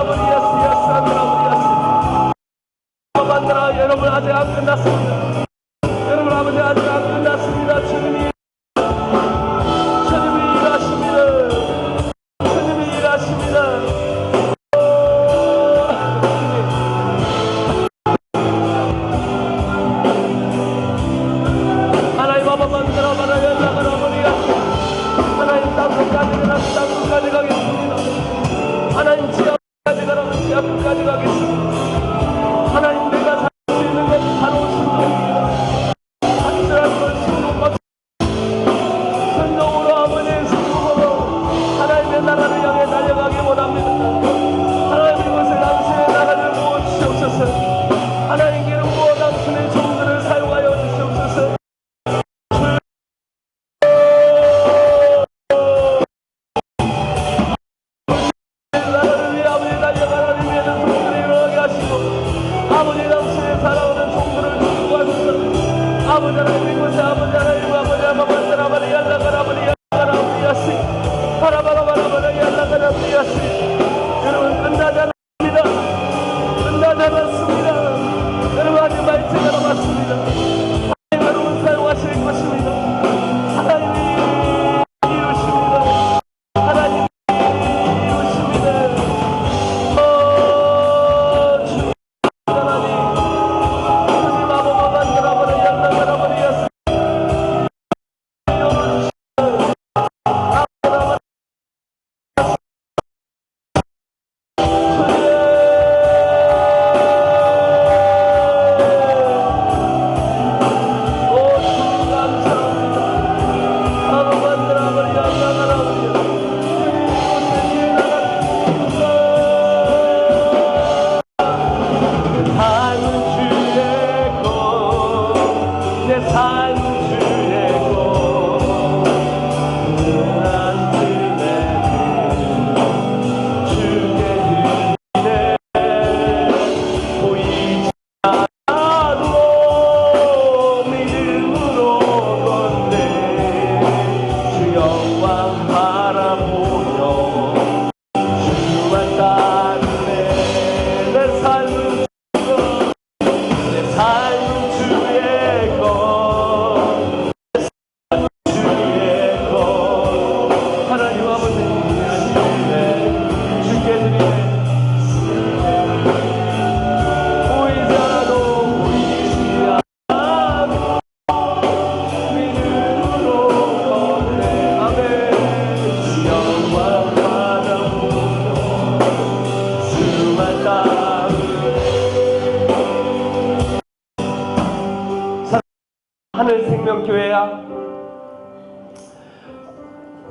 [SPEAKER 1] 교회야,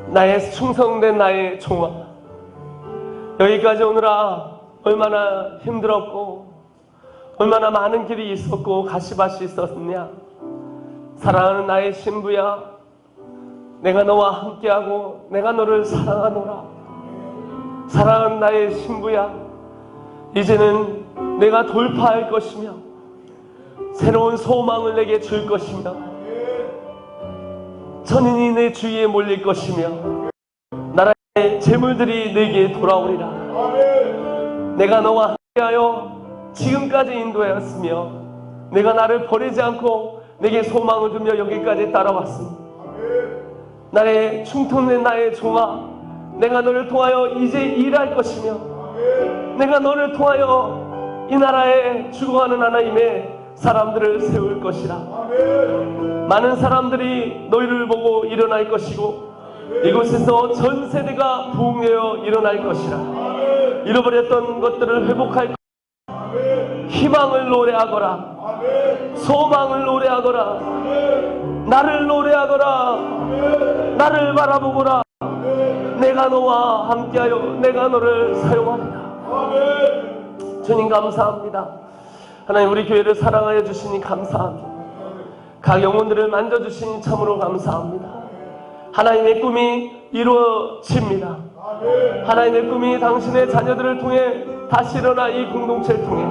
[SPEAKER 1] 나의 충성된 나의 종아, 여기까지 오느라 얼마나 힘들었고 얼마나 많은 길이 있었고 가시밭이 있었느냐. 사랑하는 나의 신부야, 내가 너와 함께하고 내가 너를 사랑하노라. 사랑하는 나의 신부야, 이제는 내가 돌파할 것이며 새로운 소망을 내게 줄 것이며 천인이 내 주위에 몰릴 것이며 나라의 재물들이 내게 돌아오리라. 내가 너와 함께하여 지금까지 인도하였으며 내가 나를 버리지 않고 내게 소망을 주며 여기까지 따라왔으니 나의 충성된 나의 종아, 내가 너를 통하여 이제 일할 것이며 내가 너를 통하여 이 나라에 죽어가는 하나님의 사람들을 세울 것이라. 많은 사람들이 너희를 보고 일어날 것이고 이곳에서 전 세대가 부흥되어 일어날 것이라. 잃어버렸던 것들을 회복할 것이라. 희망을 노래하거라. 소망을 노래하거라. 나를 노래하거라. 나를 바라보거라. 내가 너와 함께하여 내가 너를 사용하리라. 주님 감사합니다. 하나님, 우리 교회를 사랑하여 주시니 감사합니다. 각 영혼들을 만져주시니 참으로 감사합니다. 하나님의 꿈이 이루어집니다. 하나님의 꿈이 당신의 자녀들을 통해 다시 일어나 이 공동체를 통해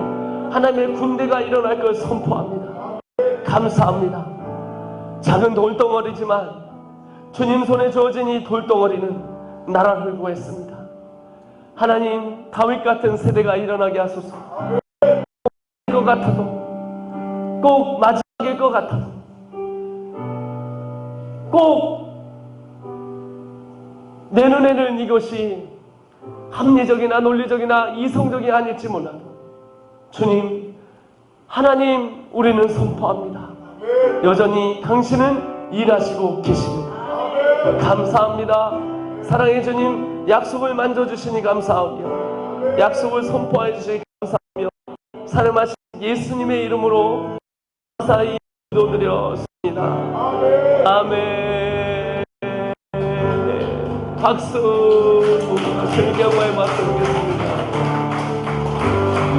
[SPEAKER 1] 하나님의 군대가 일어날 걸 선포합니다. 감사합니다. 작은 돌덩어리지만 주님 손에 주어진 이 돌덩어리는 나라를 구했습니다. 하나님, 다윗 같은 세대가 일어나게 하소서. 것 같아도, 꼭 마지막일 것 같아도, 꼭 내 눈에는 이것이 합리적이나 논리적이나 이성적이 아닐지 몰라도 주님, 하나님, 우리는 선포합니다. 여전히 당신은 일하시고 계십니다. 감사합니다. 사랑의 주님, 약속을 만져주시니 감사하며 약속을 선포해 주시니 감사하며 사랑하신 예수님의 이름으로 감사히 기도드렸습니다. 아멘. 박수. 주님께 영광의 박수 드리겠습니다.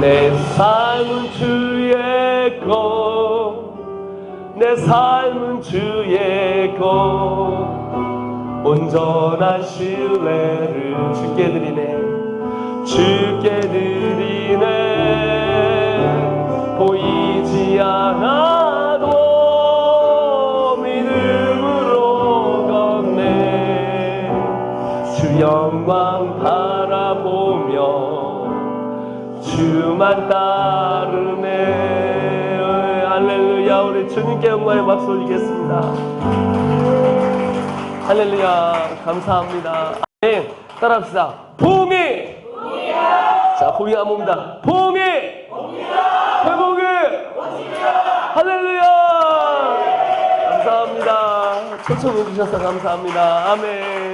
[SPEAKER 1] 내 삶은 주의 것, 내 삶은 주의 것, 온전한 신뢰를 주께 드리네. 주께 드리네. 보이지 않아도 믿음으로 걷네. 주 영광 바라보며 주만 따르네. 할렐루야. 우리 주님께 영광의 박수 올리겠습니다. 할렐루야. 감사합니다. 아멘. 따라합시다. 봄이 자, 봄이 안 옵니다. 봄이 회복이 할렐루야. 감사합니다. 초청해 주셔서 감사합니다. 아멘.